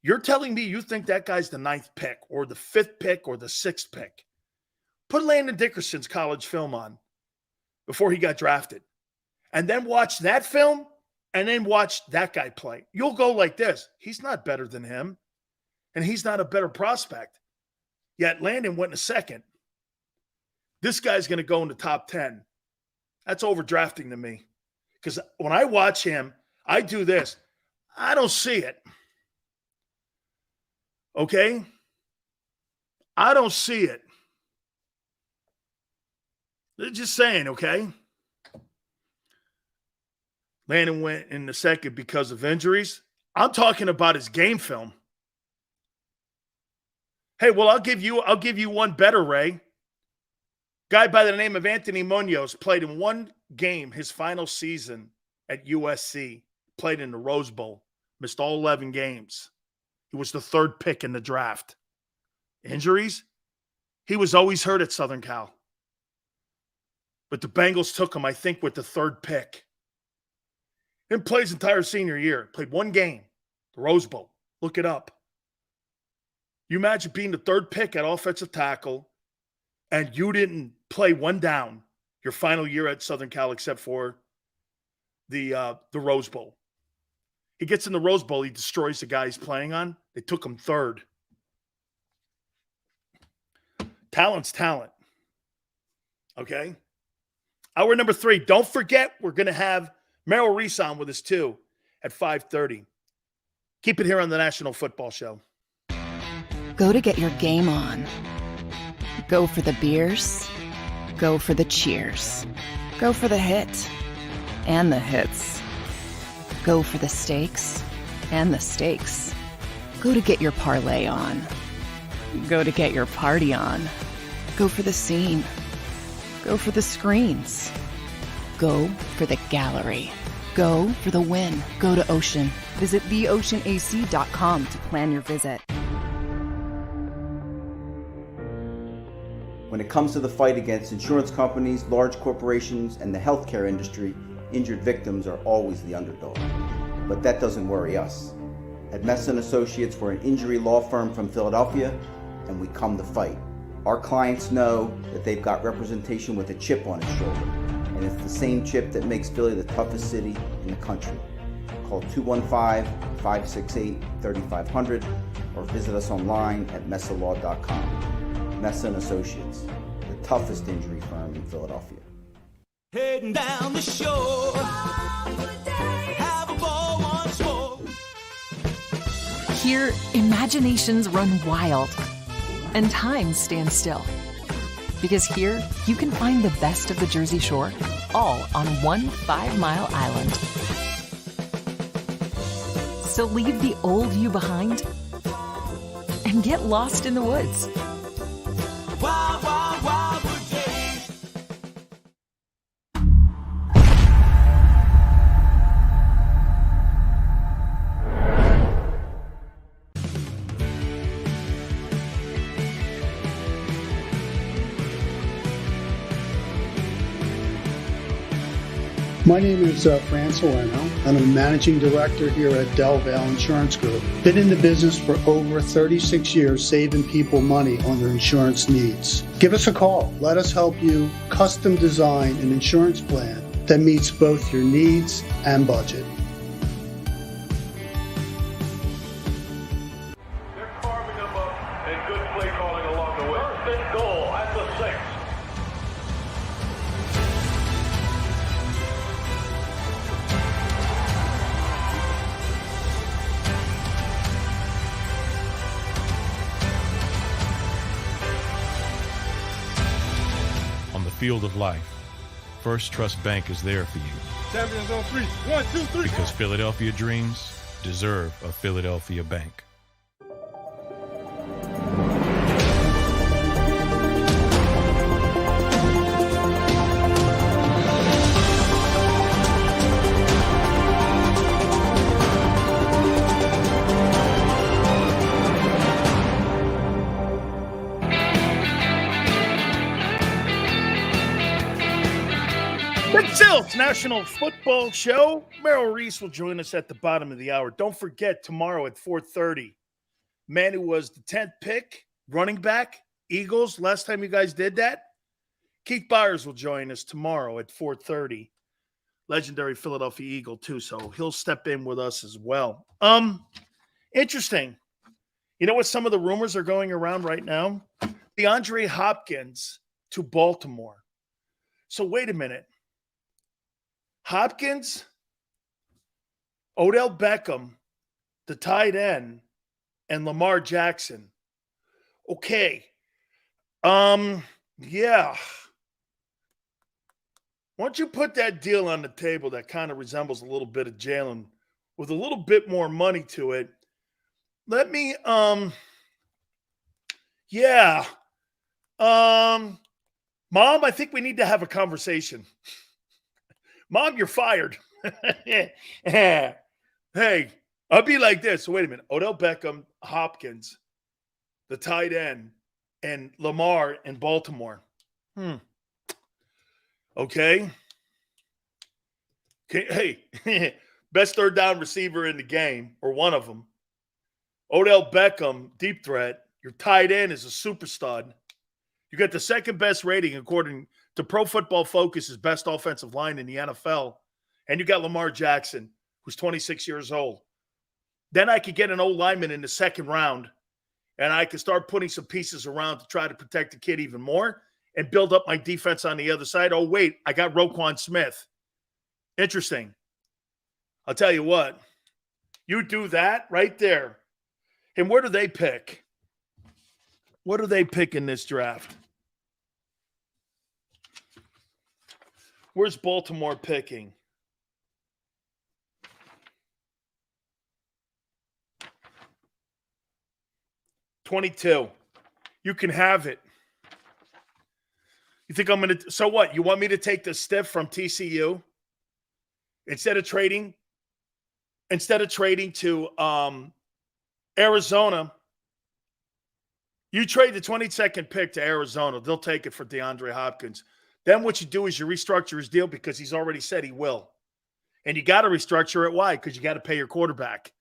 You're telling me you think that guy's the 9th pick or the 5th pick or the 6th pick. Put Landon Dickerson's college film on before he got drafted. And then watch that film and then watch that guy play. You'll go like this. He's not better than him. And he's not a better prospect. Yet Landon went in a second. This guy's going to go in the top 10. That's overdrafting to me. Because when I watch him, I do this. I don't see it. Okay? I don't see it. They're just saying, okay? Landon went in the second because of injuries. I'm talking about his game film. Hey, well, I'll give you one better, Ray. Guy by the name of Anthony Munoz played in one game his final season at USC. Played in the Rose Bowl. Missed all 11 games. He was the 3rd pick in the draft. Injuries? He was always hurt at Southern Cal. But the Bengals took him, I think, with the 3rd pick. Didn't play his entire senior year. Played one game. The Rose Bowl. Look it up. You imagine being the 3rd pick at offensive tackle and you didn't play one down your final year at Southern Cal except for the Rose Bowl. He gets in the Rose Bowl. He destroys the guy he's playing on. They took him 3rd. Talent's talent. Okay? Hour number 3. Don't forget, we're going to have Merrill Reese on with us too at 5:30. Keep it here on the National Football Show. Go to get your game on. Go for the beers. Go for the cheers. Go for the hit and the hits. Go for the steaks and the steaks. Go to get your parlay on. Go to get your party on. Go for the scene. Go for the screens. Go for the gallery. Go for the win. Go to Ocean. Visit theoceanac.com to plan your visit. When it comes to the fight against insurance companies, large corporations, and the healthcare industry, injured victims are always the underdog. But that doesn't worry us. At Messon Associates, we're an injury law firm from Philadelphia, and we come to fight. Our clients know that they've got representation with a chip on its shoulder, and it's the same chip that makes Philly the toughest city in the country. Call 215-568-3500 or visit us online at messalaw.com. Messon Associates, the toughest injury firm in Philadelphia. Heading down the shore, have a ball once more. Here, imaginations run wild and time stands still. Because here, you can find the best of the Jersey Shore, all on one 5-mile island. So leave the old you behind and get lost in the woods. Wild, wild, wildwood days. My name is Fran Salerno, and I'm a managing director here at Del Valle Insurance Group. Been in the business for over 36 years, saving people money on their insurance needs. Give us a call. Let us help you custom design an insurance plan that meets both your needs and budget. They're carving them up and good play calling along the way. First and goal at the 6. On the field of life, First Trust Bank is there for you. Champions on 3. 1, 2, 3. Because Philadelphia dreams deserve a Philadelphia bank. It's National Football Show. Merrill Reese will join us at the bottom of the hour. Don't forget, tomorrow at 4:30, man who was the 10th pick, running back, Eagles. Last time you guys did that, Keith Byers will join us tomorrow at 4:30. Legendary Philadelphia Eagle, too, so he'll step in with us as well. Interesting. You know what some of the rumors are going around right now? DeAndre Hopkins to Baltimore. So wait a minute. Hopkins, Odell Beckham, the tight end, and Lamar Jackson. Okay. Yeah. Why don't you put that deal on the table that kind of resembles a little bit of Jalen with a little bit more money to it? Let me, yeah. Mom, I think we need to have a conversation. Mom, you're fired. Hey, I'll be like this. So wait a minute. Odell Beckham, Hopkins, the tight end, and Lamar in Baltimore. Okay. Hey, best third down receiver in the game, or one of them. Odell Beckham, deep threat. Your tight end is a superstar. You got the second best rating according to Pro Football Focus's best offensive line in the NFL. And you got Lamar Jackson, who's 26 years old. Then I could get an old lineman in the second round, and I could start putting some pieces around to try to protect the kid even more and build up my defense on the other side. Oh, wait, I got Roquan Smith. Interesting. I'll tell you what. You do that right there. And where do they pick? What do they pick in this draft? Where's Baltimore picking? $22. You can have it. You think I'm going to – so what? You want me to take the stiff from TCU? Instead of trading to Arizona, you trade the 22nd pick to Arizona. They'll take it for DeAndre Hopkins. Then what you do is you restructure his deal because he's already said he will. And you got to restructure it. Why? Because you got to pay your quarterback.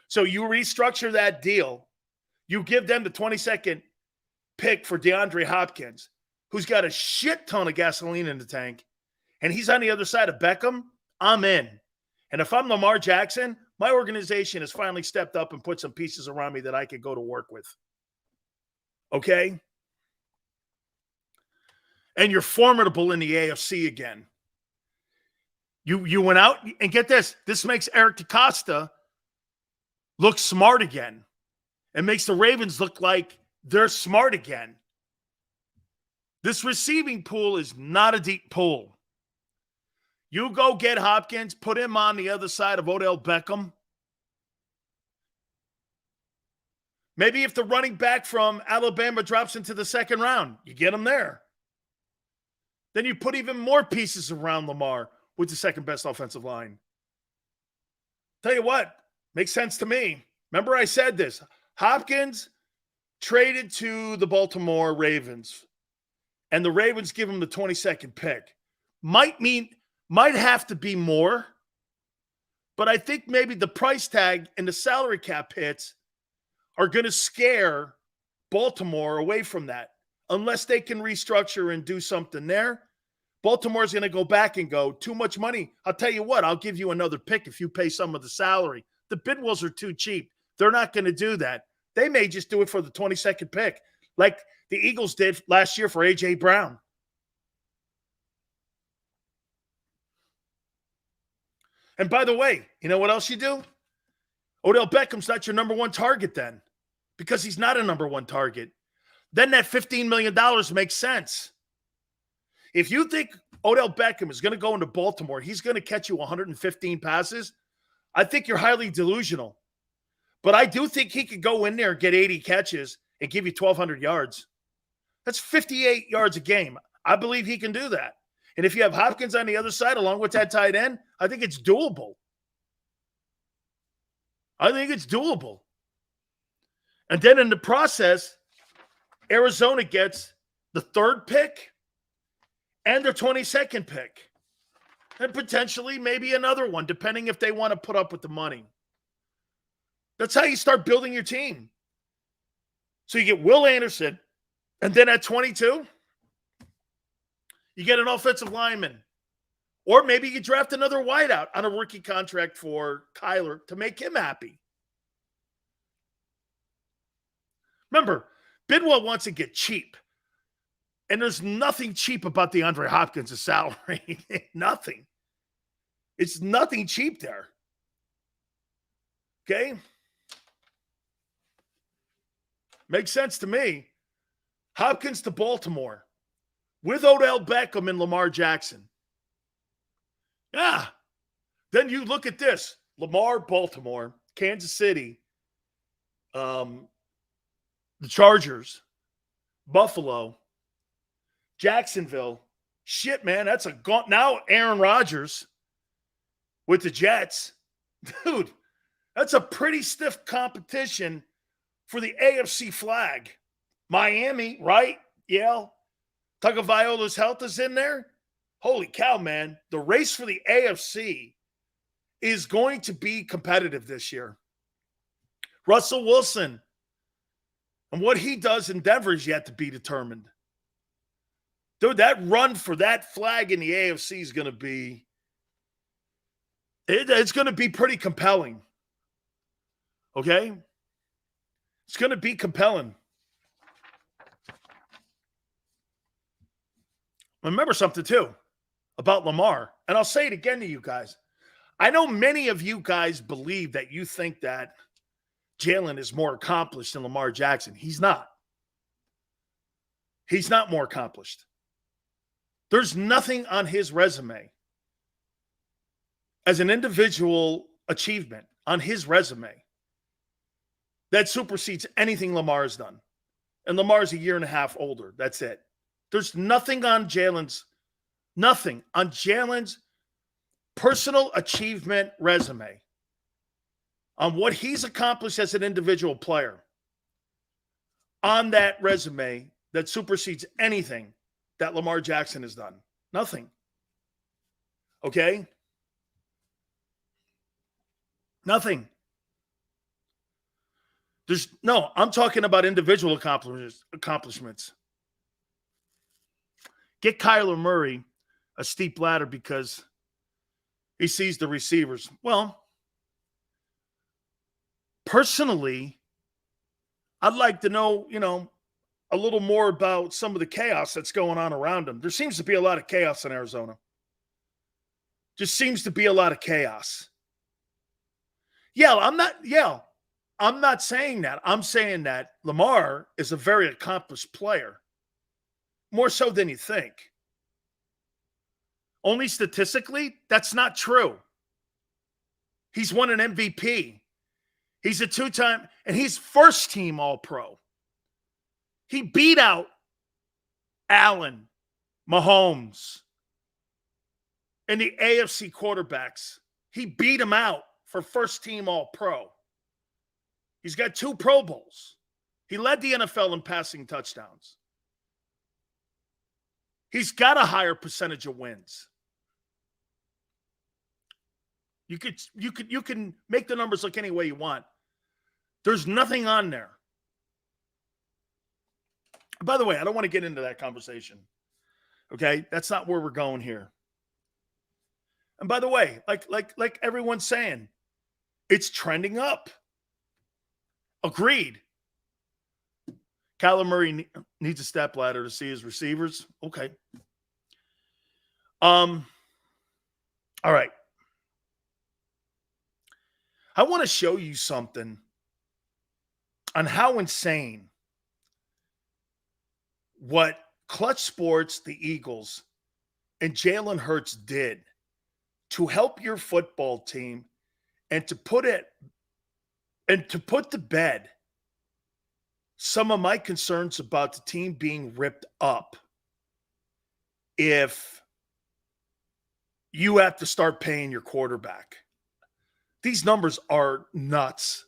So you restructure that deal. You give them the 22nd pick for DeAndre Hopkins, who's got a shit ton of gasoline in the tank, and he's on the other side of Beckham. I'm in. And if I'm Lamar Jackson, my organization has finally stepped up and put some pieces around me that I could go to work with. Okay? And you're formidable in the AFC again. You went out, and get this. This makes Eric DeCosta look smart again. It makes the Ravens look like they're smart again. This receiving pool is not a deep pool. You go get Hopkins, put him on the other side of Odell Beckham. Maybe if the running back from Alabama drops into the second round, you get him there. Then you put even more pieces around Lamar with the second best offensive line. Tell you what, makes sense to me. Remember I said this. Hopkins traded to the Baltimore Ravens, and the Ravens give him the 22nd pick. Might have to be more, but I think maybe the price tag and the salary cap hits are going to scare Baltimore away from that. Unless they can restructure and do something there, Baltimore's going to go back and go, too much money. I'll tell you what, I'll give you another pick if you pay some of the salary. The Bidwills are too cheap. They're not going to do that. They may just do it for the 22nd pick, like the Eagles did last year for A.J. Brown. And by the way, you know what else you do? Odell Beckham's not your number one target then, because he's not a number one target. Then that $15 million makes sense. If you think Odell Beckham is going to go into Baltimore, he's going to catch you 115 passes, I think you're highly delusional. But I do think he could go in there and get 80 catches and give you 1,200 yards. That's 58 yards a game. I believe he can do that. And if you have Hopkins on the other side along with that tight end, I think it's doable. I think it's doable. And then in the process, Arizona gets the 3rd pick and their 22nd pick. And potentially maybe another one, depending if they want to put up with the money. That's how you start building your team. So you get Will Anderson, and then at 22, you get an offensive lineman. Or maybe you draft another wideout on a rookie contract for Kyler to make him happy. Remember, Bidwell wants to get cheap. And there's nothing cheap about DeAndre Hopkins' salary. Nothing. It's nothing cheap there. Okay? Makes sense to me. Hopkins to Baltimore with Odell Beckham and Lamar Jackson. Yeah. Then you look at this. Lamar, Baltimore, Kansas City, the Chargers, Buffalo, Jacksonville. Shit, man, that's a gaunt. Now Aaron Rodgers with the Jets. Dude, that's a pretty stiff competition for the AFC flag. Miami, right? Yeah. Tagovailoa's health is in there. Holy cow, man. The race for the AFC is going to be competitive this year. Russell Wilson and what he does in Denver is yet to be determined. Dude, that run for that flag in the AFC is going to be it's going to be pretty compelling. Okay? It's going to be compelling. Remember something, too, about Lamar. And I'll say it again to you guys. I know many of you guys believe that you think that Jalen is more accomplished than Lamar Jackson. He's not. He's not more accomplished. There's nothing on his resume as an individual achievement on his resume that supersedes anything Lamar's done. And Lamar's a year and a half older. That's it. There's nothing on Jalen's personal achievement resume on what he's accomplished as an individual player on that resume that supersedes anything that Lamar Jackson has done. Nothing. Okay? Nothing. I'm talking about individual accomplishments. Get Kyler Murray a steep ladder because he sees the receivers. Well, personally, I'd like to know, a little more about some of the chaos that's going on around him. There seems to be a lot of chaos in Arizona. Just seems to be a lot of chaos. I'm not saying that. I'm saying that Lamar is a very accomplished player. More so than you think. Only statistically, that's not true. He's won an MVP. He's a two-time, and he's first-team All-Pro. He beat out Allen, Mahomes, and the AFC quarterbacks. He beat him out for first-team All-Pro. He's got 2 Pro Bowls. He led the NFL in passing touchdowns. He's got a higher percentage of wins. You can make the numbers look any way you want. There's nothing on there. By the way, I don't want to get into that conversation. Okay? That's not where we're going here. And by the way, like everyone's saying, it's trending up. Agreed. Kyler Murray needs a step ladder to see his receivers. Okay. All right. I want to show you something on how insane what Clutch Sports, the Eagles, and Jalen Hurts did to help your football team and to put to bed some of my concerns about the team being ripped up if you have to start paying your quarterback. These numbers are nuts.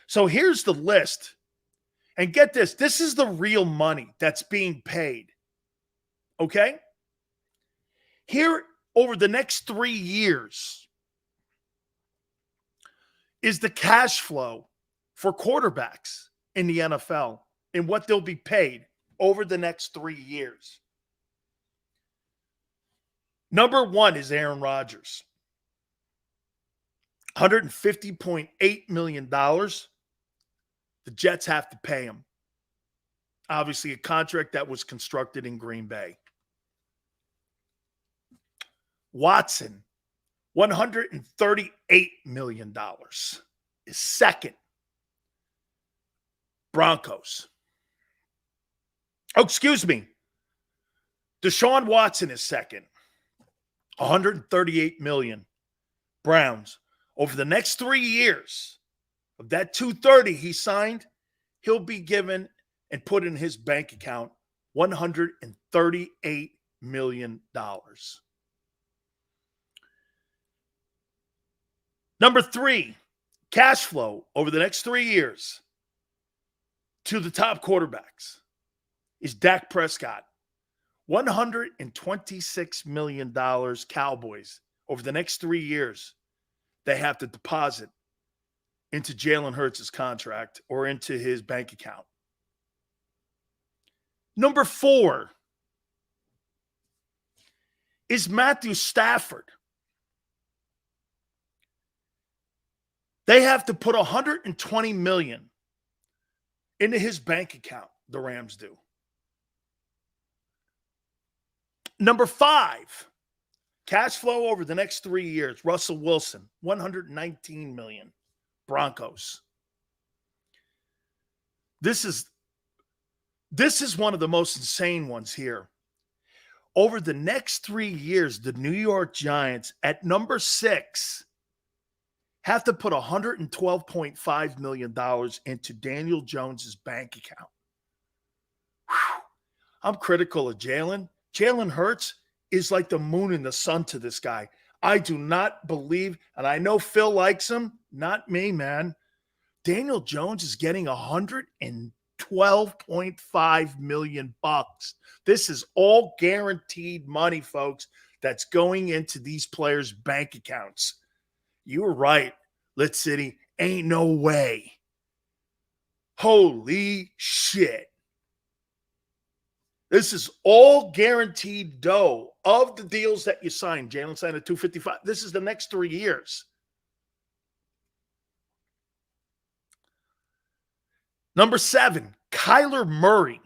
So here's the list. And get this. This is the real money that's being paid. Okay? Here, over the next 3 years, is the cash flow for quarterbacks in the NFL and what they'll be paid over the next 3 years. Number 1 is Aaron Rodgers. $150.8 million. The Jets have to pay him. Obviously, a contract that was constructed in Green Bay. Watson, $138 million is second. Broncos. Oh, excuse me. Deshaun Watson is second. $138 million. Browns. Over the next 3 years of that $230 he signed, he'll be given and put in his bank account $138 million. Number 3, cash flow over the next 3 years to the top quarterbacks is Dak Prescott. $126 million Cowboys over the next 3 years. They have to deposit into Jalen Hurts' contract or into his bank account. Number 4 is Matthew Stafford. They have to put $120 million into his bank account, the Rams do. Number 5, cash flow over the next 3 years. Russell Wilson, $119 million. Broncos. This is one of the most insane ones here. Over the next 3 years, the New York Giants at number 6 have to put $112.5 million into Daniel Jones's bank account. Whew. I'm critical of Jalen. Jalen Hurts is like the moon and the sun to this guy. I do not believe, and I know Phil likes him, not me, man. Daniel Jones is getting $112.5 million. This is all guaranteed money, folks, that's going into these players' bank accounts. You were right, Lit City. Ain't no way. Holy shit. This is all guaranteed dough of the deals that you signed. Jalen signed at $255. This is the next 3 years. Number 7, Kyler Murray.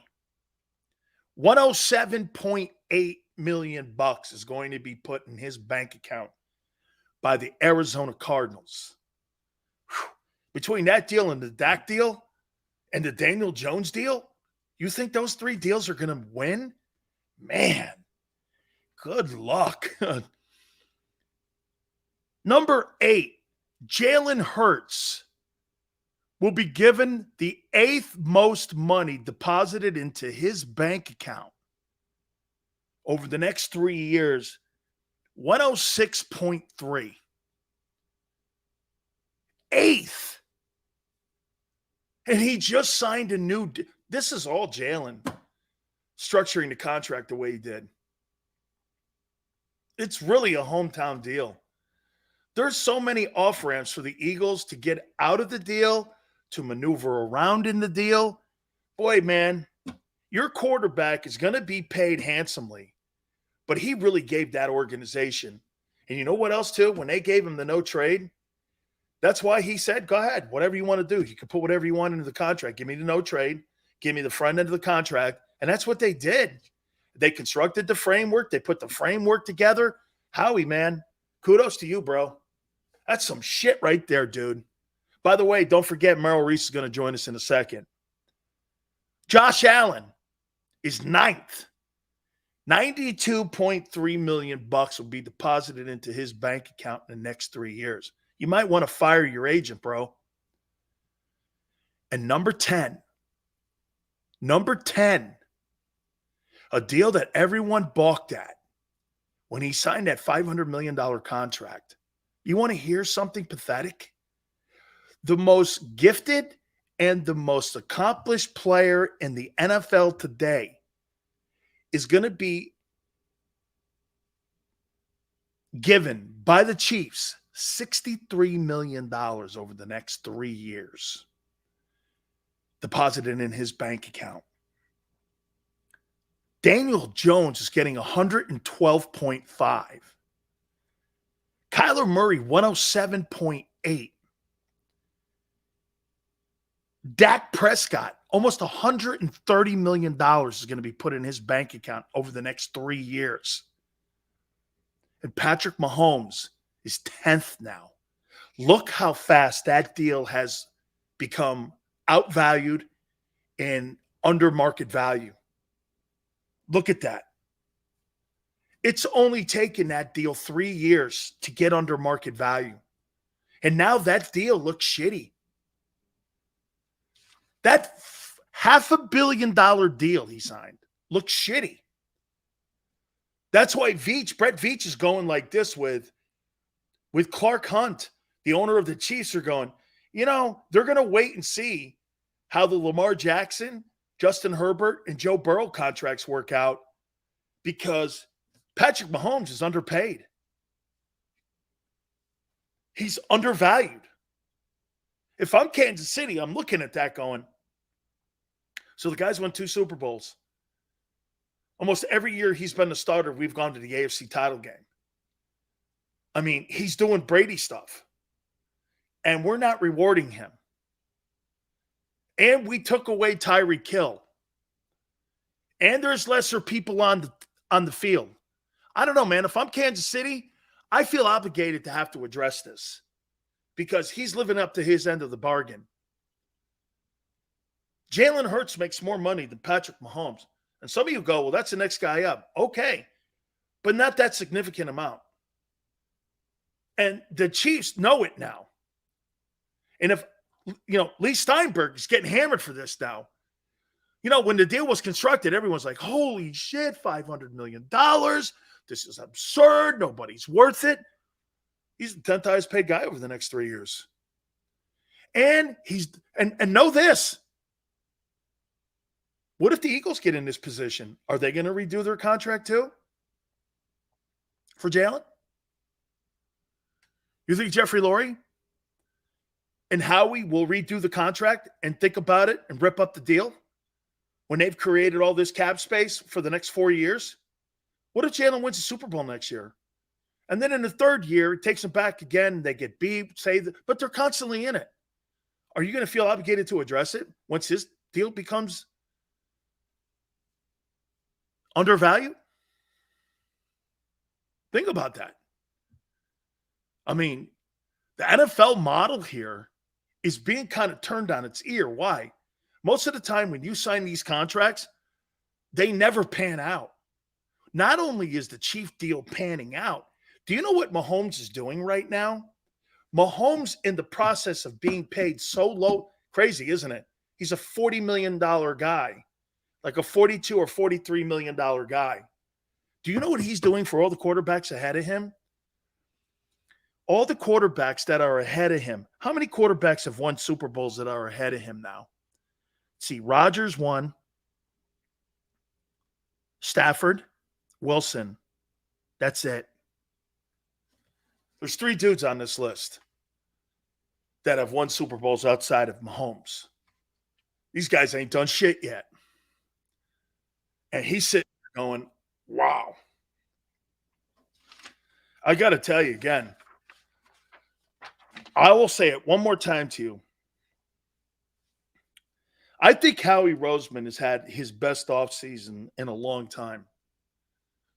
$107.8 million is going to be put in his bank account by the Arizona Cardinals. Whew. Between that deal and the Dak deal and the Daniel Jones deal, you think those 3 deals are going to win? Man, good luck. Number 8, Jalen Hurts. will be given the 8th most money deposited into his bank account over the next 3 years, 106.3. 8th. And he just signed a new this is all Jalen structuring the contract the way he did. It's really a hometown deal. There's so many off-ramps for the Eagles to get out of the deal, to maneuver around in the deal. Boy, man, your quarterback is going to be paid handsomely, but he really gave that organization. And you know what else, too? When they gave him the no trade, that's why he said, go ahead, whatever you want to do. You can put whatever you want into the contract. Give me the no trade. Give me the front end of the contract. And that's what they did. They constructed the framework. They put the framework together. Howie, man, kudos to you, bro. That's some shit right there, dude. By the way, don't forget Merrill Reese is going to join us in a second. Josh Allen is 9th. $92.3 million will be deposited into his bank account in the next 3 years. You might want to fire your agent, bro. And number 10, a deal that everyone balked at when he signed that $500 million contract. You want to hear something pathetic? The most gifted and the most accomplished player in the NFL today is going to be given by the Chiefs $63 million over the next 3 years, deposited in his bank account. Daniel Jones is getting 112.5. Kyler Murray, 107.8. Dak Prescott, almost $130 million is going to be put in his bank account over the next 3 years. And Patrick Mahomes is 10th now. Look how fast that deal has become outvalued and under market value. Look at that. It's only taken that deal 3 years to get under market value. And now that deal looks shitty. That $500 million deal he signed looks shitty. That's why Brett Veach is going like this with Clark Hunt, the owner of the Chiefs, are going, they're going to wait and see how the Lamar Jackson, Justin Herbert, and Joe Burrow contracts work out, because Patrick Mahomes is underpaid. He's undervalued. If I'm Kansas City, I'm looking at that going, so the guy's won 2 Super Bowls. Almost every year he's been the starter, we've gone to the AFC title game. I mean, he's doing Brady stuff. And we're not rewarding him. And we took away Tyreek Hill. And there's lesser people on the field. I don't know, man. If I'm Kansas City, I feel obligated to have to address this, because he's living up to his end of the bargain. Jalen Hurts makes more money than Patrick Mahomes. And some of you go, well, that's the next guy up. Okay, but not that significant amount. And the Chiefs know it now. And if, Lee Steinberg is getting hammered for this now. When the deal was constructed, everyone's like, holy shit, $500 million. This is absurd. Nobody's worth it. He's the 10th highest paid guy over the next 3 years. And and know this. What if the Eagles get in this position? Are they going to redo their contract too? For Jalen? You think Jeffrey Lurie and Howie will redo the contract and think about it and rip up the deal when they've created all this cap space for the next 4 years? What if Jalen wins the Super Bowl next year? And then in the 3rd year, it takes them back again. They get beat, but they're constantly in it. Are you going to feel obligated to address it once his deal becomes undervalued? Think about that. I mean, the NFL model here is being kind of turned on its ear. Why? Most of the time when you sign these contracts, they never pan out. Not only is the Chief deal panning out, do you know what Mahomes is doing right now? Mahomes, in the process of being paid so low, crazy, isn't it? He's a $40 million guy, like a $42 or $43 million guy. Do you know what he's doing for all the quarterbacks ahead of him? All the quarterbacks that are ahead of him. How many quarterbacks have won Super Bowls that are ahead of him now? Let's see, Rodgers won. Stafford, Wilson. That's it. There's 3 dudes on this list that have won Super Bowls outside of Mahomes. These guys ain't done shit yet. And he's sitting there going, wow. I got to tell you again, I will say it one more time to you. I think Howie Roseman has had his best offseason in a long time.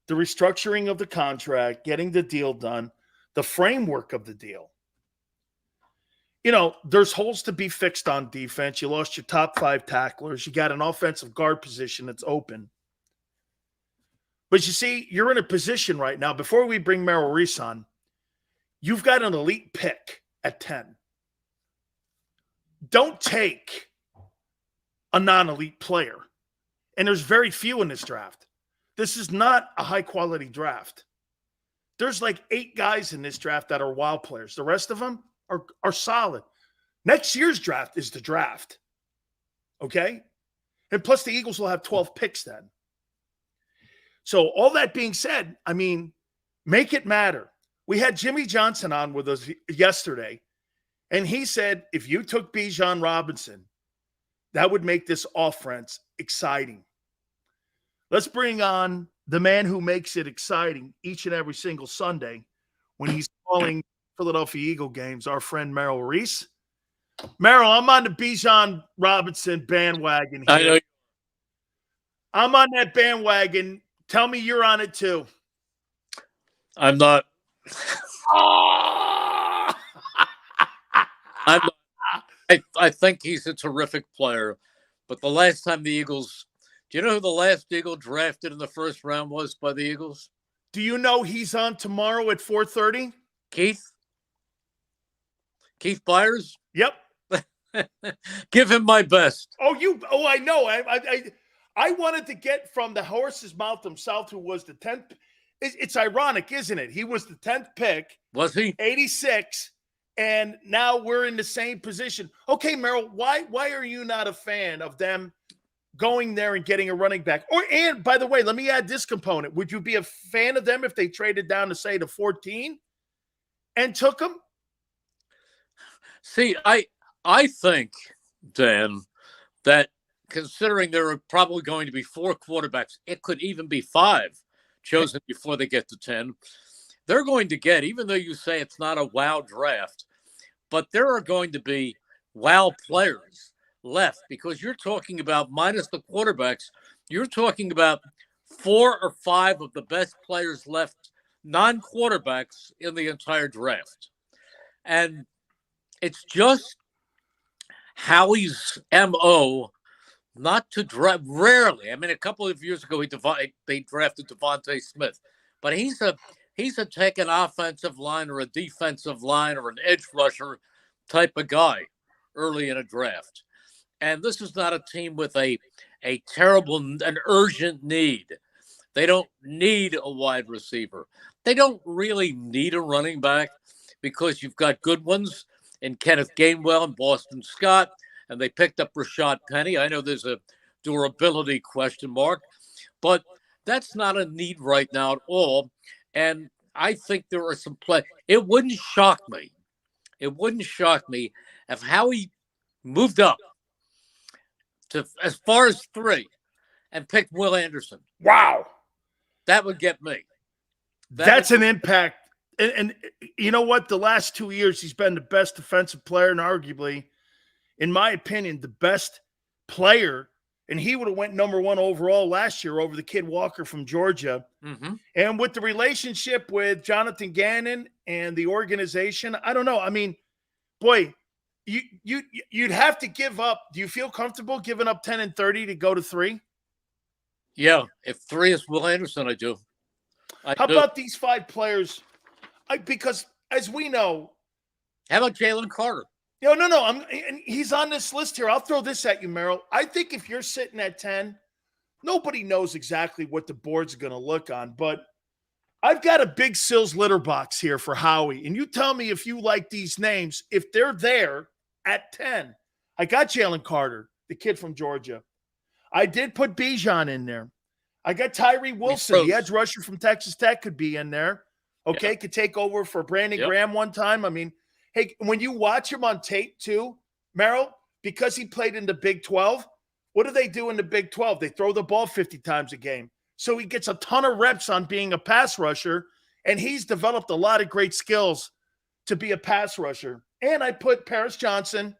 The restructuring of the contract, getting the deal done, the framework of the deal. You know, there's holes to be fixed on defense. You lost your top 5 tacklers. You got an offensive guard position that's open. But you see, you're in a position right now, before we bring Merrill Reese on, you've got an elite pick at 10. Don't take a non-elite player. And there's very few in this draft. This is not a high-quality draft. There's like 8 guys in this draft that are wild players. The rest of them are solid. Next year's draft is the draft. Okay? And plus the Eagles will have 12 picks then. So all that being said, I mean, make it matter. We had Jimmy Johnson on with us yesterday, and he said if you took Bijan Robinson, that would make this offense exciting. Let's bring on the man who makes it exciting each and every single Sunday when he's calling Philadelphia Eagle games, our friend Merrill Reese. Merrill, I'm on the Bijan Robinson bandwagon here. I know. I'm on that bandwagon. Tell me you're on it too. I'm not. I think he's a terrific player. But the last time the Eagles, do you know who the last Eagle drafted in the first round was by the Eagles? Do you know he's on tomorrow at 4:30? Keith Byers? Yep. Give him my best. Oh, I know. I wanted to get from the horse's mouth himself, who was the 10th. It's ironic, isn't it? He was the 10th pick. Was he? 86. And now we're in the same position. Okay, Merrill, why are you not a fan of them going there and getting a running back? And by the way, let me add this component. Would you be a fan of them if they traded down to, say, to 14 and took him? See, I think, Dan, that considering there are probably going to be 4 quarterbacks, it could even be 5 chosen before they get to 10. They're going to get, even though you say it's not a wow draft, but there are going to be wow players left, because you're talking about, minus the quarterbacks, you're talking about 4 or 5 of the best players left, non-quarterbacks, in the entire draft. And it's just Howie's MO not to draft. Rarely. I mean, a couple of years ago, they drafted Devontae Smith, but he's a take an offensive line or a defensive line or an edge rusher type of guy early in a draft. And this is not a team with an urgent need. They don't need a wide receiver. They don't really need a running back, because you've got good ones in Kenneth Gainwell and Boston Scott, and they picked up Rashad Penny. I know there's a durability question mark, but that's not a need right now at all. And I think there are some play. It wouldn't shock me if Howie moved up to as far as 3 and picked Will Anderson. Wow. That would get me. That's an impact. And you know what? The last 2 years, he's been the best defensive player, and arguably, in my opinion, the best player. And he would have went number 1 overall last year over the kid Walker from Georgia. Mm-hmm. And with the relationship with Jonathan Gannon and the organization, I don't know. I mean, boy, you'd have to give up. Do you feel comfortable giving up 10 and 30 to go to 3? Yeah, if 3 is Will Anderson, I do. How about these 5 players? Because as we know, how about Jalen Carter? No. And he's on this list here. I'll throw this at you, Merrill. I think if you're sitting at 10, nobody knows exactly what the board's going to look on, but I've got a big Sills litter box here for Howie, and you tell me if you like these names, if they're there at 10. I got Jalen Carter, the kid from Georgia. I did put Bijan in there. I got Tyree Wilson, the edge rusher from Texas Tech, could be in there. Okay, could take over for Brandon Graham one time. I mean, hey, when you watch him on tape too, Merrill, because he played in the Big 12, what do they do in the Big 12? They throw the ball 50 times a game. So he gets a ton of reps on being a pass rusher, and he's developed a lot of great skills to be a pass rusher. And I put Paris Johnson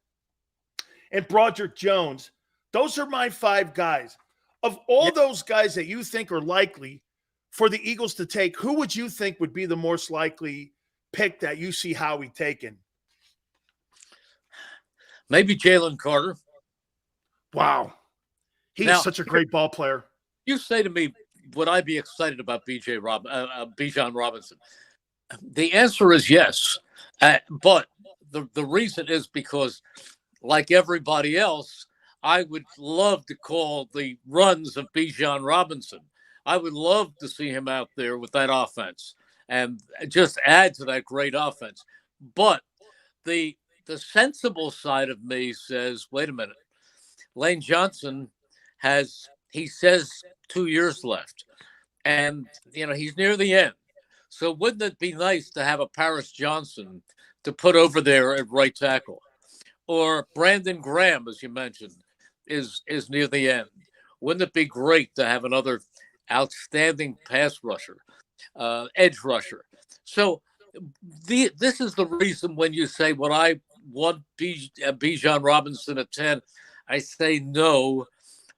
and Broderick Jones. Those are my 5 guys. Of all those guys that you think are likely for the Eagles to take, who would you think would be the most likely pick that you see Howie taking? Maybe Jalen Carter. Wow. He's such a great ball player. You say to me, would I be excited about Bijan Robinson? The answer is yes. But the reason is because, like everybody else, I would love to call the runs of Bijan Robinson. I would love to see him out there with that offense and just add to that great offense. But the sensible side of me says, wait a minute. Lane Johnson he says 2 years left. And, he's near the end. So wouldn't it be nice to have a Paris Johnson to put over there at right tackle? Or Brandon Graham, as you mentioned, is near the end. Wouldn't it be great to have another outstanding pass rusher, edge rusher? So this is the reason when you say, would I want Bijan Robinson at 10? I say no,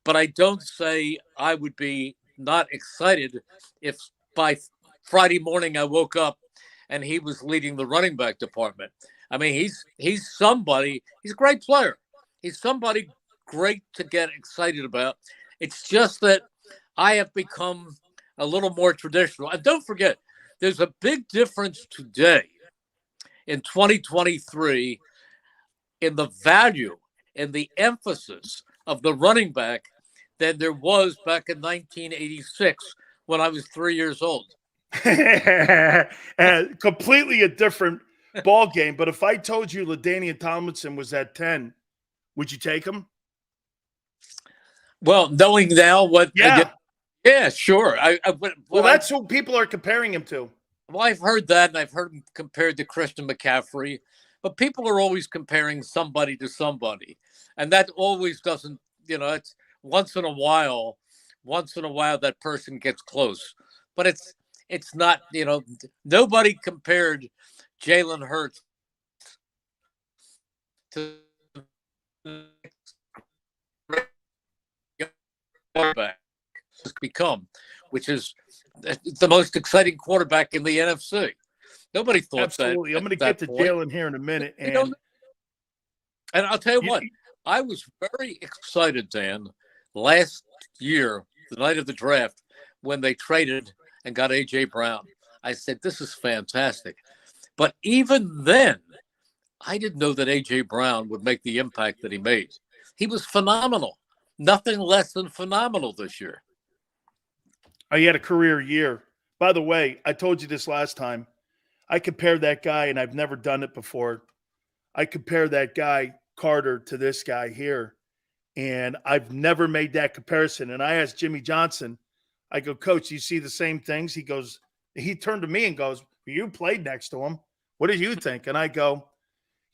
but I don't say I would be not excited if by Friday morning I woke up and he was leading the running back department. I mean, he's somebody. He's a great player. He's somebody great to get excited about. It's just that I have become a little more traditional. And don't forget, there's a big difference today in 2023 in the value and the emphasis of the running back than there was back in 1986 when I was 3 years old. Completely a different ball game. But if I told you LaDainian Tomlinson was at 10, would you take him? Well, knowing now what... Yeah, sure. That's who people are comparing him to. Well, I've heard that, and I've heard him compared to Christian McCaffrey. But people are always comparing somebody to somebody. And that always doesn't, it's once in a while that person gets close. But it's not, nobody compared Jalen Hurts to quarterback has become, which is the most exciting quarterback in the NFC. Nobody thought Absolutely. that. I'm going to get to Jalen here in a minute. And I'll tell you what, I was very excited, Dan, last year, the night of the draft, when they traded and got A.J. Brown. I said, this is fantastic. But even then, I didn't know that A.J. Brown would make the impact that he made. He was phenomenal. Nothing less than phenomenal this year. He had a career year. By the way, I told you this last time. I compared that guy, and I've never done it before. I compared that guy, Carter, to this guy here, and I've never made that comparison. And I asked Jimmy Johnson, I go, Coach, you see the same things? He turned to me and goes, you played next to him. What did you think? And I go,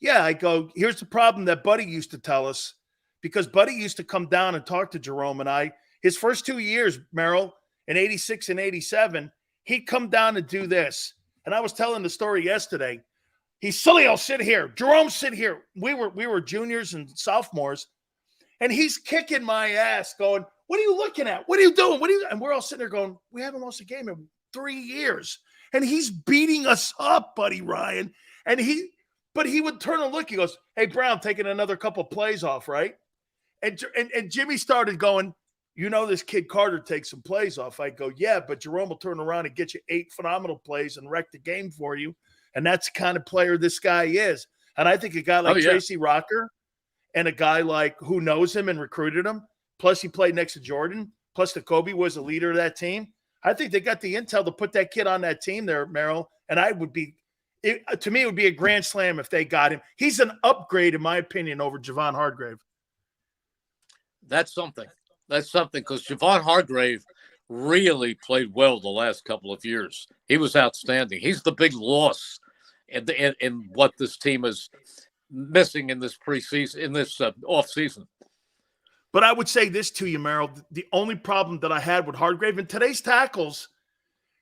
here's the problem that Buddy used to tell us, because Buddy used to come down and talk to Jerome and I. His first 2 years, Merrill, in 86 and 87, he'd come down and do this. And I was telling the story yesterday. Sileo, sit here. Jerome, sit here. We were juniors and sophomores, and he's kicking my ass going, what are you looking at? What are you doing? And we're all sitting there going, we haven't lost a game in 3 years. And he's beating us up, Buddy Ryan. But he would turn and look. He goes, hey, Brown, taking another couple plays off, right? And Jimmy started going, this kid Carter takes some plays off. I go, yeah, but Jerome will turn around and get you 8 phenomenal plays and wreck the game for you. And that's the kind of player this guy is. And I think a guy like yeah. Tracy Rocker and a guy like who knows him and recruited him, plus he played next to Jordan, plus the Kobe was the leader of that team. I think they got the intel to put that kid on that team there, Merrill. And to me, it would be a grand slam if they got him. He's an upgrade, in my opinion, over Javon Hargrave. That's something. That's something because Javon Hargrave really played well the last couple of years. He was outstanding. He's the big loss in what this team is missing in this preseason, in this off season. But I would say this to you, Merrill. The only problem that I had with Hargrave in today's tackles,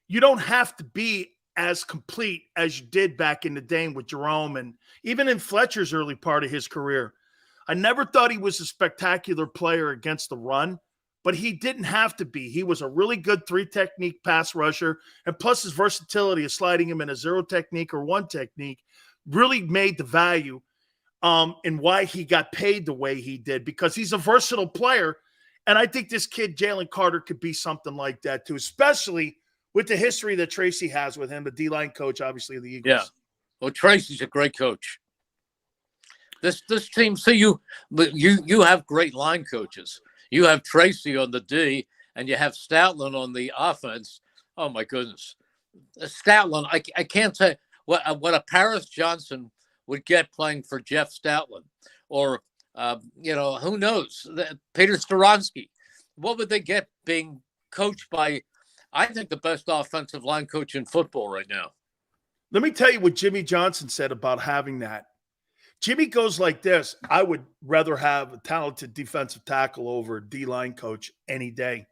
you don't have to be as complete as you did back in the day with Jerome and even in Fletcher's early part of his career. I never thought he was a spectacular player against the run, but he didn't have to be. He was a really good 3-technique pass rusher, and plus his versatility of sliding him in a 0 technique or 1 technique really made the value and why he got paid the way he did, because he's a versatile player. And I think this kid, Jalen Carter, could be something like that too, especially with the history that Tracy has with him, the D-line coach, obviously, of the Eagles. Yeah. Well, Tracy's a great coach. This team, see, you have great line coaches. You have Tracy on the D, and you have Stoutland on the offense. Oh, my goodness. Stoutland, I can't tell you what a Paris Johnson would get playing for Jeff Stoutland, or who knows, Peter Storonsky. What would they get being coached by, I think, the best offensive line coach in football right now? Let me tell you what Jimmy Johnson said about having that. Jimmy goes like this: I would rather have a talented defensive tackle over a D-line coach any day.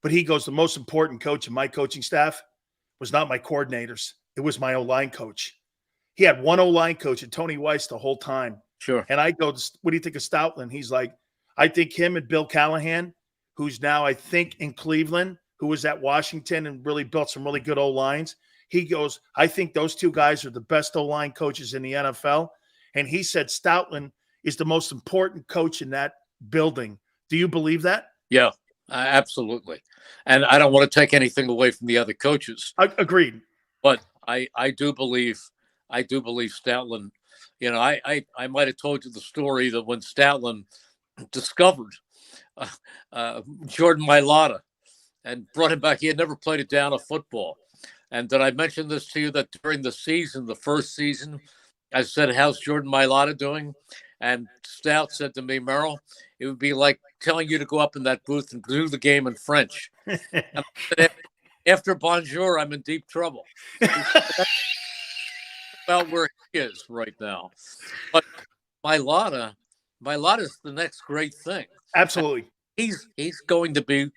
But he goes, the most important coach in my coaching staff was not my coordinators. It was my O-line coach. He had one O-line coach, and Tony Weiss, the whole time. Sure. And I go, what do you think of Stoutland? He's like, I think him and Bill Callahan, who's now, I think, in Cleveland, who was at Washington and really built some really good O-lines. He goes, I think those two guys are the best O-line coaches in the NFL. And he said Stoutland is the most important coach in that building. Do you believe that? Yeah, absolutely. And I don't want to take anything away from the other coaches. Agreed. But I do believe Stoutland. I might have told you the story that when Stoutland discovered Jordan Mailata and brought him back, he had never played a down of football. And did I mention this to you that during the season, the first season, I said, how's Jordan Mailata doing? And Stout said to me, Merrill, it would be like telling you to go up in that booth and do the game in French. And after bonjour, I'm in deep trouble. About where he is right now. But Mailata's the next great thing. Absolutely. He's going to be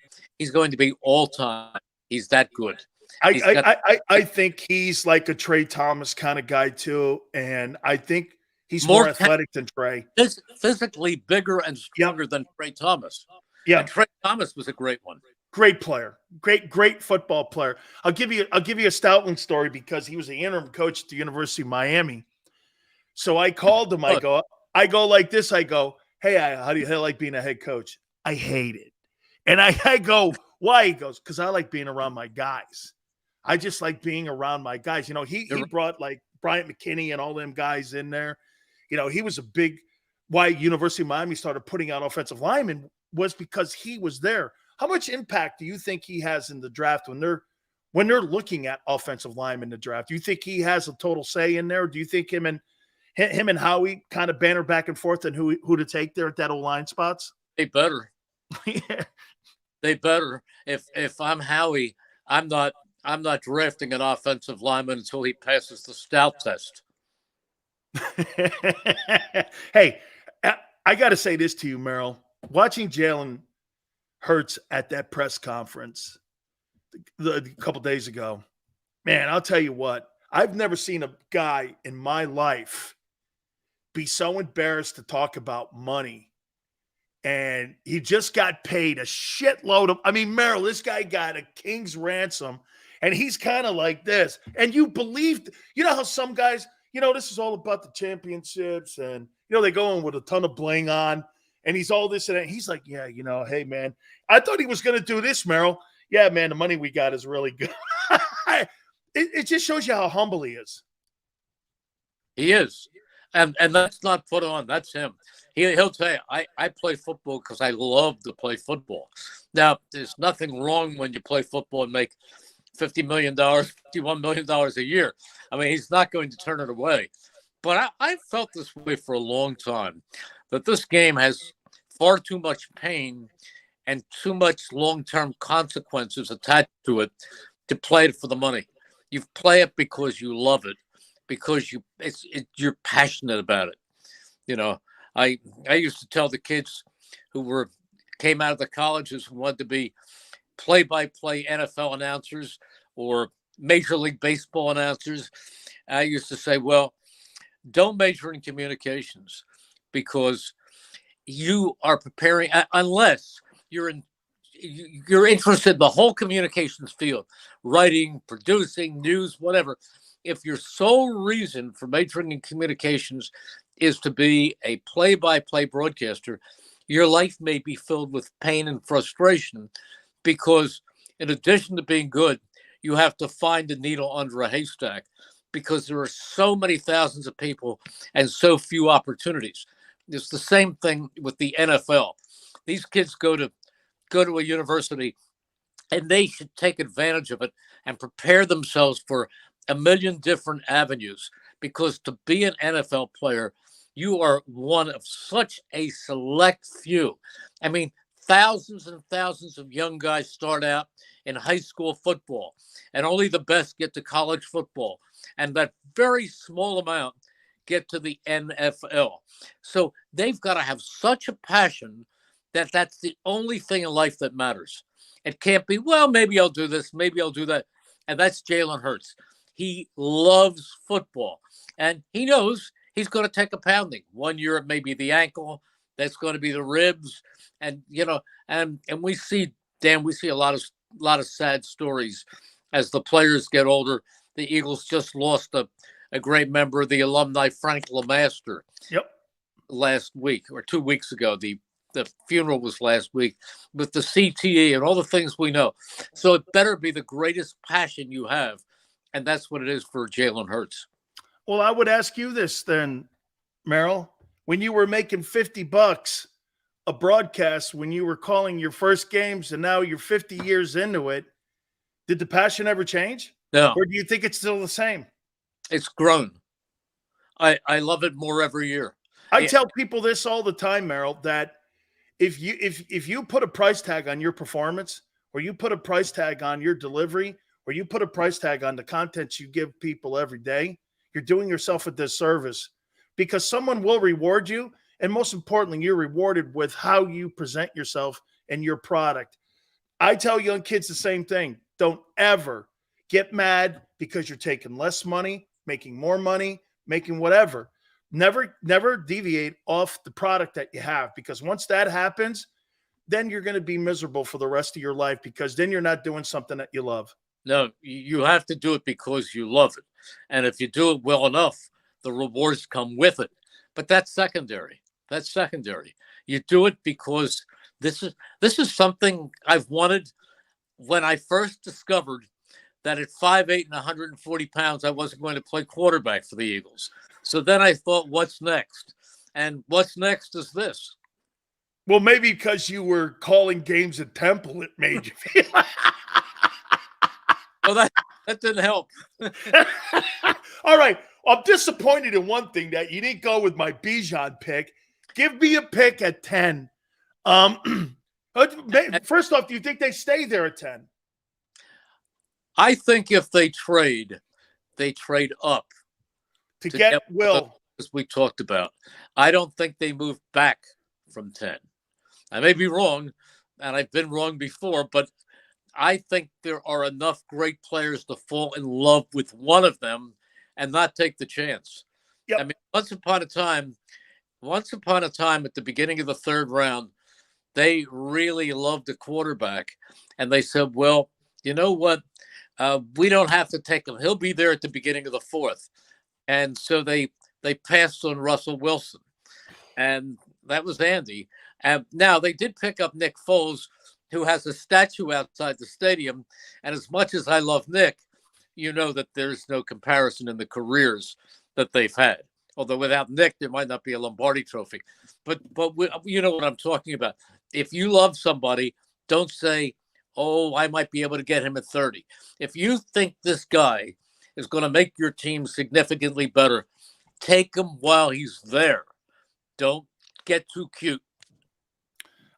all time. He's that good. I think he's like a Trey Thomas kind of guy too, and I think he's more athletic than Trey. Physically bigger and stronger than Trey Thomas. Yeah, and Trey Thomas was a great one. Great player, great football player. I'll give you a Stoutland story because he was the interim coach at the University of Miami. So I called him. I go like this. I go, hey, how do you like being a head coach? I hate it. And I go, why? He goes, because I like being around my guys. I just like being around my guys. He brought like Bryant McKinney and all them guys in there. He was a big why University of Miami started putting out offensive linemen was because he was there. How much impact do you think he has in the draft when they're looking at offensive linemen in the draft? Do you think he has a total say in there? Do you think him and Howie kind of banter back and forth on who to take there at that O-line spots? They better. Yeah. They better. If I'm Howie, I'm not drafting an offensive lineman until he passes the Stout test. Hey, I got to say this to you, Merrill. Watching Jalen Hurts at that press conference a couple days ago, man, I'll tell you what. I've never seen a guy in my life be so embarrassed to talk about money. And he just got paid a shitload of – Merrill, this guy got a king's ransom. And he's kind of like this. And you believed – how some guys – this is all about the championships. And, they go in with a ton of bling on. And he's all this and that. He's like, yeah, hey, man. I thought he was going to do this, Merrill. Yeah, man, the money we got is really good. It just shows you how humble he is. He is. And that's not put on. That's him. He'll tell you, I play football because I love to play football. Now, there's nothing wrong when you play football and make $50 million, $51 million a year. I mean, he's not going to turn it away. But I felt this way for a long time, that this game has far too much pain and too much long-term consequences attached to it to play it for the money. You play it because you love it, because you're passionate about it. You know, I used to tell the kids who came out of the colleges who wanted to be play-by-play NFL announcers or Major League Baseball announcers, I used to say, well, don't major in communications because you are preparing, unless you're interested in the whole communications field, writing, producing, news, whatever. If your sole reason for majoring in communications is to be a play-by-play broadcaster, your life may be filled with pain and frustration because in addition to being good, you have to find a needle under a haystack because there are so many thousands of people and so few opportunities. It's the same thing with the NFL. These kids go to a university and they should take advantage of it and prepare themselves for a million different avenues, because to be an NFL player, you are one of such a select few. I mean, thousands and thousands of young guys start out in high school football, and only the best get to college football. And that very small amount get to the NFL. So they've got to have such a passion that that's the only thing in life that matters. It can't be, well, maybe I'll do this, maybe I'll do that. And that's Jalen Hurts. He loves football, and he knows he's going to take a pounding. 1 year it may be the ankle, that's going to be the ribs, and and we see, Dan, we see a lot of sad stories as the players get older. The Eagles just lost a great member of the alumni, Frank LeMaster. Yep. Last week or 2 weeks ago. The funeral was last week with the CTE and all the things we know. So it better be the greatest passion you have. And that's what it is for Jalen Hurts. Well, I would ask you this then, Merrill. When you were making $50 a broadcast, when you were calling your first games and now you're 50 years into it, did the passion ever change? No. Or do you think it's still the same? It's grown. I love it more every year. I tell people this all the time, Merrill, that if you put a price tag on your performance, or you put a price tag on your delivery, or you put a price tag on the content you give people every day, you're doing yourself a disservice, because someone will reward you. And most importantly, you're rewarded with how you present yourself and your product. I tell young kids the same thing. Don't ever get mad because you're taking less money, making more money, making whatever. Never deviate off the product that you have, because once that happens, then you're going to be miserable for the rest of your life, because then you're not doing something that you love. No, you have to do it because you love it. And if you do it well enough, the rewards come with it. But that's secondary. That's secondary. You do it because this is something I've wanted. When I first discovered that at 5'8" and 140 pounds, I wasn't going to play quarterback for the Eagles. So then I thought, what's next? And what's next is this. Well, maybe because you were calling games at Temple, it made you feel Well, that didn't help. All right. I'm disappointed in one thing, that you didn't go with my Bijan pick. Give me a pick at 10. First off, do you think they stay there at 10? I think if they trade up to get Will, as we talked about. I don't think they move back from 10. I may be wrong, and I've been wrong before, but I think there are enough great players to fall in love with one of them and not take the chance. Yep. I mean, once upon a time at the beginning of the third round, they really loved a quarterback, and they said, well, you know what? We don't have to take him. He'll be there at the beginning of the fourth. And so they passed on Russell Wilson, and that was Andy. And now they did pick up Nick Foles, who has a statue outside the stadium. And as much as I love Nick, you know that there's no comparison in the careers that they've had. Although without Nick, there might not be a Lombardi trophy. But you know what I'm talking about. If you love somebody, don't say, oh, I might be able to get him at 30. If you think this guy is going to make your team significantly better, take him while he's there. Don't get too cute.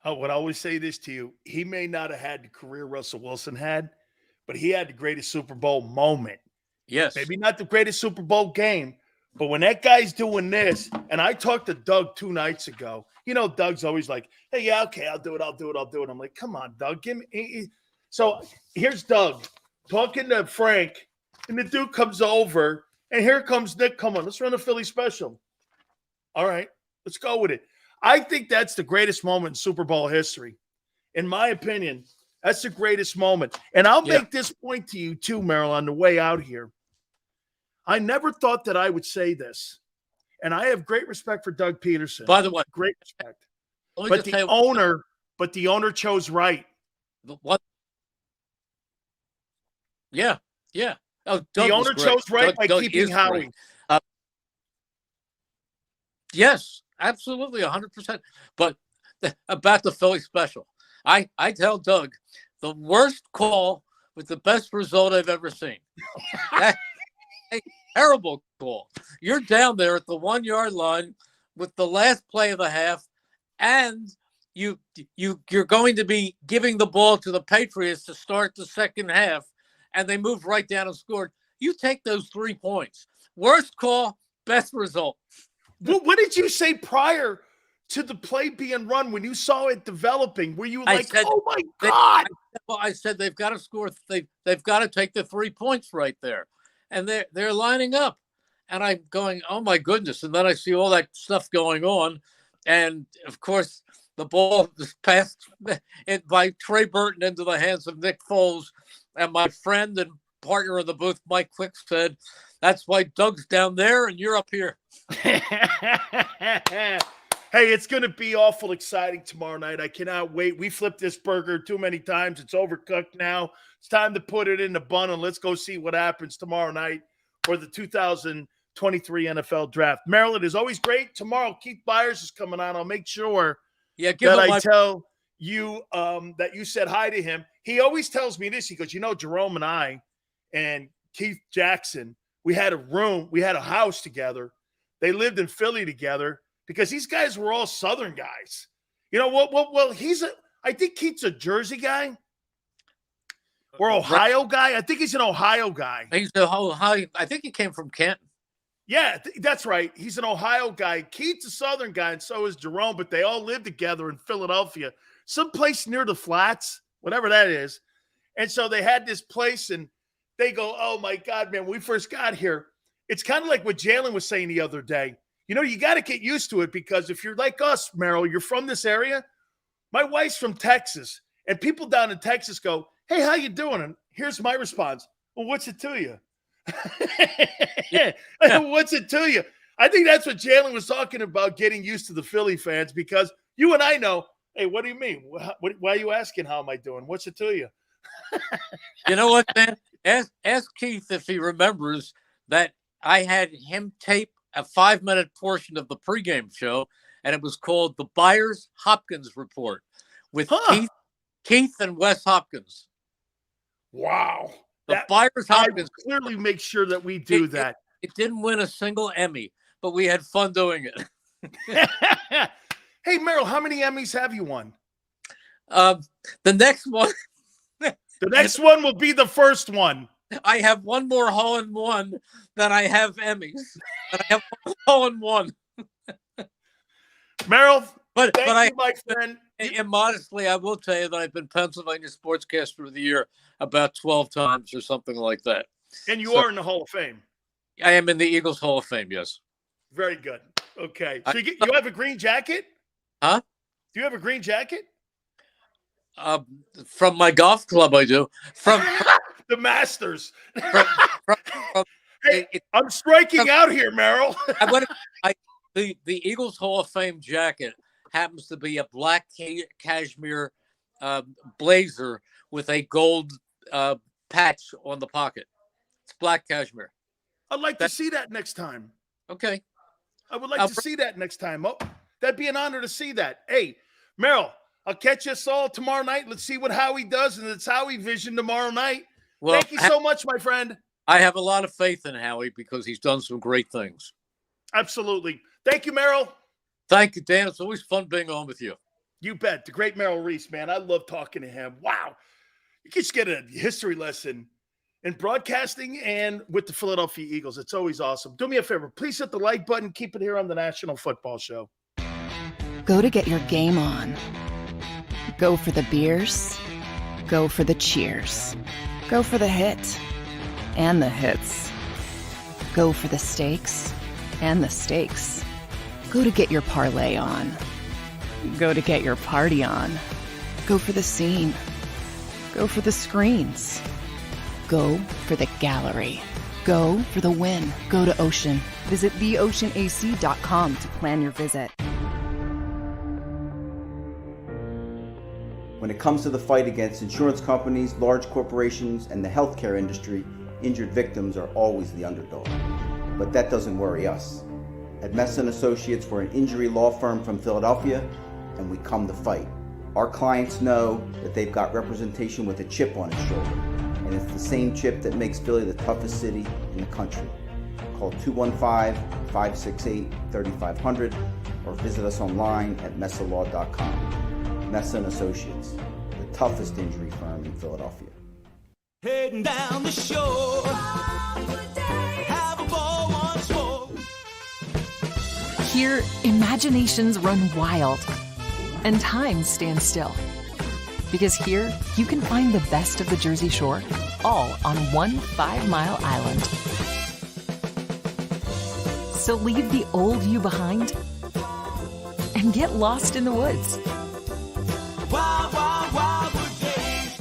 I would always say this to you. He may not have had the career Russell Wilson had, but he had the greatest Super Bowl moment. Yes. Maybe not the greatest Super Bowl game, but when that guy's doing this, and I talked to Doug 2 nights ago, you know, Doug's always like, hey, yeah, okay, I'll do it. I'm like, come on, Doug, give me. So here's Doug talking to Frank, and the dude comes over, and here comes Nick. Come on, let's run a Philly special. All right, let's go with it. I think that's the greatest moment in Super Bowl history. In my opinion, that's the greatest moment. And I'll make this point to you too, Merrill, on the way out here. I never thought that I would say this. And I have great respect for Doug Peterson. By the way, great respect. But the owner chose right. What? Yeah. Oh, the owner chose right by keeping Howie. Yes, absolutely, 100%. But about the Philly special, I tell Doug, the worst call with the best result I've ever seen. That's a terrible call. You're down there at the 1 yard line with the last play of the half, and you're going to be giving the ball to the Patriots to start the second half, and they moved right down and scored. You take those 3 points. Worst call, best result. What did you say prior to the play being run when you saw it developing? Were you like, oh my God? I said they've got to score. They've got to take the 3 points right there. And they're lining up. And I'm going, oh my goodness. And then I see all that stuff going on. And of course, the ball is passed by Trey Burton into the hands of Nick Foles. And my friend and partner in the booth, Mike Quick, said, that's why Doug's down there and you're up here. Hey, it's going to be awful exciting tomorrow night. I cannot wait. We flipped this burger too many times. It's overcooked now. It's time to put it in the bun, and let's go see what happens tomorrow night for the 2023 NFL Draft. Maryland is always great. Tomorrow, Keith Byers is coming on. I'll make sure tell you that you said hi to him. He always tells me this. He goes, you know, Jerome and I and Keith Jackson, we had a house together. They lived in Philly together because these guys were all Southern guys. You know what? Well, I think Keith's a Jersey guy or Ohio guy. I think he's an Ohio guy. He's Ohio. I think he came from Canton. Yeah, that's right. He's an Ohio guy. Keith's a Southern guy, and so is Jerome, but they all live together in Philadelphia, someplace near the Flats, whatever that is. And so they had this place, and they go, oh, my God, man, when we first got here, it's kind of like what Jalen was saying the other day. You know, you got to get used to it because if you're like us, Merrill, you're from this area. My wife's from Texas, and people down in Texas go, hey, how you doing? And here's my response. Well, what's it to you? What's it to you? I think that's what Jalen was talking about, getting used to the Philly fans, because you and I know, hey, what do you mean? Why are you asking how am I doing? What's it to you? You know what, man? Ask Keith if he remembers that I had him tape a 5-minute portion of the pregame show, and it was called the Byers-Hopkins Report with Keith and Wes Hopkins. Wow. The Byers-Hopkins. I clearly make sure that we do that. It didn't win a single Emmy, but we had fun doing it. Hey, Merrill, how many Emmys have you won? The next one. The next one will be the first one. I have one more hole-in-one than I have Emmys. And I have one hole-in-one. Merrill, but you, my friend. And modestly, I will tell you that I've been Pennsylvania Sportscaster of the Year about 12 times or something like that. And you are in the Hall of Fame. I am in the Eagles Hall of Fame, yes. Very good. Okay. So you have a green jacket? Huh? Do you have a green jacket? From my golf club, I do. From the Masters. Hey, I'm striking out here, Merrill. The Eagles Hall of Fame jacket happens to be a black cashmere blazer with a gold patch on the pocket. It's black cashmere. I'd like to see that next time. Okay. I would like to see that next time. Oh, that'd be an honor to see that. Hey, Merrill, I'll catch us all tomorrow night. Let's see what Howie does, and it's Howie Vision tomorrow night. Well, thank you so much, my friend. I have a lot of faith in Howie because he's done some great things. Absolutely. Thank you, Merrill. Thank you, Dan. It's always fun being on with you. You bet. The great Merrill Reese, man. I love talking to him. Wow. You can just get a history lesson in broadcasting and with the Philadelphia Eagles. It's always awesome. Do me a favor. Please hit the like button. Keep it here on the National Football Show. Go to get your game on. Go for the beers. Go for the cheers. Go for the hit and the hits. Go for the steaks and the steaks. Go to get your parlay on. Go to get your party on. Go for the scene. Go for the screens. Go for the gallery. Go for the win. Go to Ocean. Visit theoceanac.com to plan your visit. When it comes to the fight against insurance companies, large corporations, and the healthcare industry, injured victims are always the underdog. But that doesn't worry us. At Mess & Associates, we're an injury law firm from Philadelphia, and we come to fight. Our clients know that they've got representation with a chip on its shoulder, and it's the same chip that makes Philly the toughest city in the country. Call 215-568-3500 or visit us online at messalaw.com. Mess & Associates, the toughest injury firm in Philadelphia. Heading down the shore. Have a ball once more. Here, imaginations run wild and time stands still. Because here, you can find the best of the Jersey Shore, all on one 5-mile island. So leave the old you behind and get lost in the woods. Wild, wild, wildwood days.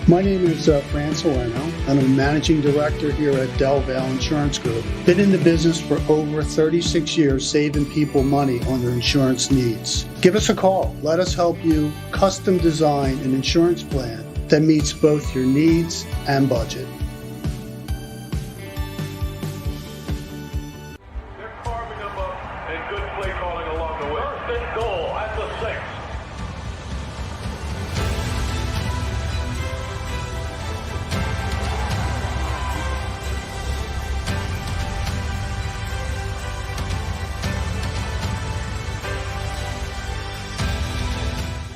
My name is Fran Salerno, and I'm a managing director here at Del Valle Insurance Group. Been in the business for over 36 years, saving people money on their insurance needs. Give us a call. Let us help you custom design an insurance plan that meets both your needs and budget. They're carving them up and good play calling along the way. First and goal at the 6.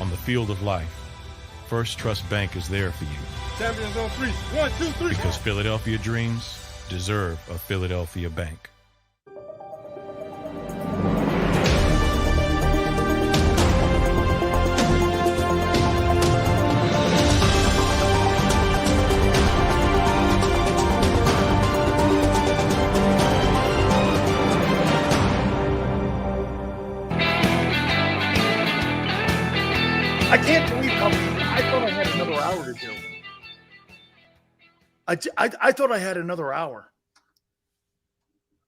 On the field of life, First Trust Bank is there for you Champions on 3. 1, 2, 3. because Philadelphia dreams deserve a Philadelphia bank. I can't believe how I thought I had another hour to do. I thought I had another hour.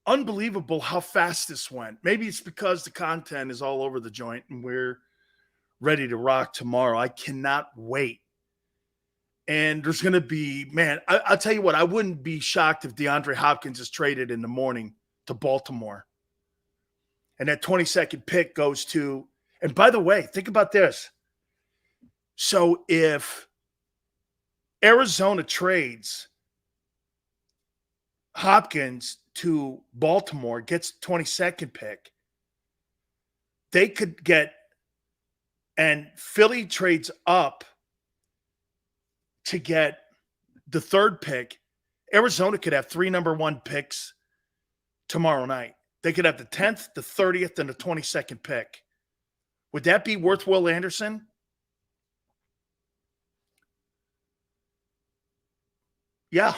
Unbelievable how fast this went. Maybe it's because the content is all over the joint and we're ready to rock tomorrow. I cannot wait. And there's going to be, man, I'll tell you what, I wouldn't be shocked if DeAndre Hopkins is traded in the morning to Baltimore. And that 22nd pick goes to, and by the way, think about this. So if Arizona trades Hopkins to Baltimore, gets 22nd pick, they could get, and Philly trades up to get the 3rd pick, Arizona could have 3 number 1 picks tomorrow night. They could have the 10th, the 30th, and the 22nd pick. Would that be worth Will Anderson? Yeah.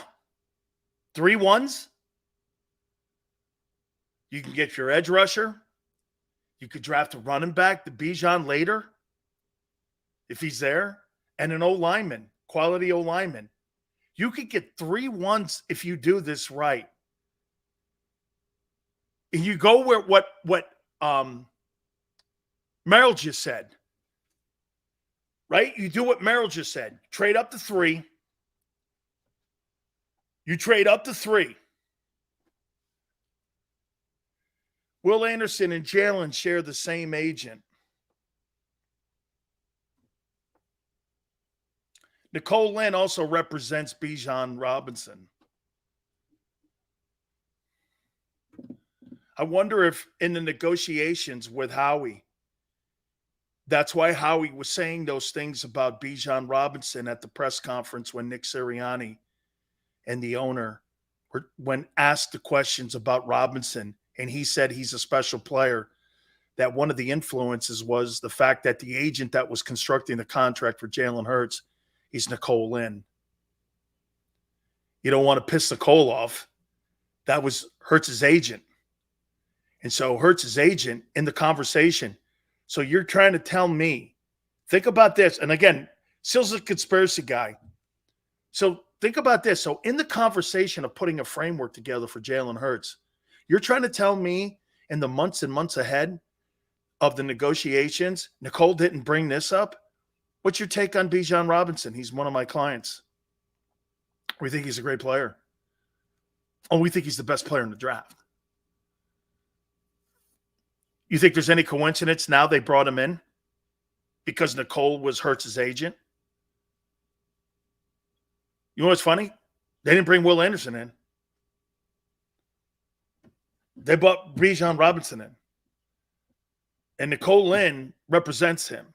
3 1s. You can get your edge rusher. You could draft a running back, the Bijan later, if he's there, and an O-lineman, quality O-lineman. You could get 3 1s if you do this right. You go where what Merrill just said, right? You do what Merrill just said. Trade up to 3. You trade up to 3. Will Anderson and Jalen share the same agent. Nicole Lynn also represents Bijan Robinson. I wonder if in the negotiations with Howie, that's why Howie was saying those things about Bijan Robinson at the press conference when Nick Sirianni and the owner when asked the questions about Robinson, and he said he's a special player, that one of the influences was the fact that the agent that was constructing the contract for Jalen Hurts is Nicole Lynn. You don't want to piss Nicole off. That was Hurts' agent. And so Hurts' agent in the conversation. So you're trying to tell me, think about this. And again, Sil's a conspiracy guy. So think about this. So in the conversation of putting a framework together for Jalen Hurts, you're trying to tell me in the months and months ahead of the negotiations, Nicole didn't bring this up? What's your take on Bijan Robinson? He's one of my clients. We think he's a great player. Oh, we think he's the best player in the draft. You think there's any coincidence now they brought him in because Nicole was Hurts' agent? You know what's funny? They didn't bring Will Anderson in. They brought Bijan Robinson in. And Nicole Lynn represents him.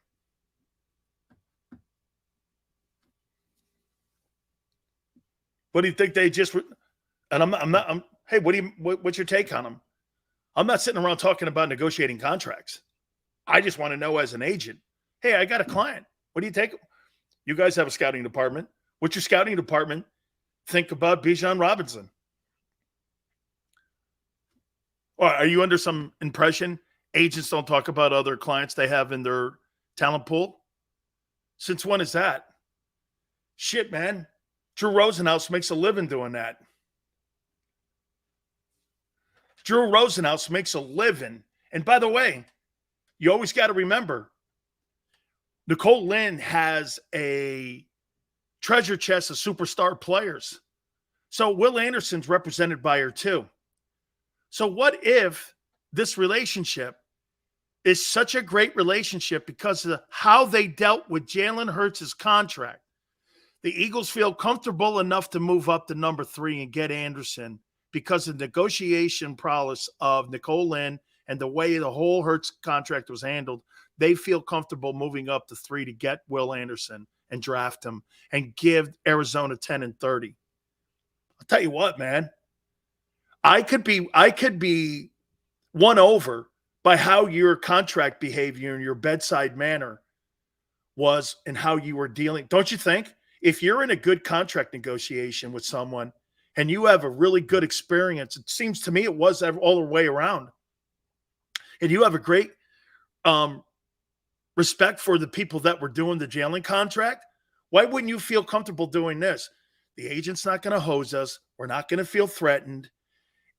What do you think they just and hey, what's your take on him? I'm not sitting around talking about negotiating contracts. I just want to know as an agent, hey, I got a client. What do you take? You guys have a scouting department. What's your scouting department think about Bijan Robinson? Or are you under some impression agents don't talk about other clients they have in their talent pool? Since when is that? Shit, man. Drew Rosenhaus makes a living doing that. Drew Rosenhaus makes a living. And by the way, you always got to remember, Nicole Lynn has a treasure chest of superstar players. So Will Anderson's represented by her too. So what if this relationship is such a great relationship because of how they dealt with Jalen Hurts' contract? The Eagles feel comfortable enough to move up to number 3 and get Anderson because of the negotiation prowess of Nicole Lynn and the way the whole Hurts contract was handled. They feel comfortable moving up to 3 to get Will Anderson and draft him and give Arizona 10 and 30. I'll tell you what, man. I could be won over by how your contract behavior and your bedside manner was and how you were dealing. Don't you think? If you're in a good contract negotiation with someone and you have a really good experience, it seems to me it was all the way around, and you have a great respect for the people that were doing the Jalen contract, why wouldn't you feel comfortable doing this? The agent's not going to hose us. We're not going to feel threatened,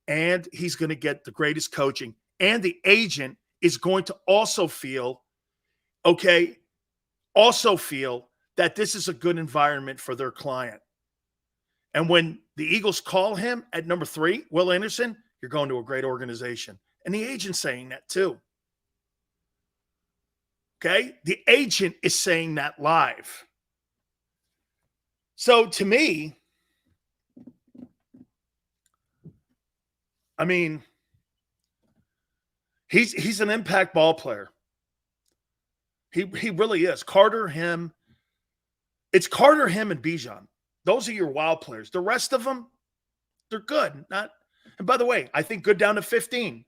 and he's going to get the greatest coaching. And the agent is going to also feel that this is a good environment for their client. And when the Eagles call him at number 3, Will Anderson, you're going to a great organization. And the agent's saying that too. Okay? The agent is saying that live. So to me, I mean, he's an impact ball player. He really is. It's Carter, him, and Bijan. Those are your wild players. The rest of them, they're good. And by the way, I think good down to 15.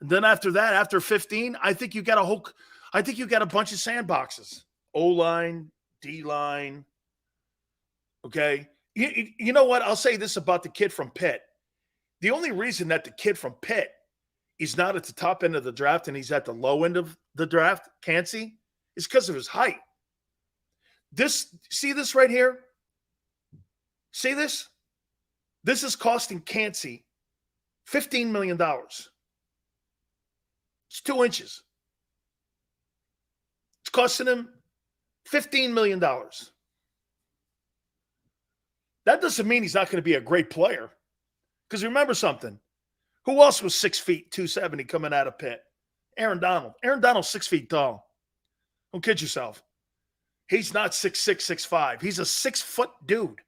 And then after that, after 15, I think you got a bunch of sandboxes. O-line, D-line. Okay. You know what? I'll say this about the kid from Pitt. The only reason that the kid from Pitt is not at the top end of the draft and he's at the low end of the draft, Cansey, is because of his height. See this right here? See this? This is costing Cansey $15 million. It's 2 inches. It's costing him $15 million. That doesn't mean he's not going to be a great player. Because remember something. Who else was 6 feet, 270 coming out of Pitt? Aaron Donald. Aaron Donald's 6 feet tall. Don't kid yourself. He's not 6'6", 6'5". He's a 6-foot dude.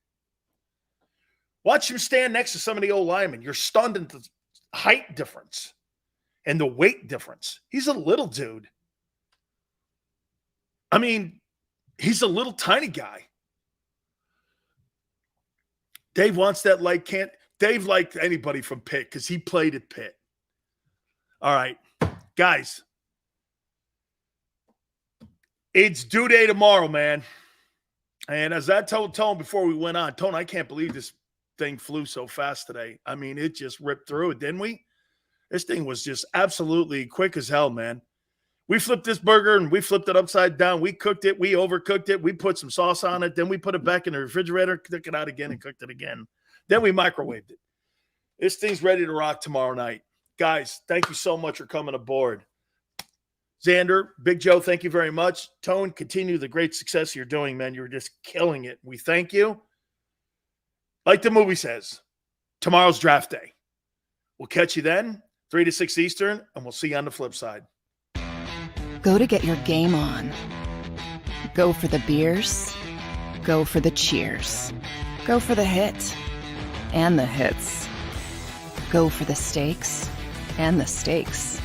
Watch him stand next to some of the old linemen. You're stunned at the height difference and the weight difference. He's a little dude. I mean, he's a little tiny guy. Dave wants that like can't. Dave liked anybody from Pitt because he played at Pitt. All right, guys. It's due day tomorrow, man. And as I told Tone before we went on, Tone, I can't believe this thing flew so fast today. I mean, it just ripped through it, didn't we? This thing was just absolutely quick as hell, man. We flipped this burger and we flipped it upside down. We cooked it. We overcooked it. We put some sauce on it. Then we put it back in the refrigerator, took it out again and cooked it again. Then we microwaved it. This thing's ready to rock tomorrow night. Guys, thank you so much for coming aboard. Xander, Big Joe, thank you very much. Tone, continue the great success you're doing, man. You're just killing it. We thank you. Like the movie says, tomorrow's draft day. We'll catch you then, 3 to 6 Eastern, and we'll see you on the flip side. Go to get your game on. Go for the beers. Go for the cheers. Go for the hit and the hits. Go for the stakes and the stakes.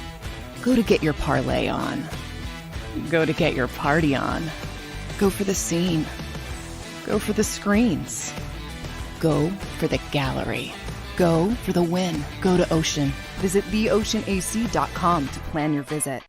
Go to get your parlay on. Go to get your party on. Go for the scene. Go for the screens. Go for the gallery. Go for the win. Go to Ocean. Visit theoceanac.com to plan your visit.